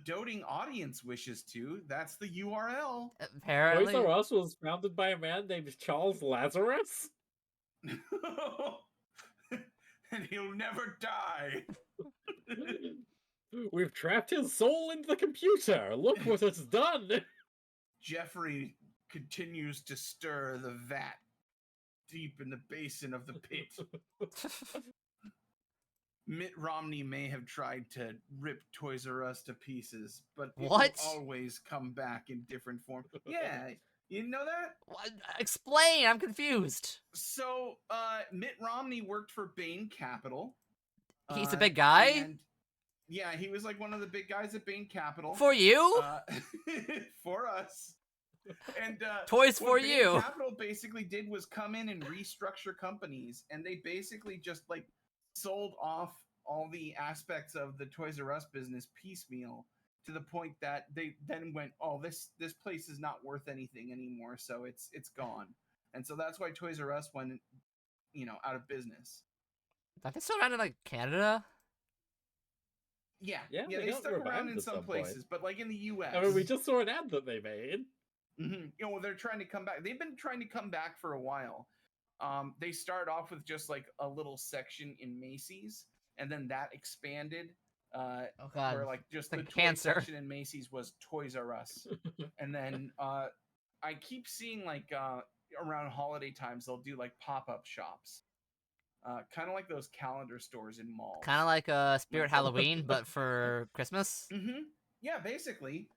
[SPEAKER 4] doting audience wishes to, that's the URL.
[SPEAKER 1] Apparently.
[SPEAKER 2] Toys R Us was founded by a man named Charles Lazarus.
[SPEAKER 4] And he'll never die.
[SPEAKER 2] We've trapped his soul into the computer. Look what it's done.
[SPEAKER 4] Jeffrey continues to stir the vat deep in the basin of the pit. Mitt Romney may have tried to rip Toys R Us to pieces, but it
[SPEAKER 1] What?
[SPEAKER 4] will always come back in different form. Yeah, you know that?
[SPEAKER 1] What? Explain. I'm confused.
[SPEAKER 4] So, Mitt Romney worked for Bain Capital.
[SPEAKER 1] He's a big guy?
[SPEAKER 4] And yeah, he was like one of the big guys at Bain Capital.
[SPEAKER 1] For you?
[SPEAKER 4] For us. And
[SPEAKER 1] Toys
[SPEAKER 4] what
[SPEAKER 1] for
[SPEAKER 4] Bain
[SPEAKER 1] you.
[SPEAKER 4] Capital basically did was come in and restructure companies, and they basically just like sold off all the aspects of the Toys R Us business piecemeal to the point that they then went, oh, this place is not worth anything anymore, so it's gone. And so that's why Toys R Us went, out of business.
[SPEAKER 1] Are they still around in like Canada?
[SPEAKER 4] Yeah,
[SPEAKER 2] Yeah, they
[SPEAKER 4] they
[SPEAKER 2] got
[SPEAKER 4] stuck around
[SPEAKER 2] revived
[SPEAKER 4] in
[SPEAKER 2] at
[SPEAKER 4] some
[SPEAKER 2] some point.
[SPEAKER 4] places, but like in the U.S.
[SPEAKER 2] I mean, we just saw an ad that they made.
[SPEAKER 4] They're trying to come back. They've been trying to come back for a while. They started off with just like a little section in Macy's, and then that expanded.
[SPEAKER 1] Oh god.
[SPEAKER 4] Where like just
[SPEAKER 1] like
[SPEAKER 4] the toy
[SPEAKER 1] cancer.
[SPEAKER 4] section in Macy's was Toys R Us, and then I keep seeing like around holiday times they'll do like pop-up shops, kind of like those calendar stores in malls.
[SPEAKER 1] Kind of like Spirit Halloween, but for Christmas.
[SPEAKER 4] Yeah, basically.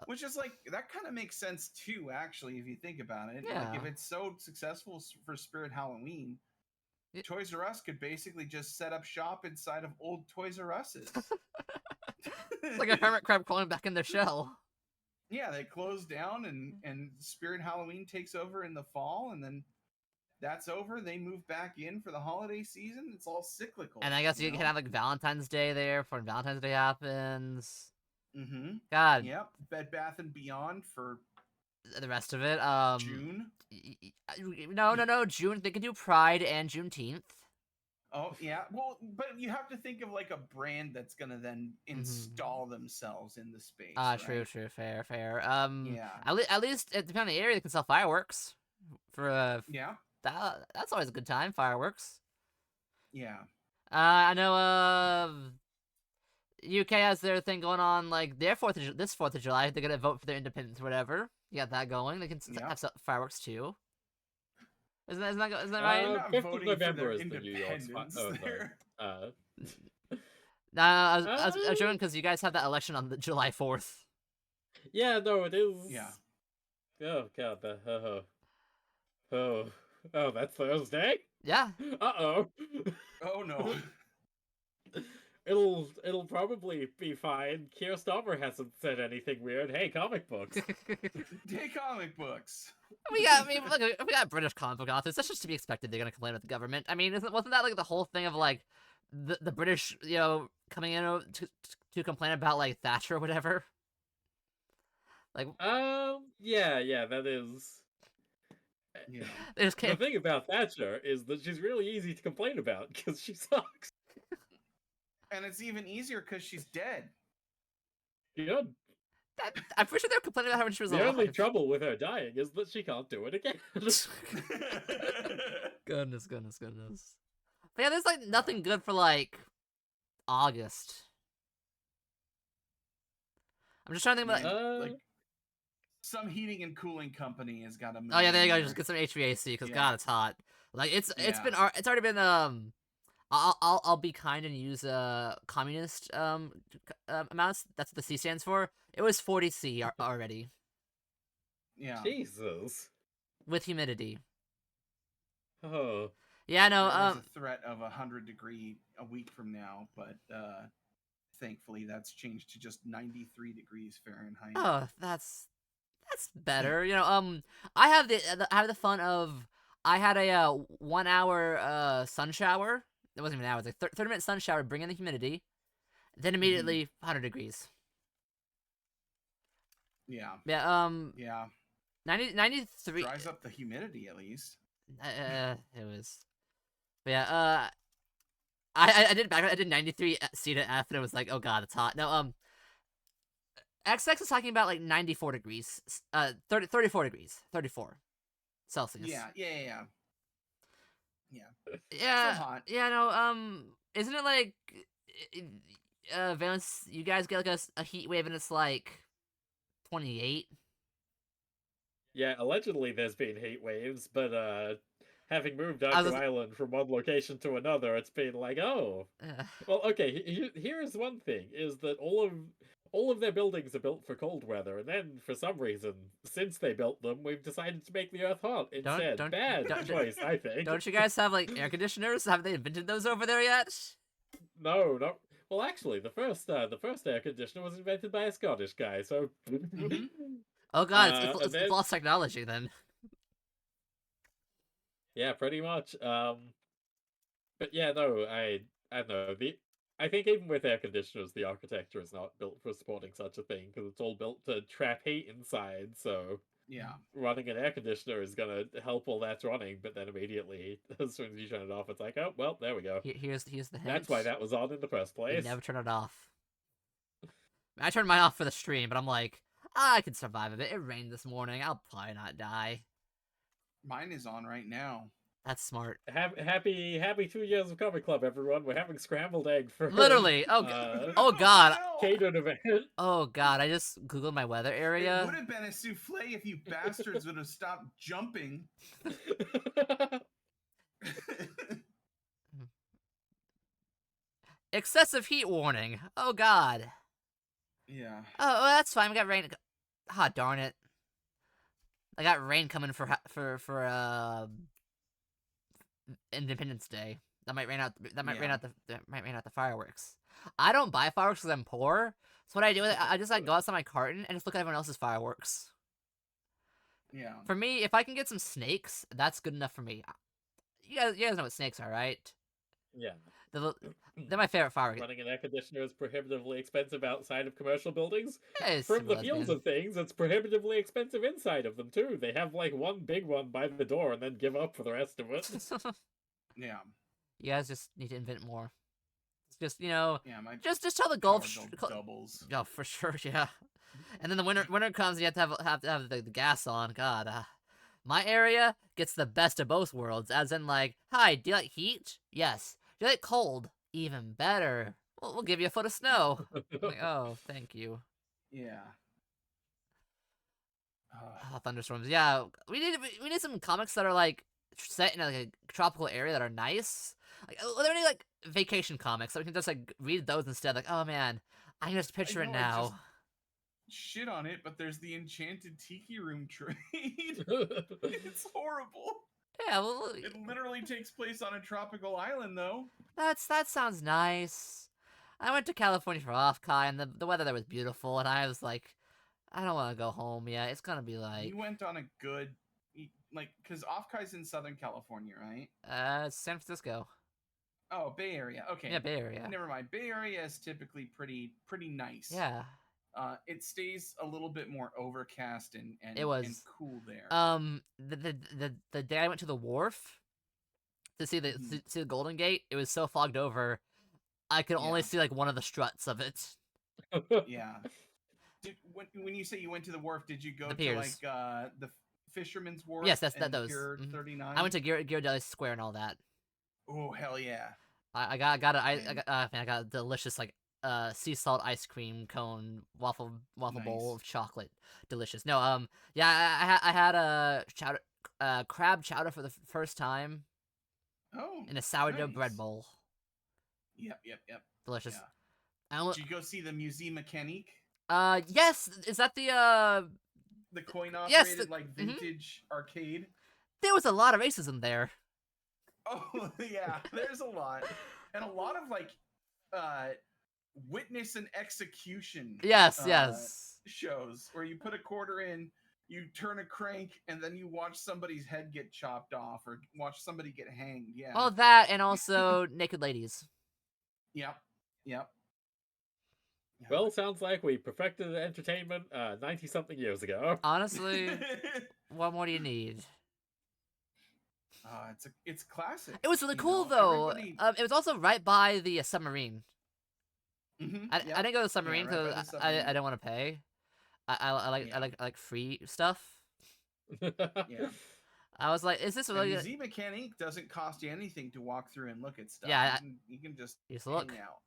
[SPEAKER 4] Which is like, that kind of makes sense too, actually, if you think about it.
[SPEAKER 1] Yeah.
[SPEAKER 4] Like, if it's so successful for Spirit Halloween, Toys R Us could basically just set up shop inside of old Toys R Us's.
[SPEAKER 1] It's like a hermit crab crawling back in their shell.
[SPEAKER 4] Yeah, they close down and Spirit Halloween takes over in the fall, and then that's over. They move back in for the holiday season. It's all cyclical.
[SPEAKER 1] And I guess you can have like Valentine's Day there for when Valentine's Day happens.
[SPEAKER 4] God.
[SPEAKER 1] God.
[SPEAKER 4] Yep. Bed Bath and Beyond for
[SPEAKER 1] The rest of it.
[SPEAKER 4] June.
[SPEAKER 1] No. June. They can do Pride and Juneteenth.
[SPEAKER 4] Oh yeah, well, but you have to think of like a brand that's gonna then install themselves in the space.
[SPEAKER 1] True, fair.
[SPEAKER 4] Yeah.
[SPEAKER 1] At least depending on the area, they can sell fireworks. For
[SPEAKER 4] Yeah.
[SPEAKER 1] that's always a good time. Fireworks.
[SPEAKER 4] Yeah.
[SPEAKER 1] I know. UK has their thing going on, like their this 4th of July. They're gonna vote for their independence or whatever. You got that going. They can have fireworks too. Isn't that right?
[SPEAKER 4] They're not
[SPEAKER 2] 5th of
[SPEAKER 4] voting for
[SPEAKER 2] November
[SPEAKER 4] their
[SPEAKER 2] is the New York's
[SPEAKER 4] independence.
[SPEAKER 1] No, I was joking because you guys have that election on July 4th.
[SPEAKER 2] Yeah, no, it is.
[SPEAKER 4] Yeah.
[SPEAKER 2] Oh god, oh, that's Thursday.
[SPEAKER 1] Yeah.
[SPEAKER 2] Oh
[SPEAKER 4] no.
[SPEAKER 2] It'll probably be fine. Keir Starmer hasn't said anything weird. Hey, comic books.
[SPEAKER 4] Hey, comic books.
[SPEAKER 1] we got British comic book authors. That's just to be expected. They're gonna complain about the government. I mean, wasn't that like the whole thing of like the British, coming in to complain about like Thatcher or whatever? Like,
[SPEAKER 2] yeah, that is.
[SPEAKER 4] Yeah.
[SPEAKER 1] They just
[SPEAKER 2] The thing about Thatcher is that she's really easy to complain about because she sucks.
[SPEAKER 4] And it's even easier because she's dead.
[SPEAKER 2] Yeah.
[SPEAKER 1] I'm pretty sure they were complaining about her when she was
[SPEAKER 2] The
[SPEAKER 1] alive.
[SPEAKER 2] only trouble with her dying is that she can't do it again.
[SPEAKER 1] Goodness. But yeah, there's like nothing good for like August. I'm just trying to think about
[SPEAKER 4] like some heating and cooling company has got to move.
[SPEAKER 1] Oh yeah, there you go. Just get some HVAC because God, it's hot. Like it's already been I'll be kind and use communist amounts. That's what the C stands for. It was 40 C already
[SPEAKER 4] Yeah.
[SPEAKER 2] Jesus.
[SPEAKER 1] with humidity.
[SPEAKER 2] Oh.
[SPEAKER 1] Yeah, no.
[SPEAKER 4] There is a threat of 100-degree a week from now, but thankfully that's changed to just 93 degrees Fahrenheit.
[SPEAKER 1] Oh, that's better. I have the fun of I had a 1 hour sun shower. It wasn't even an hour. It was like 30-minute sun shower, bring in the humidity, then immediately 100 degrees.
[SPEAKER 4] Yeah.
[SPEAKER 1] Yeah.
[SPEAKER 4] Yeah.
[SPEAKER 1] 93.
[SPEAKER 4] Dries up the humidity at least.
[SPEAKER 1] It was. But yeah. I did 93 C to F, and it was like, oh god, it's hot. No. XX is talking about like 94 degrees. 34 degrees. 34 Celsius.
[SPEAKER 4] Yeah.
[SPEAKER 1] Yeah.
[SPEAKER 4] Still hot.
[SPEAKER 1] Yeah, no, isn't it like, Valence, you guys get like a heat wave and it's like 28?
[SPEAKER 2] Yeah, allegedly there's been heat waves, but having moved
[SPEAKER 1] I
[SPEAKER 2] Dark
[SPEAKER 1] was-
[SPEAKER 2] Island from one location to another, it's been like, oh. Well, okay, here's one thing, is that all of their buildings are built for cold weather, and then, for some reason, since they built them, we've decided to make the Earth hot instead.
[SPEAKER 1] don't-
[SPEAKER 2] Bad
[SPEAKER 1] don't-
[SPEAKER 2] choice, I think.
[SPEAKER 1] Don't you guys have like air conditioners? Have they invented those over there yet?
[SPEAKER 2] No. Well, actually, the first air conditioner was invented by a Scottish guy, so...
[SPEAKER 1] Oh god,
[SPEAKER 2] and
[SPEAKER 1] it's
[SPEAKER 2] then-
[SPEAKER 1] lost technology then.
[SPEAKER 2] Yeah, pretty much. But yeah, no, I don't know. I think even with air conditioners, the architecture is not built for supporting such a thing because it's all built to trap heat inside. So
[SPEAKER 4] Yeah.
[SPEAKER 2] running an air conditioner is gonna help while that's running, but then immediately, as soon as you turn it off, it's like, oh well, there we go.
[SPEAKER 1] Here's the hint.
[SPEAKER 2] That's why that was on in the first
[SPEAKER 1] You
[SPEAKER 2] place.
[SPEAKER 1] never turn it off. I turned mine off for the stream, but I'm like, I can survive a bit. It rained this morning. I'll probably not die.
[SPEAKER 4] Mine is on right now.
[SPEAKER 1] That's smart.
[SPEAKER 2] Happy 2 years of Comic Club, everyone. We're having scrambled egg for
[SPEAKER 1] Literally. Oh, oh god.
[SPEAKER 4] No!
[SPEAKER 2] catered event.
[SPEAKER 1] Oh god. I just googled my weather
[SPEAKER 4] It
[SPEAKER 1] area.
[SPEAKER 4] would have been a souffle if you bastards would have stopped jumping.
[SPEAKER 1] Excessive heat warning. Oh god.
[SPEAKER 4] Yeah.
[SPEAKER 1] Oh, well, that's fine. We got rain. Ah, darn it. I got rain coming for Independence Day. That might rain out. That might rain out the fireworks. I don't buy fireworks because I'm poor. So what I do is I just like go outside my carton and just look at everyone else's fireworks.
[SPEAKER 4] Yeah.
[SPEAKER 1] For me, if I can get some snakes, that's good enough for me. You guys know what snakes are, right?
[SPEAKER 2] Yeah.
[SPEAKER 1] They're my favorite fireworks.
[SPEAKER 2] Running an air conditioner is prohibitively expensive outside of commercial buildings.
[SPEAKER 1] Hey,
[SPEAKER 2] From the
[SPEAKER 1] lesbian.
[SPEAKER 2] fields of things, it's prohibitively expensive inside of them too. They have like one big one by the door and then give up for the rest of it.
[SPEAKER 4] Yeah.
[SPEAKER 1] You guys just need to invent more. It's just
[SPEAKER 4] Yeah. My
[SPEAKER 1] just tell the
[SPEAKER 4] power
[SPEAKER 1] Gulf.
[SPEAKER 4] bill doubles.
[SPEAKER 1] Oh, for sure, yeah. And then the winter comes, and you have to have the gas on. God, my area gets the best of both worlds. As in, like, hi, do you like heat? Yes. Do you like cold? Even better. We'll give you a foot of snow. Like, oh, thank you.
[SPEAKER 4] Yeah.
[SPEAKER 1] Oh, thunderstorms. Yeah, we need some comics that are like set in like a tropical area that are nice. Like, are there any like vacation comics that we can just like read those instead? Like, oh man, I can just picture it
[SPEAKER 4] know, I
[SPEAKER 1] now.
[SPEAKER 4] Shit on it, but there's the Enchanted Tiki Room trade. It's horrible.
[SPEAKER 1] Yeah, well,
[SPEAKER 4] It literally takes place on a tropical island, though.
[SPEAKER 1] that sounds nice. I went to California for Off-Kai, and the weather there was beautiful, and I was like, I don't want to go home yet. It's gonna be like
[SPEAKER 4] You went on a good, because Off-Kai's in Southern California, right?
[SPEAKER 1] San Francisco.
[SPEAKER 4] Oh, Bay Area. Okay.
[SPEAKER 1] Yeah, Bay Area.
[SPEAKER 4] Never mind. Bay Area is typically pretty nice.
[SPEAKER 1] Yeah.
[SPEAKER 4] It stays a little bit more overcast and
[SPEAKER 1] It was,
[SPEAKER 4] and cool there.
[SPEAKER 1] The day I went to the wharf to see the Golden Gate, it was so fogged over, I could only
[SPEAKER 4] Yeah.
[SPEAKER 1] see like one of the struts of it.
[SPEAKER 4] Yeah. When you say you went to the wharf, did you go
[SPEAKER 1] The
[SPEAKER 4] to
[SPEAKER 1] piers.
[SPEAKER 4] like the Fisherman's Wharf?
[SPEAKER 1] Yes,
[SPEAKER 4] and
[SPEAKER 1] those.
[SPEAKER 4] Pier
[SPEAKER 1] Mhm.
[SPEAKER 4] 39.
[SPEAKER 1] I went to Ghirardelli Square and all that.
[SPEAKER 4] Oh hell yeah!
[SPEAKER 1] I got a delicious like sea salt ice cream cone waffle bowl
[SPEAKER 4] Nice.
[SPEAKER 1] of chocolate, delicious. No, yeah, I had a crab chowder for the first time
[SPEAKER 4] Oh,
[SPEAKER 1] in a sourdough
[SPEAKER 4] nice.
[SPEAKER 1] bread bowl.
[SPEAKER 4] Yep.
[SPEAKER 1] Delicious.
[SPEAKER 4] Yeah.
[SPEAKER 1] I almo-
[SPEAKER 4] Did you go see the Musée Mécanique?
[SPEAKER 1] yes, is that the
[SPEAKER 4] The coin
[SPEAKER 1] yes,
[SPEAKER 4] operated like
[SPEAKER 1] mhm.
[SPEAKER 4] vintage arcade.
[SPEAKER 1] There was a lot of racism there.
[SPEAKER 4] Oh yeah, there's a lot, and a lot of like uh witness and execution
[SPEAKER 1] Yes,
[SPEAKER 4] uh
[SPEAKER 1] yes.
[SPEAKER 4] shows where you put a quarter in, you turn a crank, and then you watch somebody's head get chopped off or watch somebody get hanged. Yeah.
[SPEAKER 1] Well, that and also naked ladies.
[SPEAKER 4] Yep. Yep.
[SPEAKER 2] Well, sounds like we perfected entertainment 90-something years ago.
[SPEAKER 1] Honestly, what more do you need?
[SPEAKER 4] It's classic.
[SPEAKER 1] It was really
[SPEAKER 4] you
[SPEAKER 1] cool
[SPEAKER 4] know?
[SPEAKER 1] though.
[SPEAKER 4] Everybody.
[SPEAKER 1] It was also right by the submarine. I
[SPEAKER 4] Yep.
[SPEAKER 1] didn't go to the submarine
[SPEAKER 4] right by
[SPEAKER 1] because
[SPEAKER 4] the submarine.
[SPEAKER 1] I don't want to pay. I like free stuff.
[SPEAKER 4] Yeah.
[SPEAKER 1] I was like, is this
[SPEAKER 4] And
[SPEAKER 1] really?
[SPEAKER 4] Musée Mécanique doesn't cost you anything to walk through and look at stuff.
[SPEAKER 1] Yeah,
[SPEAKER 4] you can just
[SPEAKER 1] just
[SPEAKER 4] hang
[SPEAKER 1] look.
[SPEAKER 4] out.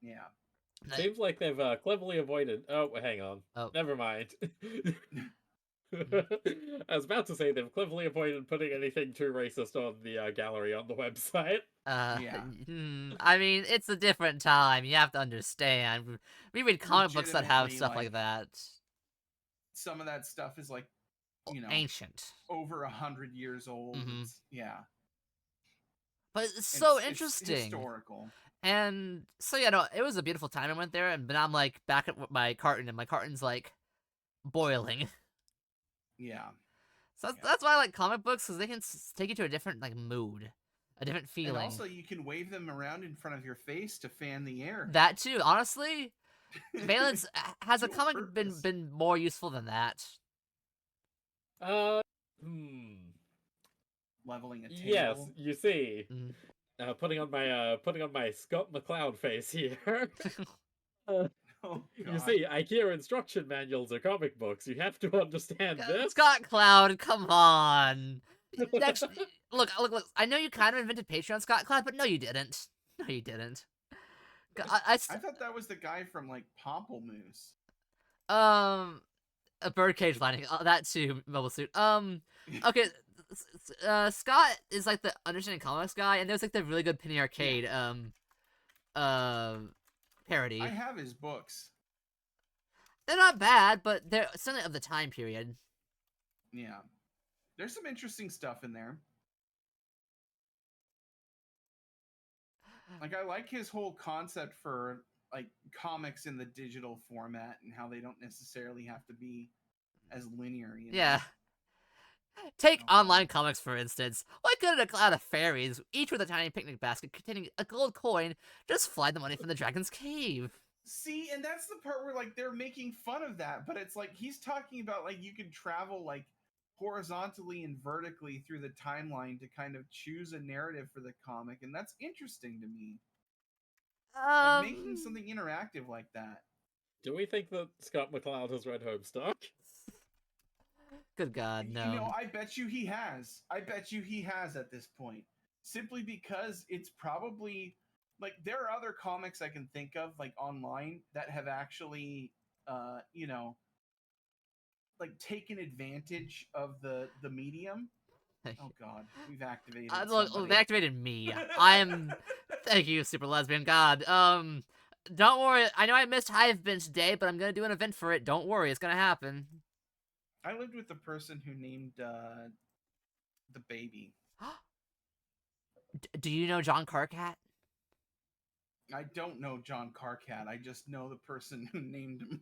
[SPEAKER 4] Yeah.
[SPEAKER 2] Seems like they've cleverly avoided. Oh, hang on.
[SPEAKER 1] Oh.
[SPEAKER 2] Never mind. I was about to say they've cleverly avoided putting anything too racist on the gallery on the website.
[SPEAKER 4] Yeah.
[SPEAKER 1] I mean, it's a different time. You have to understand. We read comic books that have
[SPEAKER 4] Legitimately,
[SPEAKER 1] stuff like that.
[SPEAKER 4] Some of that stuff is like,
[SPEAKER 1] Ancient.
[SPEAKER 4] over 100 years old.
[SPEAKER 1] Mhm.
[SPEAKER 4] Yeah.
[SPEAKER 1] But it's so
[SPEAKER 4] It's
[SPEAKER 1] interesting.
[SPEAKER 4] historical.
[SPEAKER 1] And so yeah, no, it was a beautiful time. I went there, and but I'm like back at my carton, and my carton's like boiling.
[SPEAKER 4] Yeah.
[SPEAKER 1] So
[SPEAKER 4] Yeah.
[SPEAKER 1] that's why I like comic books, because they can take you to a different like mood, a different feeling.
[SPEAKER 4] And also, you can wave them around in front of your face to fan the air.
[SPEAKER 1] That too, honestly, Valence has a
[SPEAKER 4] Dual
[SPEAKER 1] comic
[SPEAKER 4] purpose.
[SPEAKER 1] been more useful than that.
[SPEAKER 4] Leveling a table.
[SPEAKER 2] Yes, you see,
[SPEAKER 1] Mm.
[SPEAKER 2] putting on my Scott McCloud face here.
[SPEAKER 4] Oh,
[SPEAKER 2] You
[SPEAKER 4] God.
[SPEAKER 2] see, IKEA instruction manuals are comic books. You have to understand this.
[SPEAKER 1] Scott Cloud, come on. Next, look. I know you kind of invented Patreon, Scott Cloud, but no, you didn't. No, you didn't.
[SPEAKER 4] I thought that was the guy from like Pamplemousse.
[SPEAKER 1] A birdcage lining. That too, mobile suit. Okay. Scott is like the understanding comics guy, and there's like the really good Penny Arcade parody.
[SPEAKER 4] I have his books.
[SPEAKER 1] They're not bad, but they're something of the time period.
[SPEAKER 4] Yeah. There's some interesting stuff in there. Like, I like his whole concept for like comics in the digital format and how they don't necessarily have to be as linear.
[SPEAKER 1] Yeah. Take online comics, for instance. Why couldn't a cloud of fairies, each with a tiny picnic basket containing a gold coin, just fly the money from the dragon's cave?
[SPEAKER 4] See, and that's the part where like they're making fun of that, but it's like he's talking about like you can travel like horizontally and vertically through the timeline to kind of choose a narrative for the comic, and that's interesting to me. Like making something interactive like that.
[SPEAKER 2] Do we think that Scott McCloud has read Homestuck?
[SPEAKER 1] Good God, no.
[SPEAKER 4] I bet you he has. I bet you he has at this point. Simply because it's probably like there are other comics I can think of like online that have actually like taken advantage of the medium. Oh God, we've activated.
[SPEAKER 1] Look, they activated me. I am. Thank you, Super Lesbian God. Don't worry. I know I missed Hive Bench today, but I'm gonna do an event for it. Don't worry, it's gonna happen.
[SPEAKER 4] I lived with the person who named the baby.
[SPEAKER 1] Do you know John Carcat?
[SPEAKER 4] I don't know John Carcat. I just know the person who named him.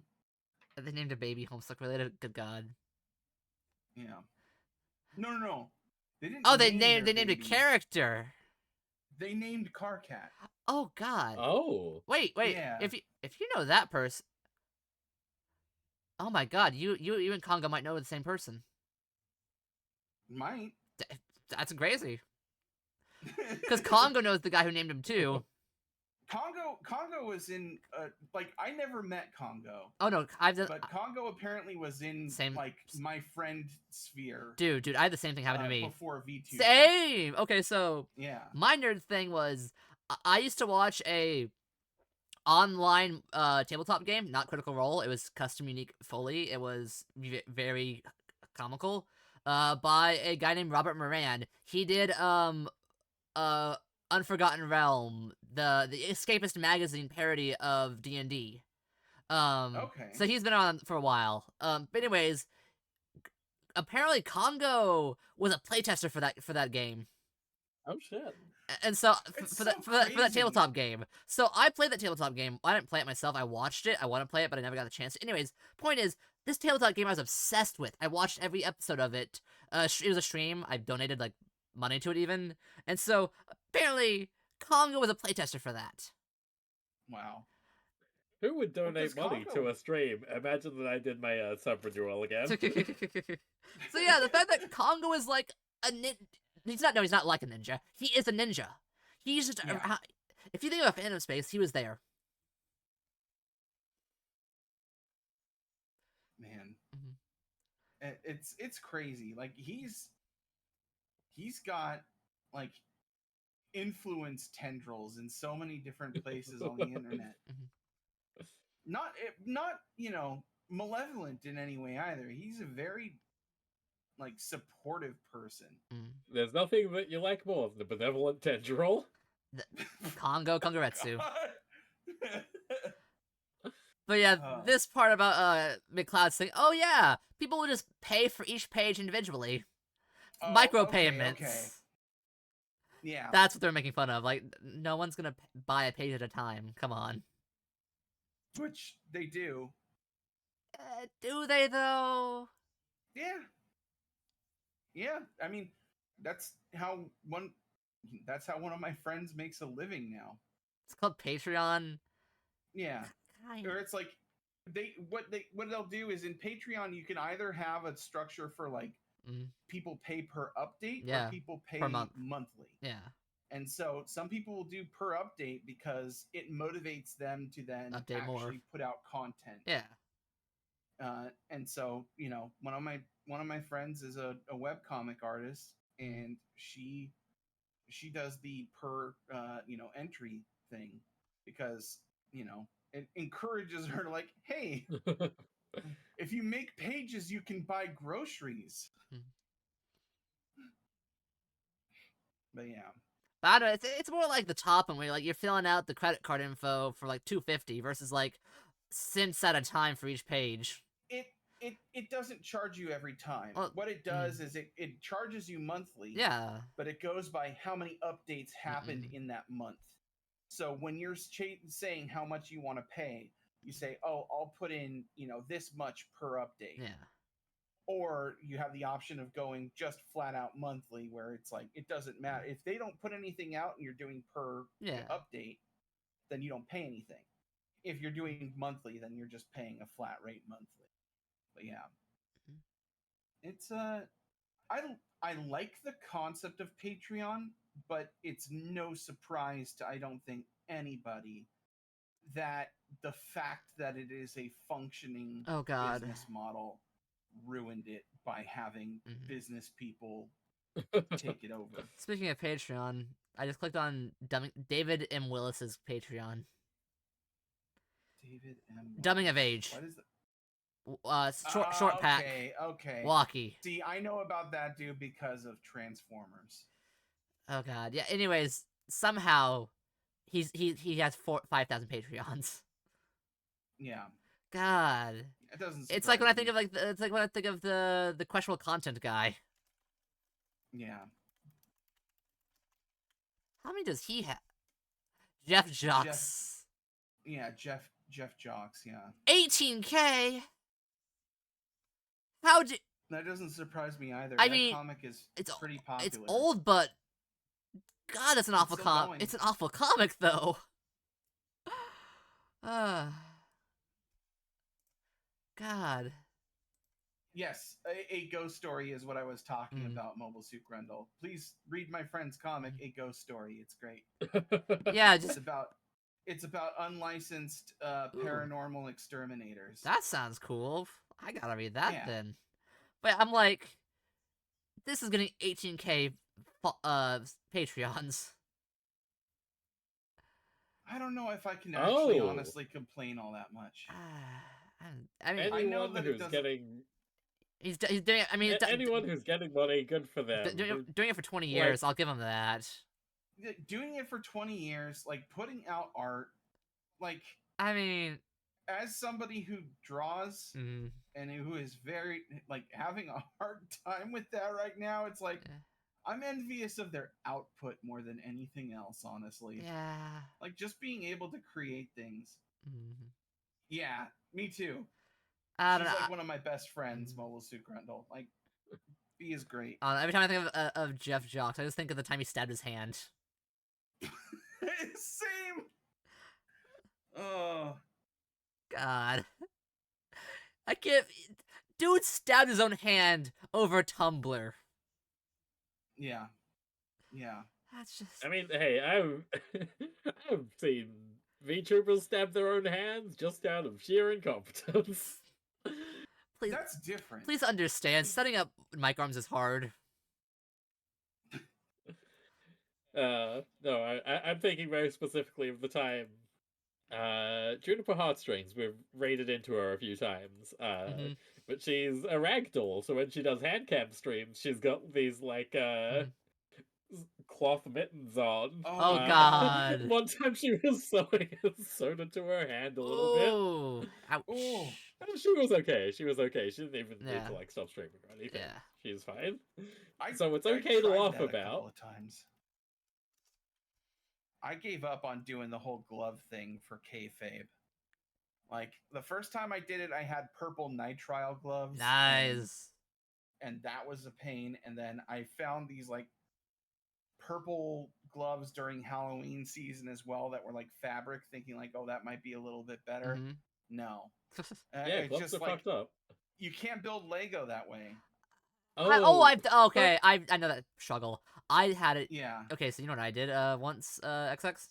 [SPEAKER 1] They named a baby Homestuck related. Good God.
[SPEAKER 4] Yeah. No. They didn't.
[SPEAKER 1] Oh, they
[SPEAKER 4] name
[SPEAKER 1] named a character.
[SPEAKER 4] They named Carcat.
[SPEAKER 1] Oh God.
[SPEAKER 2] Oh.
[SPEAKER 1] Wait.
[SPEAKER 4] Yeah.
[SPEAKER 1] If you know that person. Oh my God, you and Congo might know the same person.
[SPEAKER 4] Might.
[SPEAKER 1] That's crazy. Because Congo knows the guy who named him too.
[SPEAKER 4] Congo was in like I never met Congo.
[SPEAKER 1] Oh no,
[SPEAKER 4] but Congo apparently was in like my friend sphere.
[SPEAKER 1] Dude, I had the same thing happen to me
[SPEAKER 4] before Vtuber.
[SPEAKER 1] Same. Okay, so
[SPEAKER 4] yeah,
[SPEAKER 1] my nerd thing was I used to watch a online tabletop game, not Critical Role. It was Custom Unique Foley. It was very comical. By a guy named Robert Moran. He did a Unforgotten Realm, the escapist magazine parody of D&D.
[SPEAKER 4] Okay.
[SPEAKER 1] So he's been on for a while. But anyways, apparently Congo was a playtester for that game.
[SPEAKER 2] Oh shit.
[SPEAKER 1] And so
[SPEAKER 4] It's
[SPEAKER 1] for
[SPEAKER 4] so
[SPEAKER 1] that
[SPEAKER 4] crazy.
[SPEAKER 1] tabletop game, so I played that tabletop game. I didn't play it myself. I watched it. I want to play it, but I never got the chance. Anyways, point is, this tabletop game I was obsessed with. I watched every episode of it. It was a stream. I donated like money to it even, and so apparently Congo was a playtester for that.
[SPEAKER 4] Wow.
[SPEAKER 2] Who would
[SPEAKER 4] does
[SPEAKER 2] donate money to
[SPEAKER 4] Congo-
[SPEAKER 2] a stream? Imagine that I did my sub renewal again.
[SPEAKER 1] So yeah, the fact that Congo is like a he's not like a ninja. He is a ninja. He's just
[SPEAKER 4] Yeah.
[SPEAKER 1] if you think of Phantom Space, he was there.
[SPEAKER 4] Man.
[SPEAKER 1] Mhm.
[SPEAKER 4] It's crazy. Like he's got like influence tendrils in so many different places on the internet.
[SPEAKER 1] Mhm.
[SPEAKER 4] Not malevolent in any way either. He's a very like supportive person.
[SPEAKER 2] There's nothing that you like more than the benevolent tendril.
[SPEAKER 1] Congo Kongoretsu.
[SPEAKER 4] God.
[SPEAKER 1] But yeah,
[SPEAKER 4] Uh.
[SPEAKER 1] this part about McCloud saying, "Oh yeah, people will just pay for each page individually,
[SPEAKER 4] Oh,
[SPEAKER 1] micropayments."
[SPEAKER 4] okay. Yeah.
[SPEAKER 1] That's what they're making fun of. Like, no one's gonna buy a page at a time. Come on.
[SPEAKER 4] Which they do.
[SPEAKER 1] Do they though?
[SPEAKER 4] Yeah. Yeah. I mean, that's how one of my friends makes a living now.
[SPEAKER 1] It's called Patreon.
[SPEAKER 4] Yeah.
[SPEAKER 1] Kind
[SPEAKER 4] Or it's like what they'll do is in Patreon you can either have a structure for like
[SPEAKER 1] Mm.
[SPEAKER 4] people pay per update
[SPEAKER 1] Yeah,
[SPEAKER 4] or people pay
[SPEAKER 1] per month.
[SPEAKER 4] monthly.
[SPEAKER 1] Yeah.
[SPEAKER 4] And so some people will do per update because it motivates them to then
[SPEAKER 1] Update
[SPEAKER 4] actually
[SPEAKER 1] more.
[SPEAKER 4] put out content.
[SPEAKER 1] Yeah.
[SPEAKER 4] And so, one of my friends is a webcomic artist, and she does the per entry thing because it encourages her to like, hey, if you make pages, you can buy groceries.
[SPEAKER 1] Mhm.
[SPEAKER 4] But yeah.
[SPEAKER 1] But I don't know, it's more like the top one where like you're filling out the credit card info for like $2.50 versus like cents at a time for each page.
[SPEAKER 4] It doesn't charge you every time.
[SPEAKER 1] Well,
[SPEAKER 4] what it does is it charges you monthly.
[SPEAKER 1] Yeah.
[SPEAKER 4] But it goes by how many updates happened in that month. So when you're saying how much you want to pay, you say, "Oh, I'll put in, this much per update."
[SPEAKER 1] Yeah.
[SPEAKER 4] Or you have the option of going just flat out monthly, where it's like it doesn't matter if they don't put anything out and you're doing per update, then you don't pay anything. If you're doing monthly, then you're just paying a flat rate monthly. But yeah, it's I like the concept of Patreon, but it's no surprise to I don't think anybody that the fact that it is a functioning business model ruined it by having business people take it over.
[SPEAKER 1] Speaking of Patreon, I just clicked on David M. Willis's Patreon.
[SPEAKER 4] David M.
[SPEAKER 1] Dumbing of Age.
[SPEAKER 4] What is that?
[SPEAKER 1] Short pack.
[SPEAKER 4] Okay.
[SPEAKER 1] Walkie.
[SPEAKER 4] See, I know about that dude because of Transformers.
[SPEAKER 1] Oh god. Yeah. Anyways, somehow he has 5,000 Patreons.
[SPEAKER 4] Yeah.
[SPEAKER 1] God.
[SPEAKER 4] It doesn't.
[SPEAKER 1] It's like when I think of the questionable content guy.
[SPEAKER 4] Yeah.
[SPEAKER 1] How many does he have? Jeff Jocks.
[SPEAKER 4] Jeff Jocks. Yeah.
[SPEAKER 1] 18K.
[SPEAKER 4] That doesn't surprise me either.
[SPEAKER 1] I
[SPEAKER 4] that
[SPEAKER 1] mean,
[SPEAKER 4] comic is pretty popular.
[SPEAKER 1] It's old, but God, it's an awful comic. It's an awful comic, though. God.
[SPEAKER 4] Yes, a ghost story is what I was talking about. Mobile Suit Grundle. Please read my friend's comic, A Ghost Story. It's great.
[SPEAKER 1] Yeah,
[SPEAKER 4] it's about unlicensed paranormal exterminators.
[SPEAKER 1] That sounds cool. I gotta read that then. But I'm like, this is getting 18K Patreons.
[SPEAKER 4] I don't know if I can actually honestly complain all that much.
[SPEAKER 1] I mean,
[SPEAKER 2] anyone who's getting.
[SPEAKER 1] He's doing. I mean,
[SPEAKER 2] anyone who's getting money, good for them.
[SPEAKER 1] Doing it for 20 years, I'll give him that.
[SPEAKER 4] doing it for 20 years, like putting out art, like
[SPEAKER 1] I mean,
[SPEAKER 4] as somebody who draws
[SPEAKER 1] mm,
[SPEAKER 4] and who is very like having a hard time with that right now, it's like
[SPEAKER 1] yeah.
[SPEAKER 4] I'm envious of their output more than anything else, honestly.
[SPEAKER 1] Yeah.
[SPEAKER 4] Like just being able to create things.
[SPEAKER 1] Mm.
[SPEAKER 4] Yeah, me too.
[SPEAKER 1] I don't
[SPEAKER 4] She's
[SPEAKER 1] know.
[SPEAKER 4] like one of my best friends,
[SPEAKER 1] Mm.
[SPEAKER 4] Mobile Suit Grundle. Like, B is great.
[SPEAKER 1] Every time I think of Jeff Jocks, I just think of the time he stabbed his hand.
[SPEAKER 4] Same. Oh,
[SPEAKER 1] God. I can't. Dude stabbed his own hand over Tumblr.
[SPEAKER 4] yeah, yeah.
[SPEAKER 1] That's just.
[SPEAKER 2] I mean, hey, I've seen VTubers stab their own hands just out of sheer incompetence.
[SPEAKER 1] Please,
[SPEAKER 4] That's different.
[SPEAKER 1] please understand, setting up mic arms is hard.
[SPEAKER 2] No, I'm thinking very specifically of the time Juniper Heartstrings, we've raided into her a few times.
[SPEAKER 1] Mhm.
[SPEAKER 2] But she's a ragdoll, so when she does handcam streams, she's got these like
[SPEAKER 1] Mhm.
[SPEAKER 2] cloth mittens on.
[SPEAKER 1] Oh,
[SPEAKER 4] no.
[SPEAKER 1] God.
[SPEAKER 2] One time she was sewing a soda to her hand a little bit.
[SPEAKER 1] Ooh. Ouch.
[SPEAKER 4] Ooh.
[SPEAKER 2] And she was okay. She was okay. She didn't even need
[SPEAKER 1] Yeah.
[SPEAKER 2] to like stop streaming or anything.
[SPEAKER 1] Yeah.
[SPEAKER 2] She's fine.
[SPEAKER 4] I,
[SPEAKER 2] So it's
[SPEAKER 4] I
[SPEAKER 2] okay to
[SPEAKER 4] tried
[SPEAKER 2] laugh
[SPEAKER 4] that a couple
[SPEAKER 2] about.
[SPEAKER 4] of times. I gave up on doing the whole glove thing for kayfabe. Like the first time I did it, I had purple nitrile gloves.
[SPEAKER 1] Nice.
[SPEAKER 4] And that was a pain. And then I found these like purple gloves during Halloween season as well that were like fabric, thinking like, oh, that might be a little bit better.
[SPEAKER 1] Mhm.
[SPEAKER 4] No,
[SPEAKER 2] Yeah,
[SPEAKER 4] it's
[SPEAKER 2] gloves
[SPEAKER 4] just
[SPEAKER 2] are
[SPEAKER 4] like
[SPEAKER 2] fucked up.
[SPEAKER 4] you can't build Lego that way.
[SPEAKER 1] Okay. I know that struggle. I had it.
[SPEAKER 4] Yeah.
[SPEAKER 1] Okay, so you know what I did once, XX?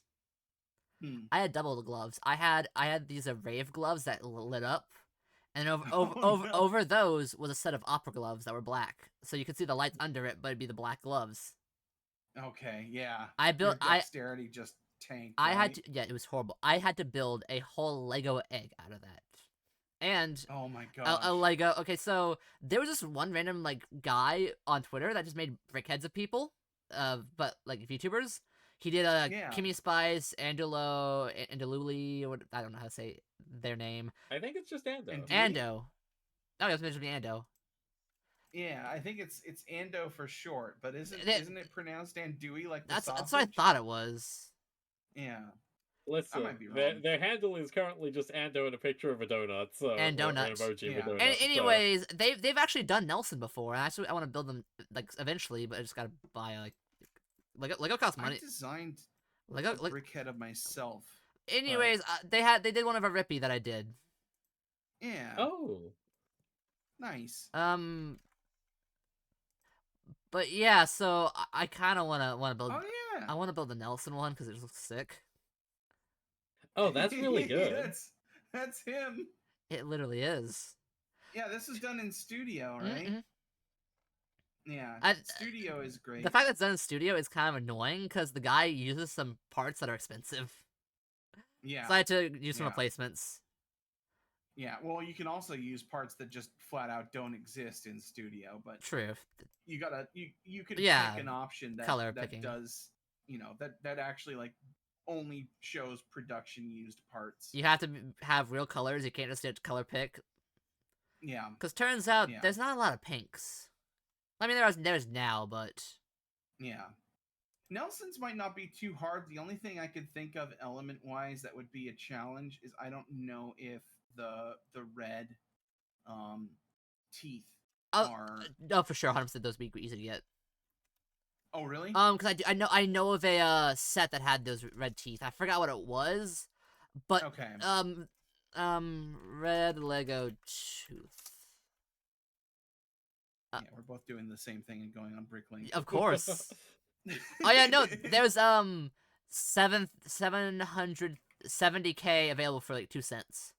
[SPEAKER 4] Hmm.
[SPEAKER 1] I had double the gloves. I had these rave gloves that lit up, and
[SPEAKER 4] Oh, no.
[SPEAKER 1] over those was a set of opera gloves that were black, so you could see the lights under it, but it'd be the black gloves.
[SPEAKER 4] Okay, yeah.
[SPEAKER 1] I built
[SPEAKER 4] Your dexterity just tanked.
[SPEAKER 1] I
[SPEAKER 4] right?
[SPEAKER 1] had to, yeah, it was horrible. I had to build a whole Lego egg out of that, and
[SPEAKER 4] Oh my gosh.
[SPEAKER 1] a Lego. Okay, so there was this one random like guy on Twitter that just made brickheads of people, but like VTubers. He did
[SPEAKER 4] Yeah.
[SPEAKER 1] Kimmy Spice, Andaluli, or I don't know how to say their name.
[SPEAKER 2] I think it's just Ando.
[SPEAKER 4] And
[SPEAKER 1] Ando. Oh, it was mentioned Ando.
[SPEAKER 4] Yeah, I think it's Ando for short, but isn't
[SPEAKER 1] That-
[SPEAKER 4] it pronounced Andouille like the
[SPEAKER 1] That's
[SPEAKER 4] sausage?
[SPEAKER 1] what I thought it was.
[SPEAKER 4] Yeah.
[SPEAKER 2] Listen,
[SPEAKER 4] might be
[SPEAKER 2] their,
[SPEAKER 4] wrong.
[SPEAKER 2] their handle is currently just Ando and a picture of a donut, so
[SPEAKER 1] And
[SPEAKER 2] or an
[SPEAKER 1] donuts.
[SPEAKER 2] emoji of
[SPEAKER 4] Yeah.
[SPEAKER 2] a donut.
[SPEAKER 1] And
[SPEAKER 2] so-
[SPEAKER 1] anyways, they've actually done Nelson before, and actually I want to build them like eventually, but I just gotta buy Lego costs money.
[SPEAKER 4] I designed
[SPEAKER 1] Lego
[SPEAKER 4] a brickhead of myself.
[SPEAKER 1] Anyways, they did one of a Rippy that I did.
[SPEAKER 4] Yeah.
[SPEAKER 2] Oh,
[SPEAKER 4] Nice.
[SPEAKER 1] But yeah, so I kind of wanna build.
[SPEAKER 4] Oh yeah.
[SPEAKER 1] I want to build the Nelson one because it just looks sick.
[SPEAKER 2] oh, that's really good.
[SPEAKER 4] that's him.
[SPEAKER 1] It literally is.
[SPEAKER 4] Yeah, this is done in studio, right?
[SPEAKER 1] Mhm.
[SPEAKER 4] Yeah.
[SPEAKER 1] And,
[SPEAKER 4] Studio is great.
[SPEAKER 1] The fact that it's done in studio is kind of annoying because the guy uses some parts that are expensive.
[SPEAKER 4] Yeah.
[SPEAKER 1] So I had to use some
[SPEAKER 4] Yeah.
[SPEAKER 1] replacements.
[SPEAKER 4] Yeah. Well, you can also use parts that just flat out don't exist in studio, but
[SPEAKER 1] True.
[SPEAKER 4] you gotta you could
[SPEAKER 1] Yeah,
[SPEAKER 4] pick an option that
[SPEAKER 1] color
[SPEAKER 4] that
[SPEAKER 1] picking.
[SPEAKER 4] does that actually like only shows production used parts.
[SPEAKER 1] You have to have real colors. You can't just get color pick.
[SPEAKER 4] Yeah.
[SPEAKER 1] Because turns out
[SPEAKER 4] Yeah.
[SPEAKER 1] there's not a lot of pinks. I mean, there's now, but
[SPEAKER 4] Yeah. Nelson's might not be too hard. The only thing I could think of element wise that would be a challenge is I don't know if the red teeth are.
[SPEAKER 1] no, for sure, 100% those would be easy to get.
[SPEAKER 4] Oh really?
[SPEAKER 1] Because I know of a set that had those red teeth. I forgot what it was, but
[SPEAKER 4] Okay.
[SPEAKER 1] red Lego tooth.
[SPEAKER 4] Yeah, we're both doing the same thing and going on Bricklink.
[SPEAKER 1] Of course. Oh yeah, no, there's 770K available for like 2 cents.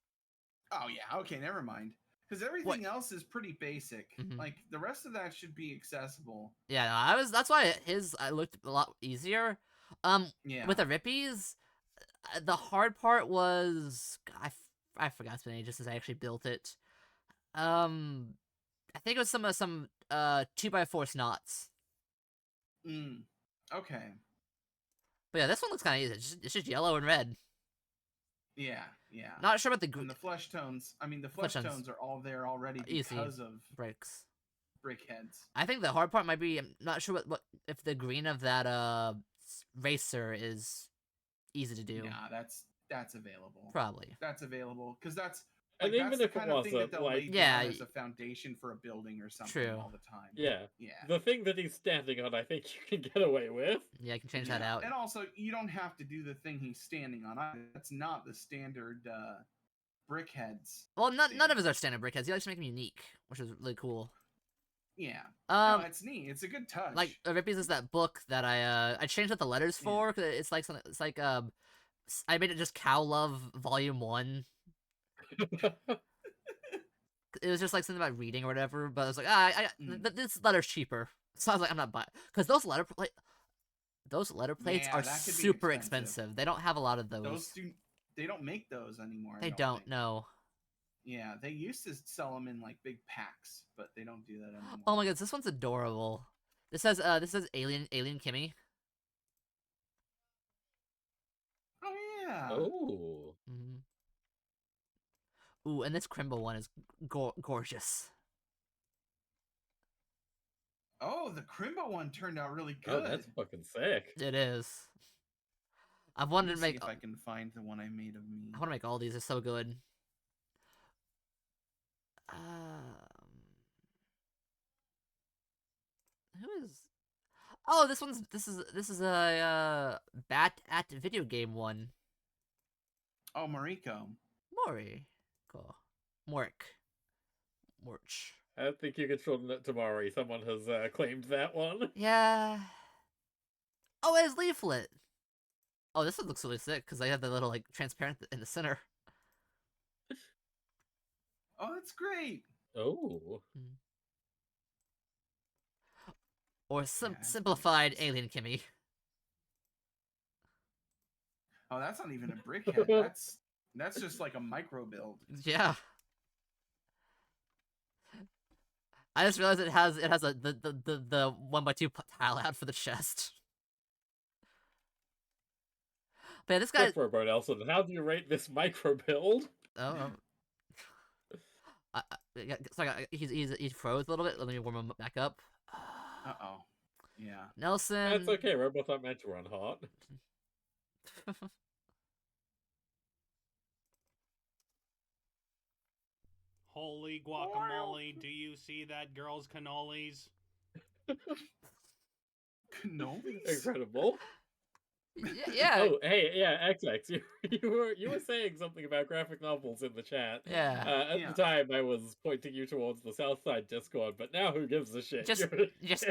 [SPEAKER 4] Oh yeah, okay, never mind. Because everything else is pretty basic.
[SPEAKER 1] Mhm.
[SPEAKER 4] Like the rest of that should be accessible.
[SPEAKER 1] Yeah, no, that's why I looked a lot easier.
[SPEAKER 4] Yeah.
[SPEAKER 1] With the Rippies, the hard part was I forgot it's been ages since I actually built it. I think it was some 2x4 snots.
[SPEAKER 4] Okay.
[SPEAKER 1] But yeah, this one looks kind of easy. It's just yellow and red.
[SPEAKER 4] Yeah.
[SPEAKER 1] Not sure about the
[SPEAKER 4] And the flesh tones. I mean, the
[SPEAKER 1] Flesh
[SPEAKER 4] flesh
[SPEAKER 1] tones.
[SPEAKER 4] tones are all there already
[SPEAKER 1] Easy.
[SPEAKER 4] because of
[SPEAKER 1] bricks.
[SPEAKER 4] brickheads.
[SPEAKER 1] I think the hard part might be, I'm not sure what if the green of that racer is easy to do.
[SPEAKER 4] Yeah, that's available.
[SPEAKER 1] Probably.
[SPEAKER 4] That's available because that's
[SPEAKER 2] And
[SPEAKER 4] like
[SPEAKER 2] even
[SPEAKER 4] that's the
[SPEAKER 2] if it
[SPEAKER 4] kind of thing that
[SPEAKER 2] wasn't,
[SPEAKER 4] they'll
[SPEAKER 2] like-
[SPEAKER 4] lay
[SPEAKER 1] Yeah,
[SPEAKER 4] down as a foundation for a building or something
[SPEAKER 1] True.
[SPEAKER 4] all the time.
[SPEAKER 2] Yeah.
[SPEAKER 4] Yeah.
[SPEAKER 2] The thing that he's standing on, I think you can get away with.
[SPEAKER 1] Yeah, I can change that
[SPEAKER 4] Yeah.
[SPEAKER 1] out.
[SPEAKER 4] And also, you don't have to do the thing he's standing on. That's not the standard brickheads.
[SPEAKER 1] Well, none of
[SPEAKER 4] stand.
[SPEAKER 1] his are standard brickheads. He likes to make them unique, which is really cool.
[SPEAKER 4] Yeah. No,
[SPEAKER 1] Um,
[SPEAKER 4] it's neat. It's a good touch.
[SPEAKER 1] like Rippy's is that book that I changed out the letters
[SPEAKER 4] Yeah.
[SPEAKER 1] for. 'Cause it's like something. It's like I made it just Cow Love Volume 1. It was just like something about reading or whatever. But I was like, this letter's cheaper. So I was like, I'm not buying, because those letter plates
[SPEAKER 4] Yeah,
[SPEAKER 1] are
[SPEAKER 4] that could be
[SPEAKER 1] super
[SPEAKER 4] expensive.
[SPEAKER 1] expensive. They don't have a lot of those.
[SPEAKER 4] They don't make those anymore. I
[SPEAKER 1] They
[SPEAKER 4] don't
[SPEAKER 1] don't
[SPEAKER 4] think.
[SPEAKER 1] know.
[SPEAKER 4] Yeah, they used to sell them in like big packs, but they don't do that anymore.
[SPEAKER 1] Oh my god, this one's adorable. This says Alien Kimmy.
[SPEAKER 4] Oh yeah.
[SPEAKER 2] Oh.
[SPEAKER 1] Mm-hmm. Ooh, and this Crimble one is gorgeous.
[SPEAKER 4] Oh, the Crimbo one turned out really
[SPEAKER 2] Oh,
[SPEAKER 4] good.
[SPEAKER 2] that's fucking sick.
[SPEAKER 1] It is. I've
[SPEAKER 4] Let
[SPEAKER 1] wanted
[SPEAKER 4] me
[SPEAKER 1] to
[SPEAKER 4] see
[SPEAKER 1] make.
[SPEAKER 4] if I can find the one I made of me.
[SPEAKER 1] I want to make all these. They're so good. Who is? Oh, this is a Bat at video game one.
[SPEAKER 4] Oh, Mariko.
[SPEAKER 1] Mori, cool. Mork.
[SPEAKER 2] I think you can shorten it to Mari. Someone has claimed that one.
[SPEAKER 1] Yeah. Oh, it's Leaflet. Oh, this one looks really sick because I have the little like transparent in the center.
[SPEAKER 4] Oh, that's great.
[SPEAKER 2] Oh.
[SPEAKER 1] Or
[SPEAKER 4] Yeah, it's
[SPEAKER 1] simplified
[SPEAKER 4] nice.
[SPEAKER 1] Alien Kimmy.
[SPEAKER 4] Oh, that's not even a brickhead. That's just like a micro build.
[SPEAKER 1] Yeah. I just realized it has the 1x2 tile out for the chest. But yeah, this guy.
[SPEAKER 2] For Bert Elson, how do you rate this micro build?
[SPEAKER 1] Oh. Sorry, he's froze a little bit. Let me warm him back up.
[SPEAKER 4] Uh-oh. Yeah.
[SPEAKER 1] Nelson.
[SPEAKER 2] That's okay. Robots aren't meant to run hot.
[SPEAKER 3] Holy guacamole, do you see that, girls' cannolis?
[SPEAKER 4] Cannolis?
[SPEAKER 2] Incredible.
[SPEAKER 1] Yeah.
[SPEAKER 2] Oh, hey, yeah, XX. You were saying something about graphic novels in the chat.
[SPEAKER 1] Yeah.
[SPEAKER 2] At
[SPEAKER 4] Yeah.
[SPEAKER 2] the time, I was pointing you towards the Southside Discord, but now who gives a shit?
[SPEAKER 1] Just
[SPEAKER 2] You're-
[SPEAKER 1] you just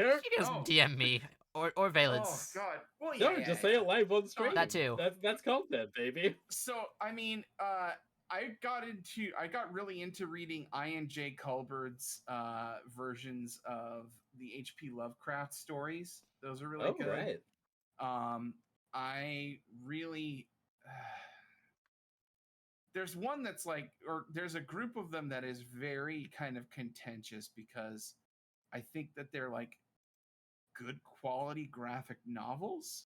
[SPEAKER 4] Oh.
[SPEAKER 1] DM me or Valence.
[SPEAKER 4] Oh god. Well, yeah.
[SPEAKER 2] No,
[SPEAKER 4] yeah,
[SPEAKER 2] just
[SPEAKER 4] yeah.
[SPEAKER 2] say it live on stream.
[SPEAKER 1] That too.
[SPEAKER 2] That's content, baby.
[SPEAKER 4] So I mean, I got really into reading Ian J. Culbert's versions of the H.P. Lovecraft stories. Those are really good.
[SPEAKER 2] Right.
[SPEAKER 4] I really there's one that's like, or there's a group of them that is very kind of contentious because I think that they're like good quality graphic novels,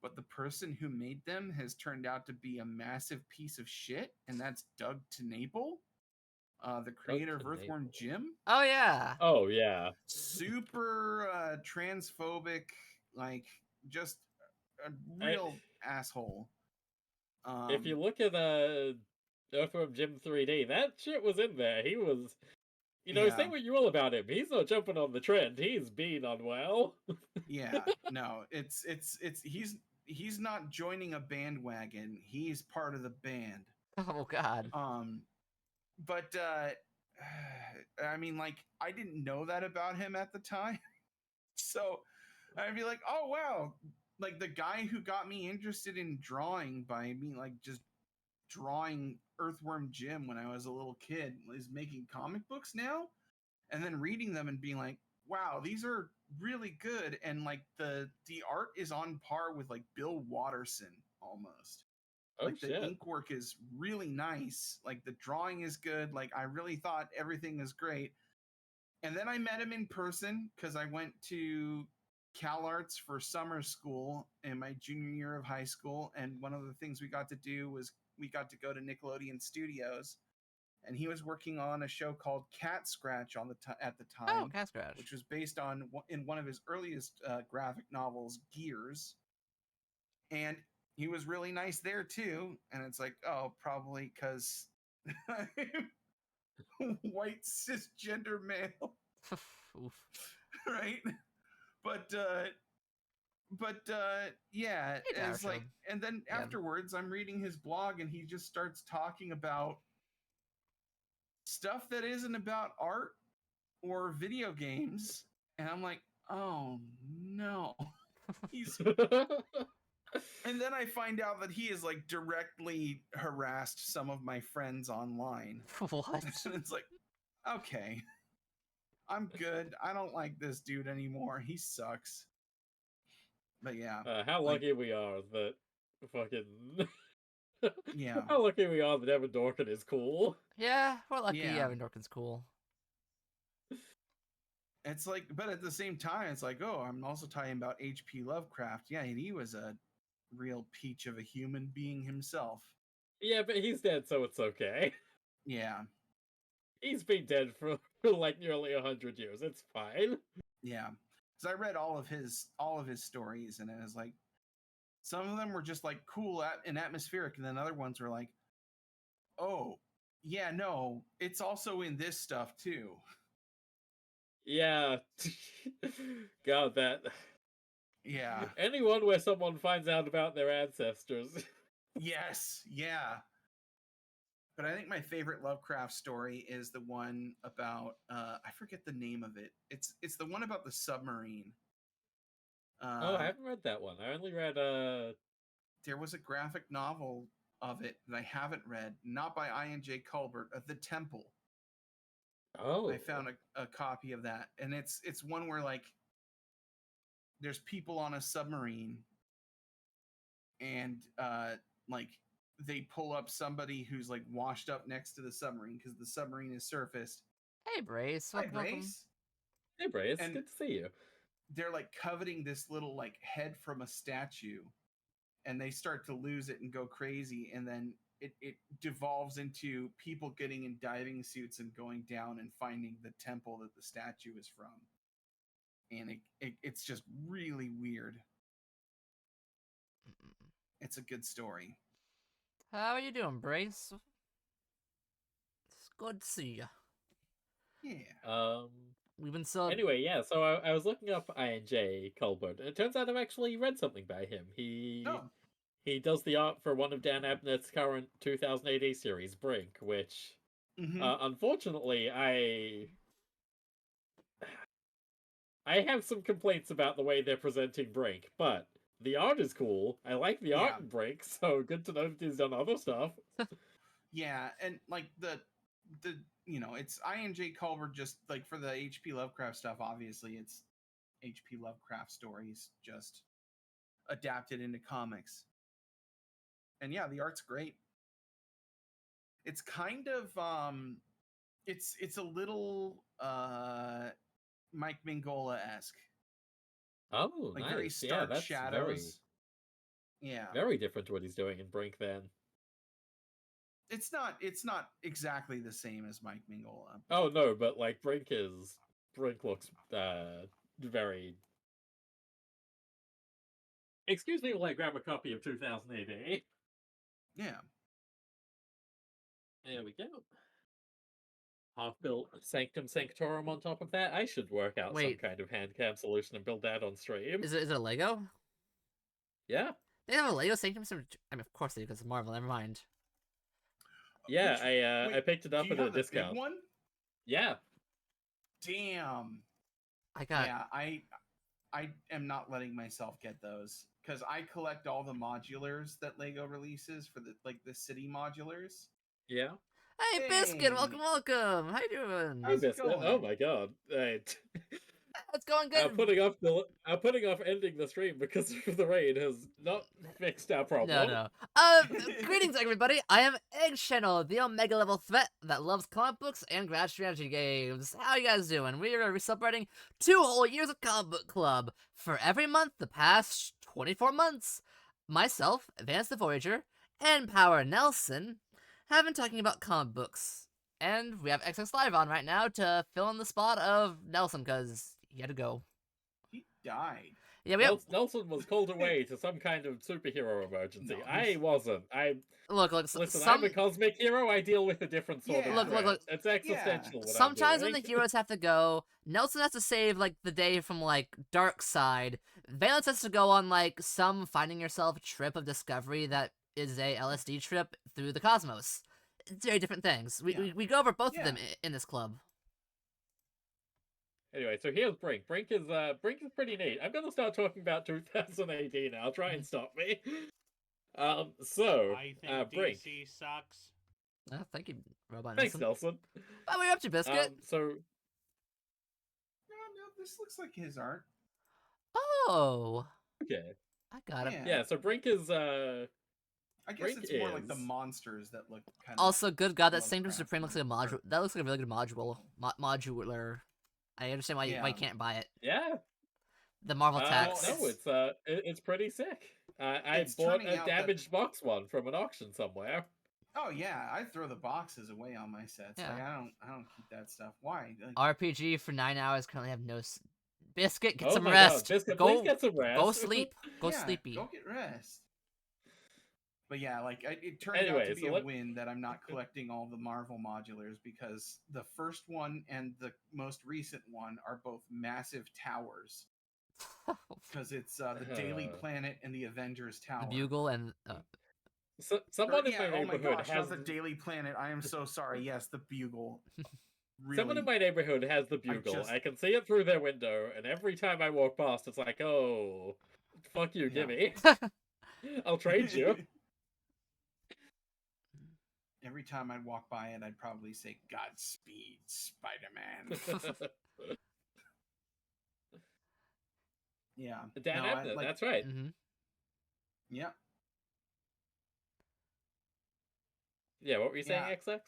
[SPEAKER 4] but the person who made them has turned out to be a massive piece of shit, and that's Doug TenNapel, the creator of Earthworm
[SPEAKER 2] TenNapel.
[SPEAKER 4] Jim.
[SPEAKER 1] Oh yeah.
[SPEAKER 2] Oh yeah.
[SPEAKER 4] Super transphobic, like just a real asshole.
[SPEAKER 2] If you look at Earthworm Jim 3D, that shit was in there. He was,
[SPEAKER 4] Yeah.
[SPEAKER 2] say what you will about him. He's not jumping on the trend. He's being unwell.
[SPEAKER 4] Yeah, no, it's he's not joining a bandwagon. He's part of the band.
[SPEAKER 1] Oh god.
[SPEAKER 4] But I mean, like, I didn't know that about him at the time, so I'd be like, oh wow, like the guy who got me interested in drawing by me like just drawing Earthworm Jim when I was a little kid is making comic books now, and then reading them and being like, wow, these are really good, and like the art is on par with like Bill Watterson almost.
[SPEAKER 2] Oh
[SPEAKER 4] Like the
[SPEAKER 2] shit.
[SPEAKER 4] ink work is really nice, like the drawing is good, like I really thought everything is great. And then I met him in person because I went to CalArts for summer school in my junior year of high school, and one of the things we got to do was we got to go to Nickelodeon Studios, and he was working on a show called Cat Scratch at the
[SPEAKER 1] Oh,
[SPEAKER 4] time,
[SPEAKER 1] Cat Scratch.
[SPEAKER 4] which was based on in one of his earliest graphic novels, Gears, and he was really nice there too. And it's like, oh, probably because white cisgender male,
[SPEAKER 1] Oof.
[SPEAKER 4] right? But yeah,
[SPEAKER 1] Hey,
[SPEAKER 4] it's like,
[SPEAKER 1] Darsha.
[SPEAKER 4] and then
[SPEAKER 1] Yeah.
[SPEAKER 4] afterwards I'm reading his blog and he just starts talking about stuff that isn't about art or video games, and I'm like, oh no. He's And then I find out that he has like directly harassed some of my friends online.
[SPEAKER 1] What?
[SPEAKER 4] And it's like, okay, I'm good. I don't like this dude anymore. He sucks. But yeah,
[SPEAKER 2] How
[SPEAKER 4] like-
[SPEAKER 2] lucky we are that fucking.
[SPEAKER 4] Yeah.
[SPEAKER 2] How lucky we are that Evan Dorkin is cool.
[SPEAKER 1] Yeah, we're lucky
[SPEAKER 4] Yeah.
[SPEAKER 1] Evan Dorkin's cool.
[SPEAKER 4] It's like, but at the same time, it's like, oh, I'm also talking about H.P. Lovecraft. Yeah, and he was a real peach of a human being himself.
[SPEAKER 2] Yeah, but he's dead, so it's okay.
[SPEAKER 4] Yeah,
[SPEAKER 2] He's been dead for like nearly 100 years. It's fine.
[SPEAKER 4] yeah. Because I read all of his stories, and it was like some of them were just like cool and atmospheric, and then other ones were like, oh, yeah, no, it's also in this stuff too.
[SPEAKER 2] Yeah. God, that.
[SPEAKER 4] Yeah.
[SPEAKER 2] Anyone where someone finds out about their ancestors.
[SPEAKER 4] Yes, yeah. But I think my favorite Lovecraft story is the one about I forget the name of it. It's the one about the submarine.
[SPEAKER 2] Oh, I haven't read that one. I only read
[SPEAKER 4] There was a graphic novel of it that I haven't read, not by I.N.J. Culbert, The Temple.
[SPEAKER 2] Oh.
[SPEAKER 4] I found a copy of that, and it's one where like there's people on a submarine, and like they pull up somebody who's like washed up next to the submarine because the submarine is surfaced.
[SPEAKER 1] Hey, Brace.
[SPEAKER 4] Hi,
[SPEAKER 1] Welcome.
[SPEAKER 4] Brace.
[SPEAKER 2] Hey, Bray, it's
[SPEAKER 4] And-
[SPEAKER 2] good to see you.
[SPEAKER 4] They're like coveting this little like head from a statue, and they start to lose it and go crazy, and then it devolves into people getting in diving suits and going down and finding the temple that the statue is from, and it's just really weird. It's a good story.
[SPEAKER 1] How are you doing, Brace? It's good to see you.
[SPEAKER 4] Yeah.
[SPEAKER 1] We've been so.
[SPEAKER 2] Anyway, yeah, so I was looking up I.N.J. Culbert. It turns out I've actually read something by him.
[SPEAKER 4] Oh,
[SPEAKER 2] He does the art for one of Dan Abnett's current 2000 AD series, Brink, which,
[SPEAKER 4] mhm.
[SPEAKER 2] unfortunately, I have some complaints about the way they're presenting Brink, but the art is cool. I like the art
[SPEAKER 4] Yeah.
[SPEAKER 2] in Brink, so good to know that he's done other stuff.
[SPEAKER 4] Yeah, and like the it's I.N.J. Culver, just like for the H.P. Lovecraft stuff, obviously it's H.P. Lovecraft stories just adapted into comics. And yeah, the art's great. It's kind of it's a little Mike Mignola-esque.
[SPEAKER 2] Oh,
[SPEAKER 4] Like
[SPEAKER 2] nice.
[SPEAKER 4] very
[SPEAKER 2] Yeah,
[SPEAKER 4] stark
[SPEAKER 2] that's
[SPEAKER 4] shadows. Yeah.
[SPEAKER 2] very different to what he's doing in Brink then.
[SPEAKER 4] It's not exactly the same as Mike Mignola.
[SPEAKER 2] Oh no, but like Brink looks very. Excuse me while I grab a copy of 2000 AD.
[SPEAKER 4] Yeah.
[SPEAKER 2] There we go. Half-built Sanctum Sanctorum on top of that. I should work out
[SPEAKER 1] Wait.
[SPEAKER 2] some kind of hand cam solution and build that on stream.
[SPEAKER 1] Is it a Lego?
[SPEAKER 2] Yeah.
[SPEAKER 1] They have a Lego Sanctum. I mean, of course they do because it's Marvel. Never mind.
[SPEAKER 2] Yeah,
[SPEAKER 4] Which-
[SPEAKER 2] I picked it up
[SPEAKER 4] Do
[SPEAKER 2] at
[SPEAKER 4] you
[SPEAKER 2] a
[SPEAKER 4] have the
[SPEAKER 2] discount.
[SPEAKER 4] big one?
[SPEAKER 2] Yeah.
[SPEAKER 4] Damn.
[SPEAKER 1] I got.
[SPEAKER 4] Yeah, I am not letting myself get those because I collect all the modulars that Lego releases for the city modulars.
[SPEAKER 2] Yeah.
[SPEAKER 1] Hey, Biscuit.
[SPEAKER 4] Hey.
[SPEAKER 1] Welcome. How you doing?
[SPEAKER 4] How's it
[SPEAKER 2] Biscuit.
[SPEAKER 4] going?
[SPEAKER 2] Oh my god.
[SPEAKER 1] It's going
[SPEAKER 2] I'm
[SPEAKER 1] good.
[SPEAKER 2] putting off ending the stream because of the raid has not fixed our problem.
[SPEAKER 1] No. Greetings, everybody. I am Egg Channel, the Omega level threat that loves comic books and grad strategy games. How you guys doing? We are celebrating 2 whole years of Comic Book Club. For every month, the past 24 months, myself, Vance the Voyager, and Power Nelson have been talking about comic books. And we have XX Live on right now to fill in the spot of Nelson, because he had to go.
[SPEAKER 4] He died.
[SPEAKER 1] Yeah, we have...
[SPEAKER 2] Nelson was called away to some kind of superhero emergency.
[SPEAKER 4] No,
[SPEAKER 2] I wasn't.
[SPEAKER 1] Look,
[SPEAKER 2] Listen, I'm a cosmic hero. I deal with a different sort
[SPEAKER 4] Yeah.
[SPEAKER 2] of
[SPEAKER 1] Look.
[SPEAKER 2] threat. It's existential. What I'm
[SPEAKER 1] Sometimes when the
[SPEAKER 2] doing.
[SPEAKER 1] heroes have to go, Nelson has to save, like, the day from, like, dark side. Valence has to go on, like, some finding yourself trip of discovery that is a LSD trip through the cosmos. It's very different things. We go over both of them in this club.
[SPEAKER 2] Anyway, so here's Brink. Brink is pretty neat. I'm gonna start talking about 2018 now. Try and stop me. So
[SPEAKER 3] I think
[SPEAKER 2] Brink.
[SPEAKER 3] DC sucks.
[SPEAKER 1] Oh, thank you, Robot
[SPEAKER 2] Thanks,
[SPEAKER 1] Nelson.
[SPEAKER 2] Nelson.
[SPEAKER 1] Oh, we're up to Biscuit.
[SPEAKER 2] So
[SPEAKER 4] No, this looks like his art.
[SPEAKER 1] Oh,
[SPEAKER 2] okay,
[SPEAKER 1] I got it.
[SPEAKER 2] yeah. So Brink is
[SPEAKER 4] I guess
[SPEAKER 2] Brink
[SPEAKER 4] it's more like the
[SPEAKER 2] is-
[SPEAKER 4] monsters that look kind of.
[SPEAKER 1] Also, good God, that Sanctum
[SPEAKER 4] Lovecraft
[SPEAKER 1] Supreme looks like a module. That looks like a really good modular. I understand why why you can't buy it.
[SPEAKER 2] yeah.
[SPEAKER 1] The Marvel tax.
[SPEAKER 2] No, it's pretty sick. I
[SPEAKER 4] It's
[SPEAKER 2] bought
[SPEAKER 4] turning
[SPEAKER 2] a
[SPEAKER 4] out that-
[SPEAKER 2] damaged box one from an auction somewhere.
[SPEAKER 4] Oh yeah, I throw the boxes away on my sets.
[SPEAKER 1] Yeah.
[SPEAKER 4] Like, I don't keep that stuff. Why? Like,
[SPEAKER 1] RPG for 9 hours. Currently have no. Biscuit, get
[SPEAKER 2] Oh
[SPEAKER 1] some
[SPEAKER 2] my
[SPEAKER 1] rest.
[SPEAKER 2] God, Biscuit,
[SPEAKER 1] go,
[SPEAKER 2] please get some rest.
[SPEAKER 1] go sleep. Go
[SPEAKER 4] yeah,
[SPEAKER 1] sleepy.
[SPEAKER 4] Go get rest. But yeah, like it turned out
[SPEAKER 2] Anyway,
[SPEAKER 4] to be
[SPEAKER 2] so
[SPEAKER 4] a
[SPEAKER 2] let-
[SPEAKER 4] win that I'm not collecting all the Marvel modulars because the first one and the most recent one are both massive towers. Because it's the Daily Planet and the Avengers Tower.
[SPEAKER 1] The Bugle and
[SPEAKER 2] So, someone in my
[SPEAKER 4] oh my
[SPEAKER 2] neighborhood
[SPEAKER 4] gosh,
[SPEAKER 2] has
[SPEAKER 4] not the Daily Planet. I am so sorry. Yes, the Bugle. Really?
[SPEAKER 2] Someone in my neighborhood has the bugle.
[SPEAKER 4] just-
[SPEAKER 2] I can see it through their window, and every time I walk past, it's like, oh, fuck you,
[SPEAKER 4] Yeah.
[SPEAKER 2] gimme. I'll trade you.
[SPEAKER 4] Every time I'd walk by it, I'd probably say, Godspeed, Spider-Man. Yeah.
[SPEAKER 2] Dan
[SPEAKER 4] No, I,
[SPEAKER 2] Abnett,
[SPEAKER 4] like-
[SPEAKER 2] that's right.
[SPEAKER 1] mm-hmm.
[SPEAKER 4] Yeah.
[SPEAKER 2] Yeah, what were you saying,
[SPEAKER 4] Yeah.
[SPEAKER 2] XX?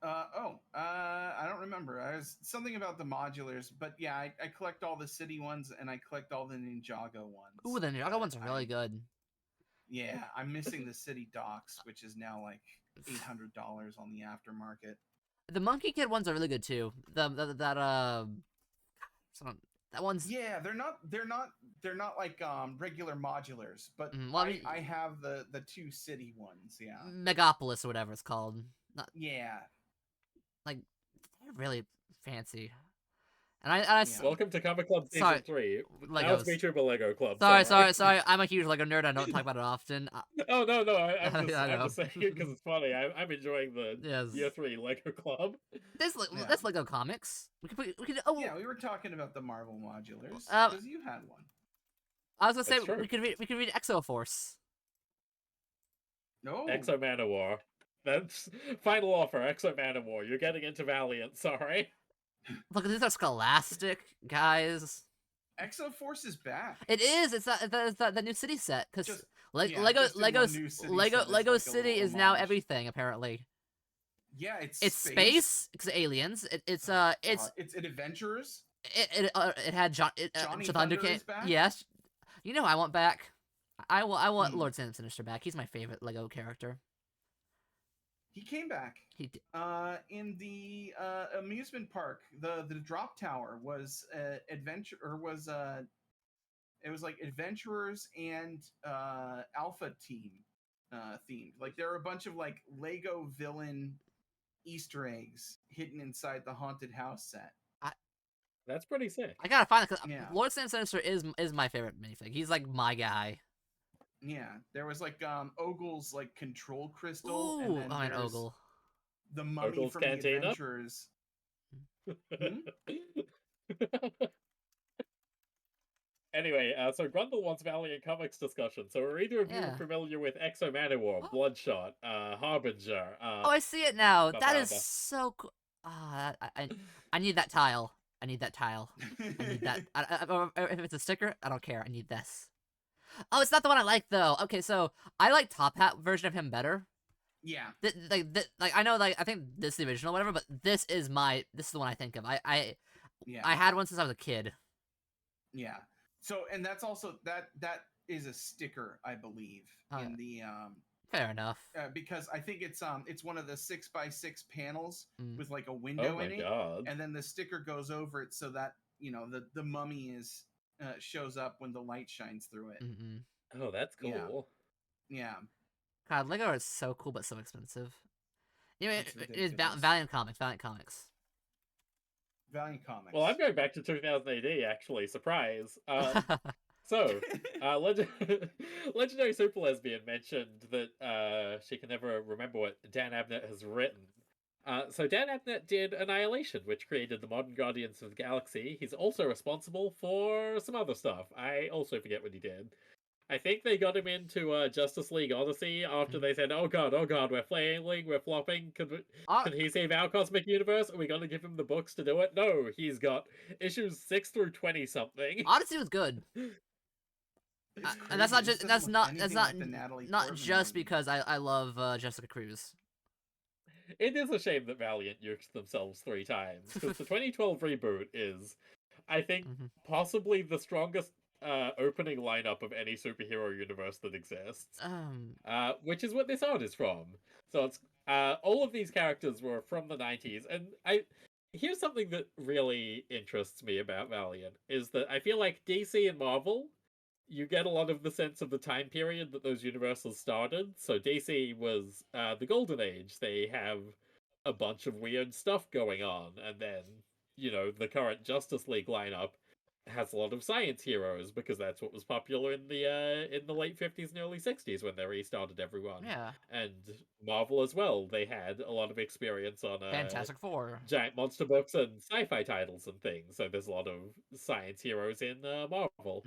[SPEAKER 4] I don't remember. I was something about the modulars, but yeah, I collect all the city ones and I collect all the Ninjago ones.
[SPEAKER 1] Ooh, the Ninjago
[SPEAKER 4] but
[SPEAKER 1] ones are really good.
[SPEAKER 4] Yeah, I'm missing the city docks, which is now like $800 on the aftermarket.
[SPEAKER 1] The Monkey Kid ones are really good too. That one's
[SPEAKER 4] Yeah, they're not like regular modulars, but
[SPEAKER 1] well, I mean-
[SPEAKER 4] I have the two city ones. Yeah,
[SPEAKER 1] Megapolis or whatever it's called.
[SPEAKER 4] yeah.
[SPEAKER 1] They're really fancy. And I
[SPEAKER 4] Yeah.
[SPEAKER 2] Welcome to Comic Club Season
[SPEAKER 1] Sorry,
[SPEAKER 2] 3. Now
[SPEAKER 1] Legos.
[SPEAKER 2] it's VTuber Lego Club.
[SPEAKER 1] Sorry. I'm a huge Lego nerd. I don't talk about it often.
[SPEAKER 2] Oh, no, I'm
[SPEAKER 1] I know.
[SPEAKER 2] just saying it because it's funny. I'm enjoying the
[SPEAKER 1] Yes.
[SPEAKER 2] Year 3 Lego Club.
[SPEAKER 4] Yeah.
[SPEAKER 1] That's Lego comics. We could.
[SPEAKER 4] Yeah, we were talking about the Marvel modulars
[SPEAKER 1] Uh,
[SPEAKER 4] because you had one.
[SPEAKER 1] I was gonna say
[SPEAKER 2] That's true.
[SPEAKER 1] we could read Exo Force.
[SPEAKER 4] No,
[SPEAKER 2] Exo Manowar. That's final offer, Exo Manowar. You're getting into Valiant, sorry.
[SPEAKER 1] Look, these are Scholastic guys.
[SPEAKER 4] Exo Force is back.
[SPEAKER 1] It is. It's that new city set because
[SPEAKER 4] Just-
[SPEAKER 1] Lego
[SPEAKER 4] yeah, just in one
[SPEAKER 1] Lego
[SPEAKER 4] new city
[SPEAKER 1] Lego
[SPEAKER 4] set is
[SPEAKER 1] Lego
[SPEAKER 4] like a
[SPEAKER 1] City
[SPEAKER 4] little
[SPEAKER 1] is now
[SPEAKER 4] homage.
[SPEAKER 1] everything apparently.
[SPEAKER 4] Yeah, it's
[SPEAKER 1] Space because aliens. It's
[SPEAKER 4] adventurers.
[SPEAKER 1] it had
[SPEAKER 4] Johnny
[SPEAKER 1] Thunder
[SPEAKER 4] Thunder
[SPEAKER 1] came.
[SPEAKER 4] is back?
[SPEAKER 1] Yes, you know who I want back. I want
[SPEAKER 4] Hmm.
[SPEAKER 1] Lord Sinister back. He's my favorite Lego character.
[SPEAKER 4] He came back.
[SPEAKER 1] He did.
[SPEAKER 4] In the amusement park, the drop tower was adventure or was it was like adventurers and alpha team themed. Like there were a bunch of like Lego villain Easter eggs hidden inside the haunted house set.
[SPEAKER 2] That's pretty sick.
[SPEAKER 1] I gotta find it 'cause
[SPEAKER 4] Yeah.
[SPEAKER 1] Lord Sinister is my favorite minifig. He's like my guy.
[SPEAKER 4] Yeah, there was like Ogle's like control crystal, and
[SPEAKER 1] Ooh,
[SPEAKER 4] then
[SPEAKER 1] an
[SPEAKER 4] there's
[SPEAKER 1] Ogle.
[SPEAKER 4] the mummy
[SPEAKER 2] Ogle's
[SPEAKER 4] from
[SPEAKER 2] Cantina?
[SPEAKER 4] the adventurers.
[SPEAKER 2] Anyway, so Grundle wants Valiant Comics discussion. So are either of you
[SPEAKER 1] Yeah.
[SPEAKER 2] familiar with Exo Manowar, Bloodshot, Harbinger?
[SPEAKER 1] Oh, I see it now.
[SPEAKER 2] Ba-
[SPEAKER 1] That
[SPEAKER 2] ba-
[SPEAKER 1] is
[SPEAKER 2] ba.
[SPEAKER 1] so cool. I need that tile. I need that tile. I need that. If it's a sticker, I don't care. I need this. Oh, it's not the one I like though. Okay, so I like Top Hat version of him better.
[SPEAKER 4] Yeah.
[SPEAKER 1] Like I know, like I think this is the original, whatever. But this is the one I think of. I
[SPEAKER 4] Yeah.
[SPEAKER 1] had one since I was a kid.
[SPEAKER 4] Yeah. So, and that's also that is a sticker, I believe,
[SPEAKER 1] Oh,
[SPEAKER 4] in
[SPEAKER 1] yeah.
[SPEAKER 4] the
[SPEAKER 1] Fair enough.
[SPEAKER 4] because I think it's one of the 6x6 panels with like a window
[SPEAKER 2] Oh my
[SPEAKER 4] in it,
[SPEAKER 2] god.
[SPEAKER 4] and then the sticker goes over it so that the mummy is shows up when the light shines through it.
[SPEAKER 1] Mm-mm.
[SPEAKER 2] Oh, that's
[SPEAKER 4] Yeah.
[SPEAKER 2] cool.
[SPEAKER 4] Yeah.
[SPEAKER 1] God, Lego is so cool but so expensive. Anyway,
[SPEAKER 4] It's
[SPEAKER 1] it is
[SPEAKER 4] ridiculous.
[SPEAKER 1] Valiant Comics. Valiant Comics.
[SPEAKER 4] Valiant Comics.
[SPEAKER 2] Well, I'm going back to 2000 AD, actually. Surprise. So, Legendary Super Lesbian mentioned that she can never remember what Dan Abnett has written. So Dan Abnett did Annihilation, which created the modern Guardians of the Galaxy. He's also responsible for some other stuff. I also forget what he did. I think they got him into Justice League Odyssey after they said, oh god, we're flailing, we're flopping, can he save our cosmic universe? Are we gonna give him the books to do it? No, he's got issues 6 through 20 something.
[SPEAKER 1] Odyssey was good.
[SPEAKER 4] It's
[SPEAKER 1] And that's not
[SPEAKER 4] crazy.
[SPEAKER 1] just
[SPEAKER 4] This
[SPEAKER 1] that's
[SPEAKER 4] doesn't
[SPEAKER 1] not
[SPEAKER 4] look
[SPEAKER 1] that's
[SPEAKER 4] anything
[SPEAKER 1] not
[SPEAKER 4] like the Natalie
[SPEAKER 1] not
[SPEAKER 4] Portman
[SPEAKER 1] just
[SPEAKER 4] movie.
[SPEAKER 1] because I love Jessica Cruz.
[SPEAKER 2] It is a shame that Valiant nuked themselves 3 times, because the 2012 reboot is, I think, possibly the strongest opening lineup of any superhero universe that exists. Which is what this art is from. So it's all of these characters were from the 90s, and here's something that really interests me about Valiant is that I feel like DC and Marvel, you get a lot of the sense of the time period that those universes started. So DC was the Golden Age. They have a bunch of weird stuff going on, and then the current Justice League lineup has a lot of science heroes because that's what was popular in the late 50s and early 60s when they restarted everyone.
[SPEAKER 1] Yeah.
[SPEAKER 2] And Marvel as well. They had a lot of experience on
[SPEAKER 1] Fantastic Four.
[SPEAKER 2] giant monster books and sci-fi titles and things. So there's a lot of science heroes in Marvel.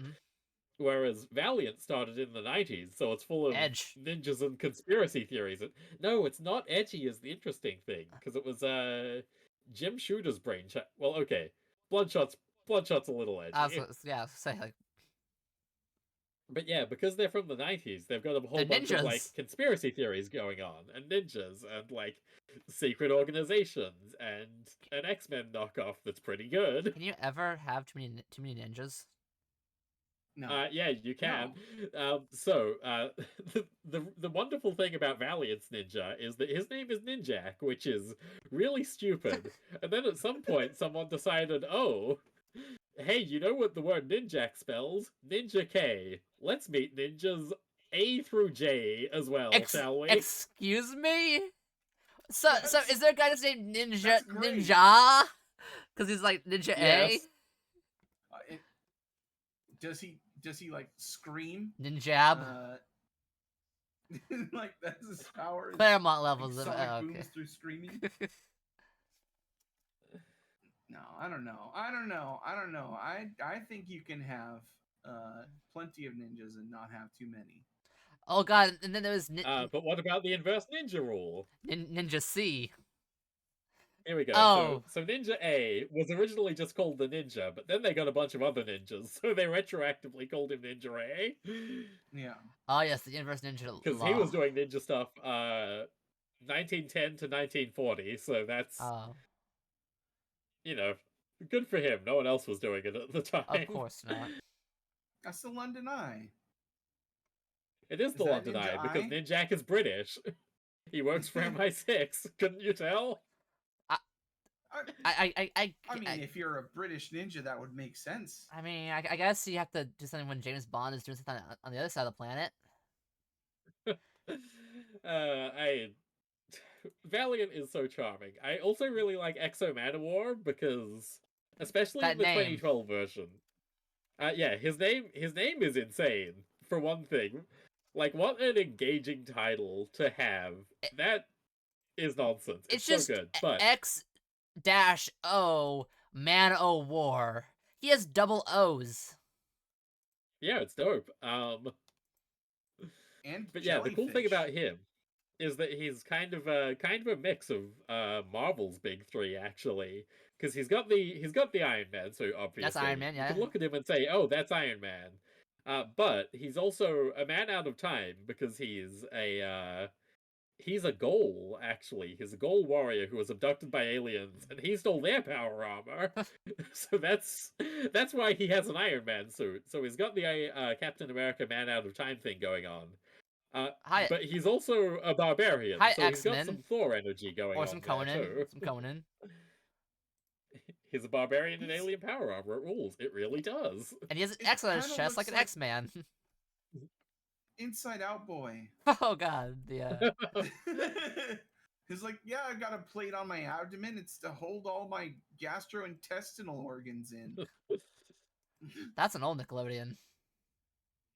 [SPEAKER 2] Whereas Valiant started in the 90s, so it's full of
[SPEAKER 1] Edge.
[SPEAKER 2] ninjas and conspiracy theories. No, it's not edgy is the interesting thing, because it was Jim Shooter's brainchild. Well, okay. Bloodshot's a little edgy.
[SPEAKER 1] Yeah, I was gonna say like
[SPEAKER 2] But yeah, because they're from the 90s, they've got a whole bunch of like
[SPEAKER 1] ninjas.
[SPEAKER 2] conspiracy theories going on, and ninjas, and like secret organizations, and an X-Men knockoff that's pretty good.
[SPEAKER 1] Can you ever have too many ninjas?
[SPEAKER 4] No.
[SPEAKER 2] Yeah, you can. So the wonderful thing about Valiant's ninja is that his name is Ninjak, which is really stupid. And then at some point, someone decided, oh, hey, you know what the word Ninjak spells? Ninja K. Let's meet ninjas A through J as well, shall we?
[SPEAKER 1] Excuse me. So is there a guy that's named Ninja? Because he's like Ninja
[SPEAKER 2] Yes.
[SPEAKER 4] Does he like scream?
[SPEAKER 1] Ninjab.
[SPEAKER 4] Like that's his power.
[SPEAKER 1] Claremont levels
[SPEAKER 4] like
[SPEAKER 1] of
[SPEAKER 4] sonic
[SPEAKER 1] okay.
[SPEAKER 4] booms through screaming. No, I don't know. I think you can have plenty of ninjas and not have too many.
[SPEAKER 1] Oh god, and then there was
[SPEAKER 2] But what about the inverse ninja rule?
[SPEAKER 1] Ninja C.
[SPEAKER 2] Here we go.
[SPEAKER 1] Oh.
[SPEAKER 2] So Ninja A was originally just called the Ninja, but then they got a bunch of other ninjas, so they retroactively called him Ninja A.
[SPEAKER 4] Yeah.
[SPEAKER 1] Oh yes, the inverse ninja
[SPEAKER 2] Because
[SPEAKER 1] law.
[SPEAKER 2] he was doing ninja stuff 1910 to 1940, so that's, good for him. No one else was doing it at the time.
[SPEAKER 1] Of course not.
[SPEAKER 4] That's the London Eye.
[SPEAKER 2] It is the
[SPEAKER 4] that
[SPEAKER 2] London
[SPEAKER 4] Ninja
[SPEAKER 2] Eye, because
[SPEAKER 4] Eye?
[SPEAKER 2] Ninjak is British. He works for MI6. Couldn't you tell?
[SPEAKER 1] I
[SPEAKER 4] mean, if you're a British ninja, that would make sense.
[SPEAKER 1] I mean, I guess you have to do something when James Bond is doing something on the other side of the planet.
[SPEAKER 2] Valiant is so charming. I also really like Exo Manowar because, especially
[SPEAKER 1] That
[SPEAKER 2] in the
[SPEAKER 1] name.
[SPEAKER 2] 2012 version. Yeah, his name is insane. For one thing, like what an engaging title to have. That is nonsense. It's
[SPEAKER 1] just
[SPEAKER 2] so good, but
[SPEAKER 1] X-O Man O War. He has double O's.
[SPEAKER 2] yeah, it's dope.
[SPEAKER 4] And
[SPEAKER 2] but yeah, the cool thing about him is that he's kind of a mix of Marvel's big three, actually, because he's got the Iron Man suit. Obviously,
[SPEAKER 1] That's Iron Man,
[SPEAKER 2] You
[SPEAKER 1] yeah.
[SPEAKER 2] can look at him and say, "Oh, that's Iron Man," but he's also a man out of time because he's a Ghoul, actually. He's a Ghoul warrior who was abducted by aliens, and he stole their power armor. So that's why he has an Iron Man suit. So he's got the Captain America man out of time thing going on.
[SPEAKER 1] Hi,
[SPEAKER 2] But he's also a barbarian,
[SPEAKER 1] hi,
[SPEAKER 2] so he's got
[SPEAKER 1] X-Men.
[SPEAKER 2] some Thor energy going
[SPEAKER 1] Or
[SPEAKER 2] on
[SPEAKER 1] some
[SPEAKER 2] there
[SPEAKER 1] Conan.
[SPEAKER 2] too.
[SPEAKER 1] Some Conan.
[SPEAKER 2] He's a barbarian in alien power armor. It rules. It really does.
[SPEAKER 1] And he has an
[SPEAKER 4] It
[SPEAKER 1] X on his
[SPEAKER 4] kinda
[SPEAKER 1] chest like
[SPEAKER 4] looks
[SPEAKER 1] an
[SPEAKER 4] like-
[SPEAKER 1] X-Man.
[SPEAKER 4] Inside Out Boy.
[SPEAKER 1] Oh god, yeah.
[SPEAKER 4] He's like, yeah, I got a plate on my abdomen. It's to hold all my gastrointestinal organs in.
[SPEAKER 1] That's an old Nickelodeon.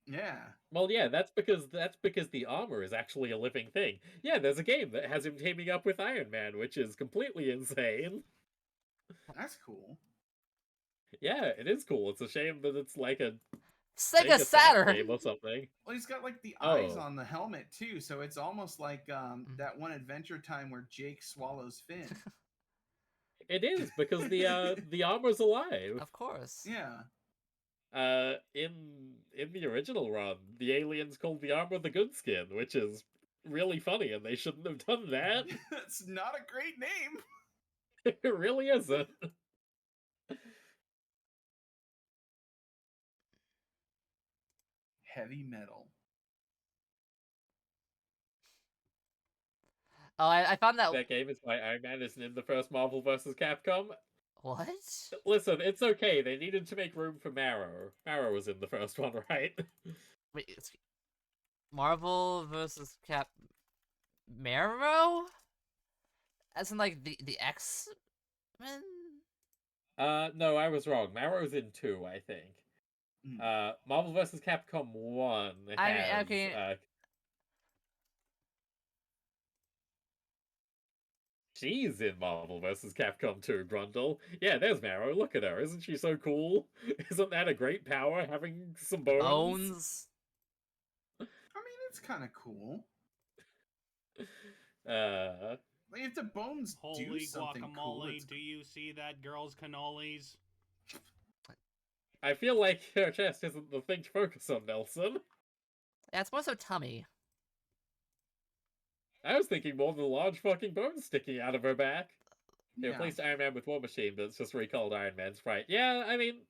[SPEAKER 4] Yeah.
[SPEAKER 2] Well, yeah, that's because the armor is actually a living thing. Yeah, there's a game that has him teaming up with Iron Man, which is completely insane.
[SPEAKER 4] That's cool.
[SPEAKER 2] Yeah, it is cool. It's a shame that it's like a
[SPEAKER 1] Sega Saturn!
[SPEAKER 2] game or something.
[SPEAKER 4] Well, he's got like the eyes
[SPEAKER 2] Oh.
[SPEAKER 4] on the helmet too, so it's almost like that one Adventure Time where Jake swallows Finn.
[SPEAKER 2] It is because the armor's alive.
[SPEAKER 1] Of course.
[SPEAKER 4] Yeah.
[SPEAKER 2] In the original run, the aliens called the armor the good skin, which is really funny, and they shouldn't have done that.
[SPEAKER 4] That's not a great name.
[SPEAKER 2] It really isn't.
[SPEAKER 4] Heavy metal.
[SPEAKER 1] Oh, I found that...
[SPEAKER 2] That game is why Iron Man isn't in the first Marvel vs. Capcom.
[SPEAKER 1] What?
[SPEAKER 2] Listen, it's okay. They needed to make room for Marrow. Marrow was in the first one, right?
[SPEAKER 1] Wait, Marvel versus Cap... Marrow? As in, like, the X-Men?
[SPEAKER 2] No, I was wrong. Marrow's in 2, I think. Marvel vs. Capcom 1
[SPEAKER 1] I mean,
[SPEAKER 2] has,
[SPEAKER 1] okay.
[SPEAKER 2] She's in Marvel vs. Capcom 2, Grundle. Yeah, there's Marrow. Look at her. Isn't she so cool? Isn't that a great power, having some bones?
[SPEAKER 1] Bones?
[SPEAKER 4] I mean, it's kind of cool. Like, if the bones do
[SPEAKER 6] Holy
[SPEAKER 4] something cool,
[SPEAKER 6] guacamole,
[SPEAKER 4] it's...
[SPEAKER 6] do you see that girl's cannolis?
[SPEAKER 2] I feel like her chest isn't the thing to focus on, Nelson.
[SPEAKER 1] Yeah, it's more so tummy.
[SPEAKER 2] I was thinking more of the large fucking bones sticking out of her back. They
[SPEAKER 4] Yeah.
[SPEAKER 2] replaced Iron Man with War Machine, but it's just recalled Iron Man Sprite. Yeah, I mean,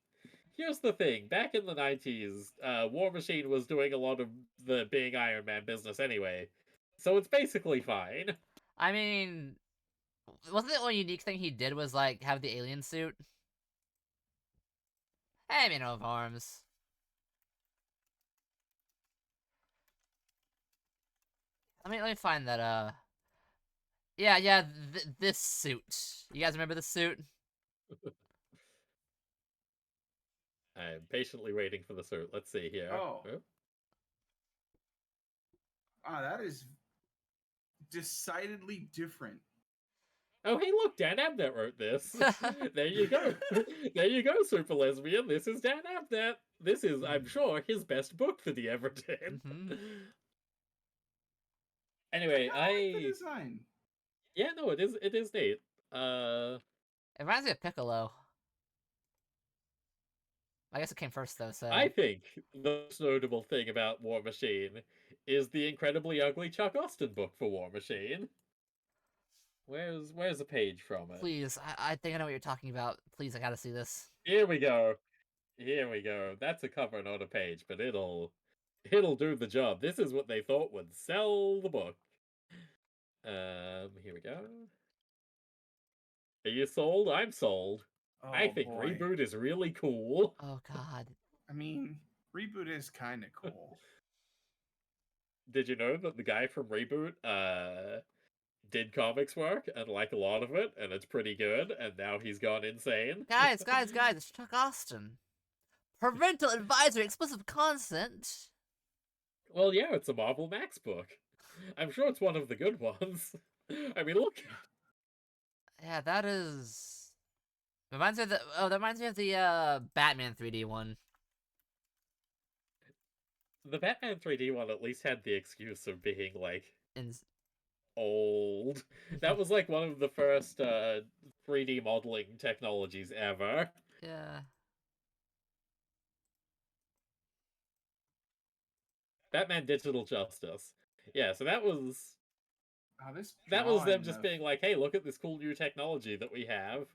[SPEAKER 2] here's the thing. Back in the 90s, War Machine was doing a lot of the being Iron Man business anyway. So it's basically fine.
[SPEAKER 1] I mean... Wasn't the only unique thing he did was, like, have the alien suit? Hey, man of arms. Let me find that, Yeah, this suit. You guys remember this suit?
[SPEAKER 2] I'm patiently waiting for the suit. Let's see here.
[SPEAKER 4] Oh. Ah, that is decidedly different.
[SPEAKER 2] Oh, hey, look, Dan Abnett wrote this. There you go. There you go, Super Lesbian. This is Dan Abnett. This is, I'm sure, his best book that he ever did.
[SPEAKER 1] Mhm.
[SPEAKER 2] Anyway,
[SPEAKER 4] I like the design.
[SPEAKER 2] Yeah, no, it is neat.
[SPEAKER 1] It reminds me of Piccolo. I guess it came first, though, so...
[SPEAKER 2] I think the most notable thing about War Machine is the incredibly ugly Chuck Austin book for War Machine. Where's a page from it?
[SPEAKER 1] Please, I think I know what you're talking about. Please, I gotta see this.
[SPEAKER 2] Here we go. Here we go. That's a cover, not a page, but it'll do the job. This is what they thought would sell the book. Here we go. Are you sold? I'm sold.
[SPEAKER 4] Oh,
[SPEAKER 2] I think
[SPEAKER 4] boy.
[SPEAKER 2] Reboot is really cool.
[SPEAKER 1] Oh, God.
[SPEAKER 4] I mean, Reboot is kind of cool.
[SPEAKER 2] Did you know that the guy from Reboot did comics work and like a lot of it, and it's pretty good, and now he's gone insane?
[SPEAKER 1] Guys, it's Chuck Austin. Parental advisory, explicit content.
[SPEAKER 2] Well, yeah, it's a Marvel Max book. I'm sure it's one of the good ones. I mean, look.
[SPEAKER 1] Yeah, that is... Reminds me of that reminds me of the, Batman 3D one.
[SPEAKER 2] The Batman 3D one at least had the excuse of being, like,
[SPEAKER 1] In...
[SPEAKER 2] old. That was, like, one of the first 3D modeling technologies ever.
[SPEAKER 1] Yeah.
[SPEAKER 2] Batman Digital Justice. Yeah, so that was
[SPEAKER 4] This
[SPEAKER 2] them
[SPEAKER 4] drawing
[SPEAKER 2] just
[SPEAKER 4] of-
[SPEAKER 2] being like, hey, look at this cool new technology that we have.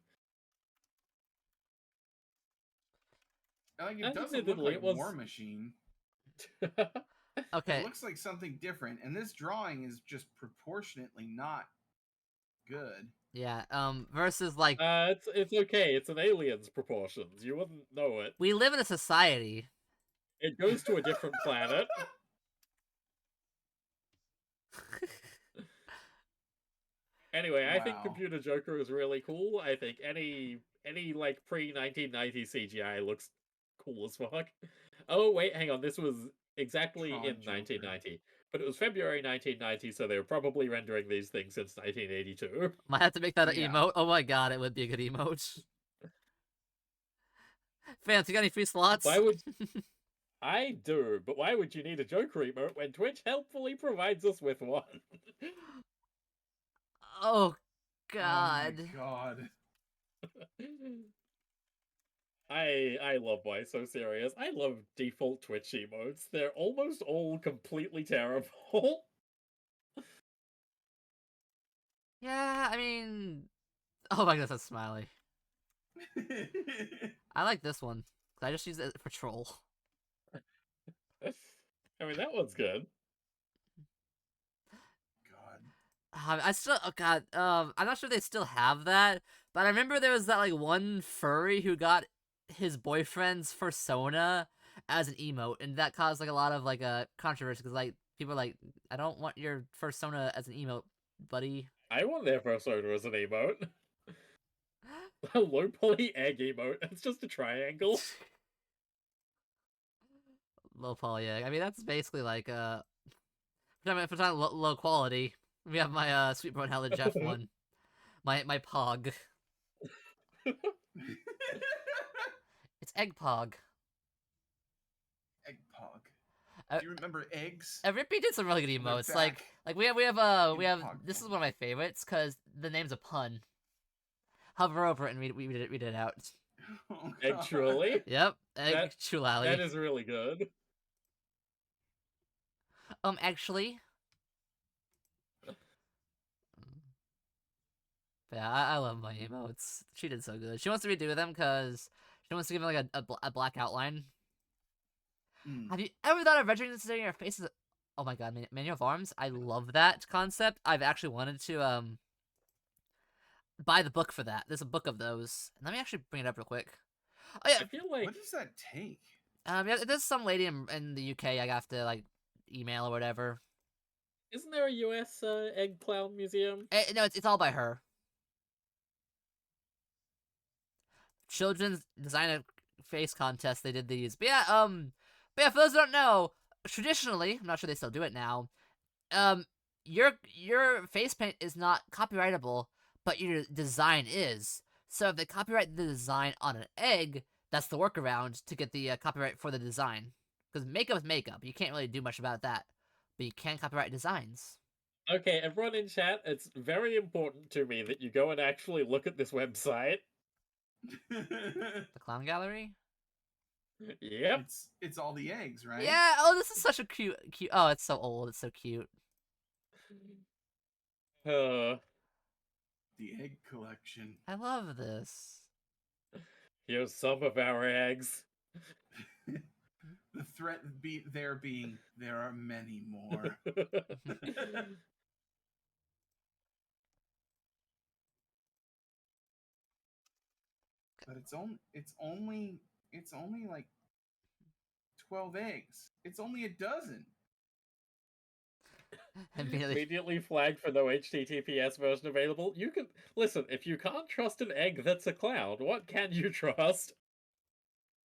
[SPEAKER 4] Like, it
[SPEAKER 2] And
[SPEAKER 4] doesn't look
[SPEAKER 2] admittedly,
[SPEAKER 4] like
[SPEAKER 2] it was-
[SPEAKER 4] War Machine.
[SPEAKER 1] Okay.
[SPEAKER 4] It looks like something different, and this drawing is just proportionately not good.
[SPEAKER 1] Yeah. Versus like
[SPEAKER 2] it's okay. It's an alien's proportions. You wouldn't know it.
[SPEAKER 1] we live in a society.
[SPEAKER 2] It goes to a different planet. Anyway, I think
[SPEAKER 4] Wow.
[SPEAKER 2] Computer Joker is really cool. I think any like pre-1990 CGI looks cool as fuck. Oh wait, hang on. This was exactly
[SPEAKER 4] Tron
[SPEAKER 2] in
[SPEAKER 4] Joker.
[SPEAKER 2] 1990, but it was February 1990, so they were probably rendering these things since 1982.
[SPEAKER 1] Might have to make that an
[SPEAKER 4] Yeah.
[SPEAKER 1] emote. Oh my god, it would be a good emote. Fans, you got any free slots?
[SPEAKER 2] Why would I do? But why would you need a Joker emote when Twitch helpfully provides us with one?
[SPEAKER 1] Oh god.
[SPEAKER 4] Oh my god.
[SPEAKER 2] I love Why So Serious. I love default Twitch emotes. They're almost all completely terrible.
[SPEAKER 1] Yeah, I mean, oh my goodness, that's Smiley. I like this one. I just use it for troll.
[SPEAKER 2] I mean, that one's good.
[SPEAKER 4] God.
[SPEAKER 1] I still, oh god, I'm not sure they still have that, but I remember there was that like one furry who got his boyfriend's persona as an emote, and that caused like a lot of like controversy because like people were like, I don't want your persona as an emote, buddy.
[SPEAKER 2] I want their persona as an emote. A low poly egg emote. It's just a triangle.
[SPEAKER 1] Low poly egg. I mean, that's basically like if we're talking low quality, we have my Sweet Bro Hella Jeff one, my Pog. It's Egg Pog.
[SPEAKER 4] Egg Pog.
[SPEAKER 1] Uh,
[SPEAKER 4] Do you remember eggs?
[SPEAKER 1] Rippy did some really good
[SPEAKER 4] They're
[SPEAKER 1] emotes. Like
[SPEAKER 4] back
[SPEAKER 1] we have
[SPEAKER 4] in Pog
[SPEAKER 1] this is
[SPEAKER 4] form.
[SPEAKER 1] one of my favorites because the name's a pun. Hover over it and read it out.
[SPEAKER 4] Oh,
[SPEAKER 2] Egg
[SPEAKER 4] God.
[SPEAKER 2] Truly.
[SPEAKER 1] Yep, Egg
[SPEAKER 2] That
[SPEAKER 1] Chulali.
[SPEAKER 2] is really good.
[SPEAKER 1] Actually. But yeah, I love my emotes. She did so good. She wants to redo them because she wants to give them like a black outline.
[SPEAKER 4] Mm.
[SPEAKER 1] Have you ever thought of registering this in your faces? Oh my god, Manual of Arms. I love that concept. I've actually wanted to buy the book for that. There's a book of those. Let me actually bring it up real quick. Oh yeah,
[SPEAKER 2] I feel like
[SPEAKER 4] What does that take?
[SPEAKER 1] yeah, there's some lady in the UK I have to like email or whatever.
[SPEAKER 2] isn't there a US egg clown museum?
[SPEAKER 1] No, it's all by her. Children's design face contest. They did these, but yeah, for those who don't know, traditionally, I'm not sure they still do it now. Your face paint is not copyrightable, but your design is. So if they copyright the design on an egg, that's the workaround to get the copyright for the design. Because makeup is makeup, you can't really do much about that, but you can copyright designs.
[SPEAKER 2] Okay, everyone in chat, it's very important to me that you go and actually look at this website.
[SPEAKER 1] The clown gallery.
[SPEAKER 2] Yep.
[SPEAKER 4] It's all the eggs, right?
[SPEAKER 1] Yeah. Oh, this is such a cute. Oh, it's so old. It's so cute.
[SPEAKER 2] Uh,
[SPEAKER 4] The egg collection.
[SPEAKER 1] I love this.
[SPEAKER 2] here's some of our eggs.
[SPEAKER 4] The threat being there are many more. But it's only like 12 eggs. It's only a dozen.
[SPEAKER 2] Immediately flagged for no HTTPS version available. You can listen, if you can't trust an egg that's a cloud, what can you trust?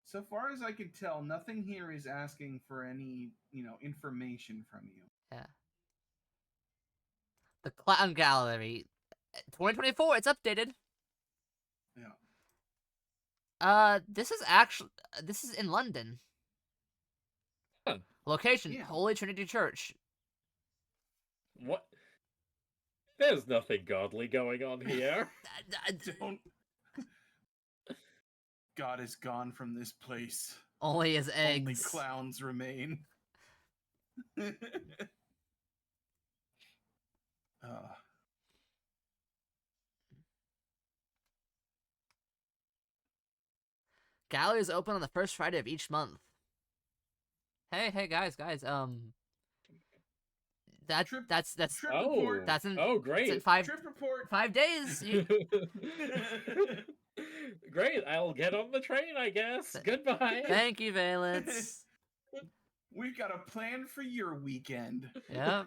[SPEAKER 4] So far as I can tell, nothing here is asking for any, information from you.
[SPEAKER 1] Yeah. The clown gallery, 2024. It's updated.
[SPEAKER 4] Yeah.
[SPEAKER 1] This is in London.
[SPEAKER 2] Huh.
[SPEAKER 1] Location:
[SPEAKER 4] Yeah.
[SPEAKER 1] Holy Trinity Church.
[SPEAKER 2] What? There's nothing godly going on here.
[SPEAKER 4] Don't. God is gone from this place.
[SPEAKER 1] Only his
[SPEAKER 4] Only
[SPEAKER 1] eggs.
[SPEAKER 4] clowns remain. uh,
[SPEAKER 1] Gallery is open on the first Friday of each month. Hey, guys.
[SPEAKER 4] Trip-
[SPEAKER 1] That's
[SPEAKER 4] trip report.
[SPEAKER 1] that's in
[SPEAKER 2] Oh,
[SPEAKER 1] that's in
[SPEAKER 2] great.
[SPEAKER 4] Trip report.
[SPEAKER 1] 5 days.
[SPEAKER 2] Great, I'll get on the train, I guess. Goodbye.
[SPEAKER 1] Thank you, Valence.
[SPEAKER 4] We've got a plan for your weekend.
[SPEAKER 1] Yep.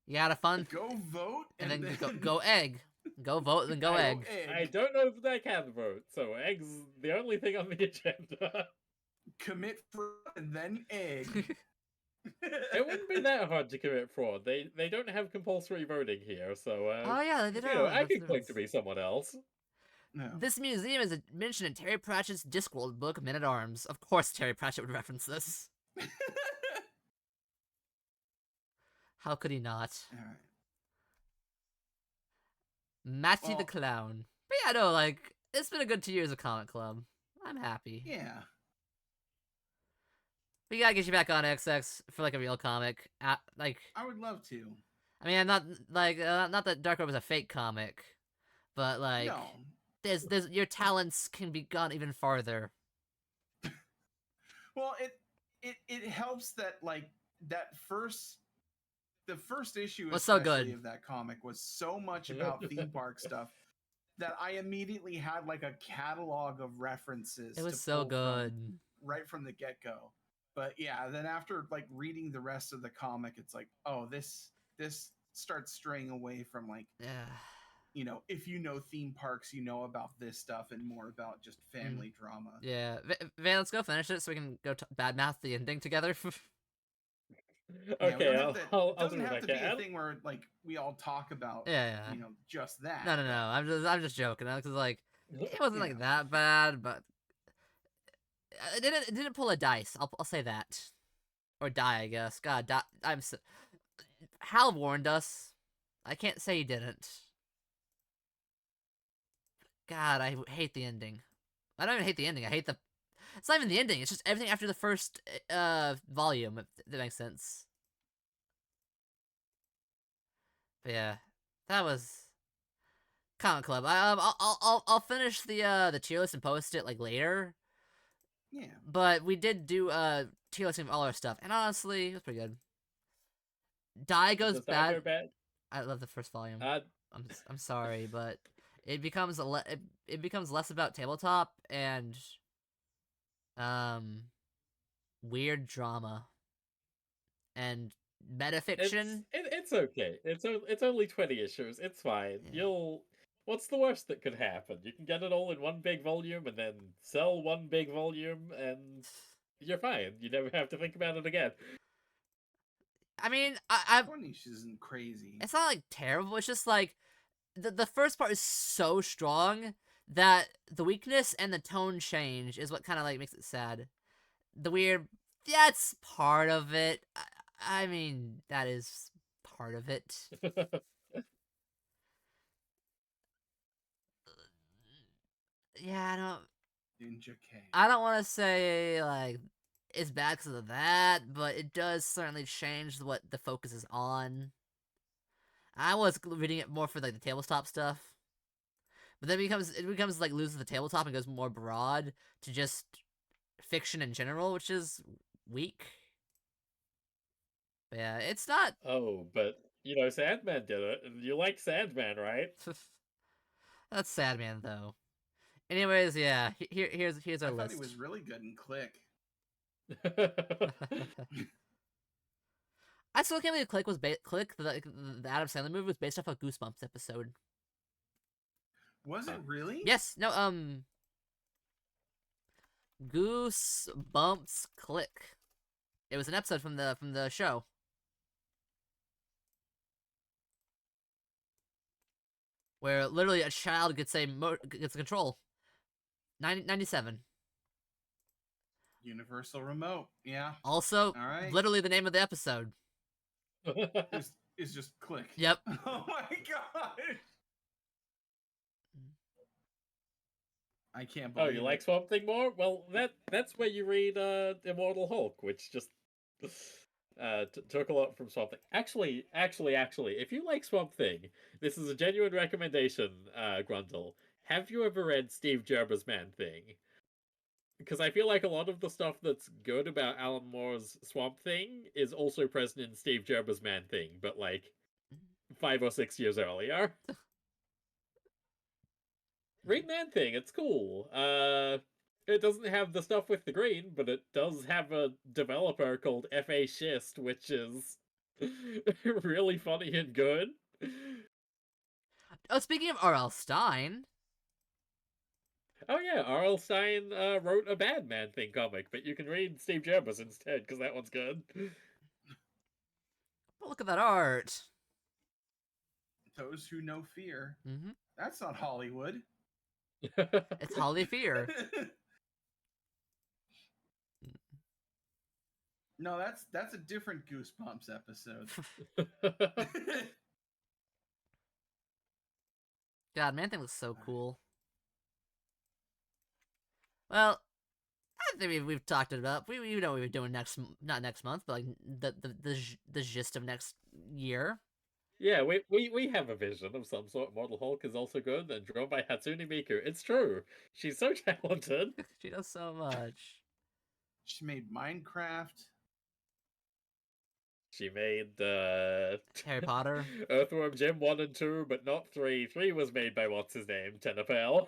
[SPEAKER 1] You got a fun
[SPEAKER 4] Go vote
[SPEAKER 1] and then go egg. Go vote and go
[SPEAKER 2] I-
[SPEAKER 1] egg.
[SPEAKER 2] I don't know if I can vote, so eggs the only thing on the agenda.
[SPEAKER 4] Commit fraud and then egg.
[SPEAKER 2] It wouldn't be that hard to commit fraud. They don't have compulsory voting here, so
[SPEAKER 1] Oh yeah, they
[SPEAKER 2] you
[SPEAKER 1] don't.
[SPEAKER 2] know, I
[SPEAKER 1] That's
[SPEAKER 2] could
[SPEAKER 1] the
[SPEAKER 2] claim to
[SPEAKER 1] difference.
[SPEAKER 2] be someone else.
[SPEAKER 4] No.
[SPEAKER 1] This museum is mentioned in Terry Pratchett's Discworld book, Men at Arms. Of course, Terry Pratchett would reference this. How could he not?
[SPEAKER 4] All right.
[SPEAKER 1] Matty the
[SPEAKER 4] Well-
[SPEAKER 1] Clown. But yeah, no, like, it's been a good 2 years of Comic Club. I'm happy.
[SPEAKER 4] Yeah.
[SPEAKER 1] We gotta get you back on XX for, like, a real comic. Like,
[SPEAKER 4] I would love to.
[SPEAKER 1] I mean, I'm not, like, not that Dark Orb is a fake comic, but, like,
[SPEAKER 4] No.
[SPEAKER 1] there's, your talents can be gone even farther.
[SPEAKER 4] Well, it helps that like the first issue
[SPEAKER 1] Was so
[SPEAKER 4] especially
[SPEAKER 1] good.
[SPEAKER 4] of that comic was so much about theme park stuff that I immediately had like a catalog of references.
[SPEAKER 1] It was
[SPEAKER 4] to
[SPEAKER 1] so
[SPEAKER 4] pull from
[SPEAKER 1] good.
[SPEAKER 4] right from the get go. But yeah, then after like reading the rest of the comic, it's like, oh, this starts straying away from like,
[SPEAKER 1] Yeah.
[SPEAKER 4] you know, if you know theme parks, you know about this stuff and more about just family drama.
[SPEAKER 1] Yeah. Van, let's go finish it so we can go badmouth the ending together.
[SPEAKER 4] Yeah, we
[SPEAKER 2] Okay,
[SPEAKER 4] don't have to,
[SPEAKER 2] I'll
[SPEAKER 4] it doesn't
[SPEAKER 2] do what
[SPEAKER 4] have
[SPEAKER 2] I
[SPEAKER 4] to be a
[SPEAKER 2] can.
[SPEAKER 4] thing where like we all talk about,
[SPEAKER 1] Yeah.
[SPEAKER 4] you know, just that.
[SPEAKER 1] No. I'm just joking. Because, like, it wasn't, like,
[SPEAKER 4] Yeah.
[SPEAKER 1] that bad, but it didn't pull a dice. I'll say that. Or die, I guess. God, Hal warned us. I can't say he didn't. God, I hate the ending. I don't even hate the ending. I hate the... It's not even the ending. It's just everything after the first volume, if that makes sense. But yeah, that was Comic Club. I'll finish the tier list and post it like later.
[SPEAKER 4] Yeah.
[SPEAKER 1] But we did do tier listing of all our stuff, and honestly, it was pretty good. Die goes
[SPEAKER 2] Does that go
[SPEAKER 1] bad.
[SPEAKER 2] bad?
[SPEAKER 1] I love the first volume.
[SPEAKER 2] Uh,
[SPEAKER 1] I'm sorry, but it becomes it becomes less about tabletop and weird drama and metafiction.
[SPEAKER 2] It's okay. It's only 20 issues. It's fine.
[SPEAKER 1] Yeah.
[SPEAKER 2] What's the worst that could happen? You can get it all in one big volume and then sell one big volume and you're fine. You never have to think about it again.
[SPEAKER 1] I mean, I
[SPEAKER 4] 20 isn't crazy.
[SPEAKER 1] it's not like terrible. It's just like the first part is so strong that the weakness and the tone change is what kind of like makes it sad. The weird, that's part of it. I mean, that is part of it. Yeah,
[SPEAKER 4] Ninja K.
[SPEAKER 1] I don't want to say like it's bad because of that, but it does certainly change what the focus is on. I was reading it more for like the tabletop stuff, but then it becomes like loses the tabletop and goes more broad to just fiction in general, which is weak. But yeah, it's not.
[SPEAKER 2] Oh, but you know, Sandman did it, and you like Sandman, right?
[SPEAKER 1] That's sad, man. Though. Anyways, yeah. Here's
[SPEAKER 4] I
[SPEAKER 1] our
[SPEAKER 4] thought
[SPEAKER 1] list.
[SPEAKER 4] he was really good in Click.
[SPEAKER 1] I still can't believe Click was Click. The Adam Sandler movie was based off a Goosebumps episode.
[SPEAKER 4] Was it really?
[SPEAKER 1] Yes. No. Goosebumps Click. It was an episode from the show. Where literally a child gets gets a control. 97.
[SPEAKER 4] Universal Remote. Yeah.
[SPEAKER 1] Also,
[SPEAKER 4] All right.
[SPEAKER 1] literally the name of the episode.
[SPEAKER 4] is just click.
[SPEAKER 1] Yep.
[SPEAKER 4] Oh my god. I can't
[SPEAKER 2] Oh,
[SPEAKER 4] believe
[SPEAKER 2] you
[SPEAKER 4] it.
[SPEAKER 2] like Swamp Thing more? Well, that's where you read Immortal Hulk, which just took a lot from Swamp Thing. Actually, if you like Swamp Thing, this is a genuine recommendation, Grundle. Have you ever read Steve Gerber's Man Thing? Because I feel like a lot of the stuff that's good about Alan Moore's Swamp Thing is also present in Steve Gerber's Man Thing, but like 5 or 6 years earlier. Read Man Thing, it's cool. It doesn't have the stuff with the green, but it does have a developer called F.A. Schist, which is really funny and good.
[SPEAKER 1] Oh, speaking of R.L. Stein,
[SPEAKER 2] Oh yeah, R.L. Stein wrote a bad Man Thing comic, but you can read Steve Gerber's instead, because that one's good.
[SPEAKER 1] but look at that art.
[SPEAKER 4] Those who know fear.
[SPEAKER 1] Mm-hmm.
[SPEAKER 4] That's not Hollywood.
[SPEAKER 1] It's Holly Fear.
[SPEAKER 4] No, that's a different Goosebumps episode.
[SPEAKER 1] God, Man Thing looks so cool. Well, I think we've talked about. We know what we're doing not next month, but like the gist of next year.
[SPEAKER 2] Yeah, we have a vision of some sort. Mortal Hulk is also good and drawn by Hatsune Miku. It's true. She's so talented.
[SPEAKER 1] She does so much.
[SPEAKER 4] She made Minecraft.
[SPEAKER 2] She made
[SPEAKER 1] Harry Potter.
[SPEAKER 2] Earthworm Jim 1 and 2, but not 3. 3 was made by what's his name? Tenapel.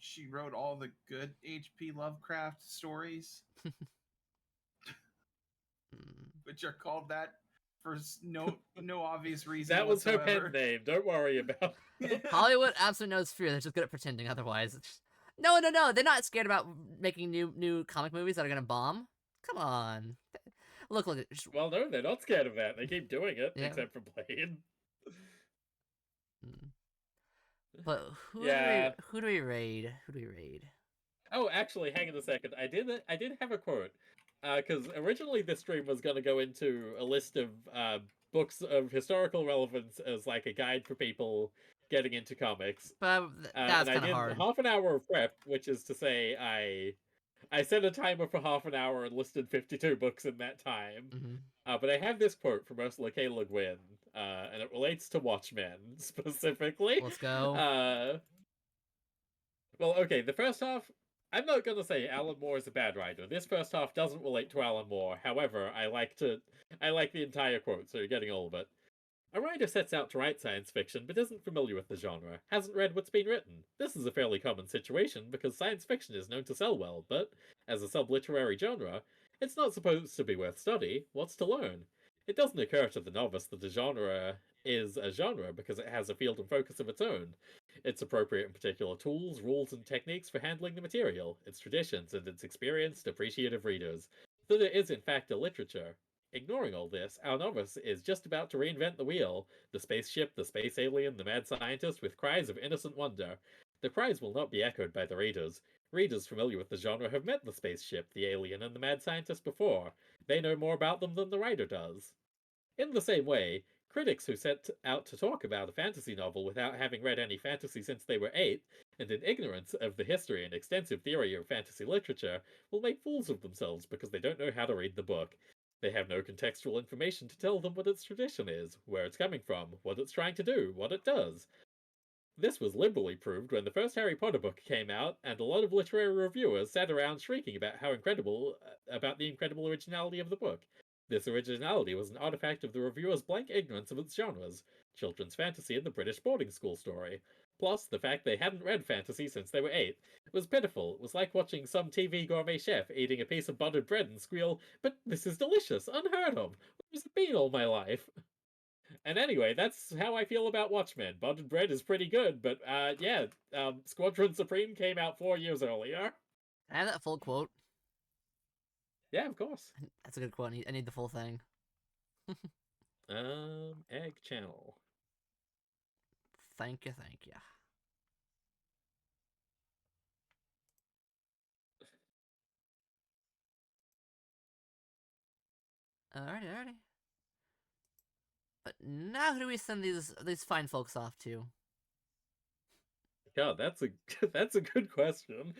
[SPEAKER 4] She wrote all the good H.P. Lovecraft stories, which are called that for no obvious reason.
[SPEAKER 2] That was her
[SPEAKER 4] whatsoever.
[SPEAKER 2] pen name. Don't worry about it.
[SPEAKER 1] Hollywood absolutely knows fear. They're just good at pretending otherwise. No. They're not scared about making new comic movies that are gonna bomb. Come on. Look. Just,
[SPEAKER 2] Well, no, they're not scared of that. They keep doing it,
[SPEAKER 1] Yeah.
[SPEAKER 2] except for Blade.
[SPEAKER 1] but who
[SPEAKER 2] Yeah.
[SPEAKER 1] do we raid? Who do we raid?
[SPEAKER 2] Oh, actually, hang on a second. I did have a quote. Because originally this stream was going to go into a list of books of historical relevance as like a guide for people getting into comics.
[SPEAKER 1] But that's
[SPEAKER 2] And I
[SPEAKER 1] kind of
[SPEAKER 2] did
[SPEAKER 1] hard.
[SPEAKER 2] half an hour of prep, which is to say I set a timer for half an hour and listed 52 books in that time.
[SPEAKER 1] Mm-hmm.
[SPEAKER 2] But I have this quote from Ursula K. Le Guin, and it relates to Watchmen specifically.
[SPEAKER 1] Let's go.
[SPEAKER 2] Well, okay, the first half, I'm not going to say Alan Moore is a bad writer. This first half doesn't relate to Alan Moore. However, I like the entire quote, so you're getting all of it. A writer sets out to write science fiction but isn't familiar with the genre, hasn't read what's been written. This is a fairly common situation because science fiction is known to sell well, but, as a sub-literary genre, it's not supposed to be worth study. What's to learn? It doesn't occur to the novice that a genre is a genre because it has a field and focus of its own. Its appropriate and particular tools, rules, and techniques for handling the material, its traditions, and its experienced, appreciative readers. That it is in fact a literature. Ignoring all this, our novice is just about to reinvent the wheel, the spaceship, the space alien, the mad scientist, with cries of innocent wonder. The cries will not be echoed by the readers. Readers familiar with the genre have met the spaceship, the alien, and the mad scientist before. They know more about them than the writer does. In the same way, critics who set out to talk about a fantasy novel without having read any fantasy since they were 8, and in ignorance of the history and extensive theory of fantasy literature, will make fools of themselves because they don't know how to read the book. They have no contextual information to tell them what its tradition is, where it's coming from, what it's trying to do, what it does. This was liberally proved when the first Harry Potter book came out, and a lot of literary reviewers sat around shrieking about about the incredible originality of the book. This originality was an artifact of the reviewers' blank ignorance of its genres, children's fantasy and the British boarding school story. Plus, the fact they hadn't read fantasy since they were 8. It was pitiful. It was like watching some TV gourmet chef eating a piece of buttered bread and squeal, "But this is delicious! Unheard of! Where's it been all my life?" And anyway, that's how I feel about Watchmen. Buttered bread is pretty good, but Squadron Supreme came out 4 years earlier.
[SPEAKER 1] I have that full quote.
[SPEAKER 2] Yeah, of course.
[SPEAKER 1] That's a good quote. I need the full thing.
[SPEAKER 2] Egg Channel.
[SPEAKER 1] Thank you. Alrighty. But now who do we send these fine folks off to?
[SPEAKER 2] God, that's a that's a good question.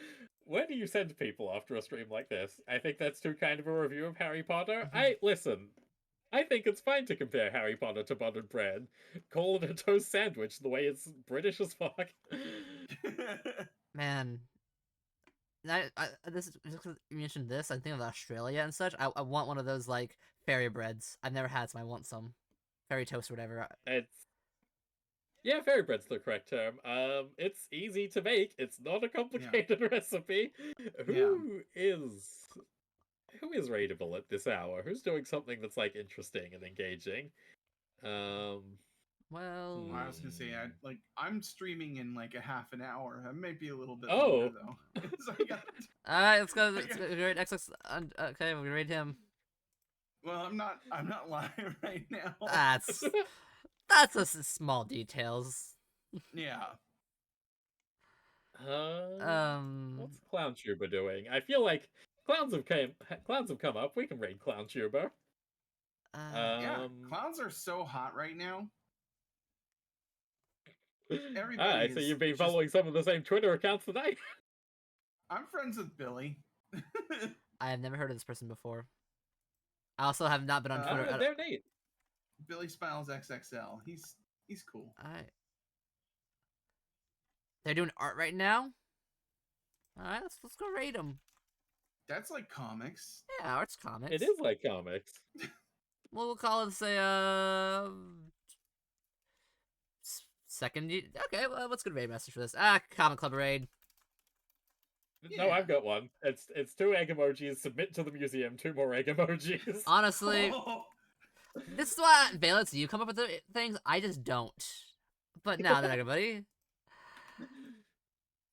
[SPEAKER 2] Where do you send people after a stream like this? I think that's too kind of a review of Harry Potter. Listen. I think it's fine to compare Harry Potter to buttered bread. Call it a toast sandwich the way it's British as fuck.
[SPEAKER 1] Man, this is just 'cause you mentioned this. I think of Australia and such. I want one of those like fairy breads. I've never had some. I want some fairy toast or whatever.
[SPEAKER 2] Yeah, fairy bread's the correct term. It's easy to make. It's not a complicated recipe. Who is rateable at this hour? Who's doing something that's like interesting and engaging?
[SPEAKER 1] Well,
[SPEAKER 4] I was gonna say, I'm streaming in like a half an hour. That might be a little bit
[SPEAKER 2] Oh.
[SPEAKER 4] longer though. 'Cause I got-
[SPEAKER 1] all right, let's go. Let's go rate XX. Okay, we rate him.
[SPEAKER 4] well, I'm not live right now.
[SPEAKER 1] That's a small details.
[SPEAKER 4] Yeah.
[SPEAKER 2] What's Clown Tuber doing? I feel like clowns have come up. We can rate Clown Tuber.
[SPEAKER 4] Yeah, clowns are so hot right now.
[SPEAKER 2] So
[SPEAKER 4] Everybody
[SPEAKER 2] you've been
[SPEAKER 4] is
[SPEAKER 2] following some of the same Twitter accounts tonight.
[SPEAKER 4] I'm friends with Billy.
[SPEAKER 1] I have never heard of this person before. I also have not been on Twitter.
[SPEAKER 2] They're neat.
[SPEAKER 4] Billy Smiles XXL. He's cool.
[SPEAKER 1] Alright. They're doing art right now? Alright, let's go rate them.
[SPEAKER 4] That's like comics.
[SPEAKER 1] Yeah, art's comics.
[SPEAKER 2] It is like comics.
[SPEAKER 1] Well, we'll call it, say, second. Okay, well, what's good raid message for this? Comic Club raid.
[SPEAKER 2] No, I've got one. It's 2 egg emojis. Submit to the museum. 2 more egg emojis.
[SPEAKER 1] Honestly, this is why, Valence, you come up with the things, I just don't. But now that everybody,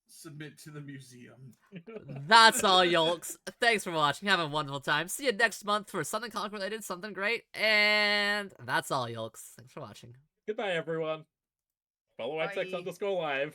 [SPEAKER 4] Submit to the museum.
[SPEAKER 1] that's all, yolks. Thanks for watching. Have a wonderful time. See you next month for something comic related, something great. And that's all, yolks. Thanks for watching.
[SPEAKER 2] Goodbye, everyone. Follow
[SPEAKER 4] Bye.
[SPEAKER 2] XX_live.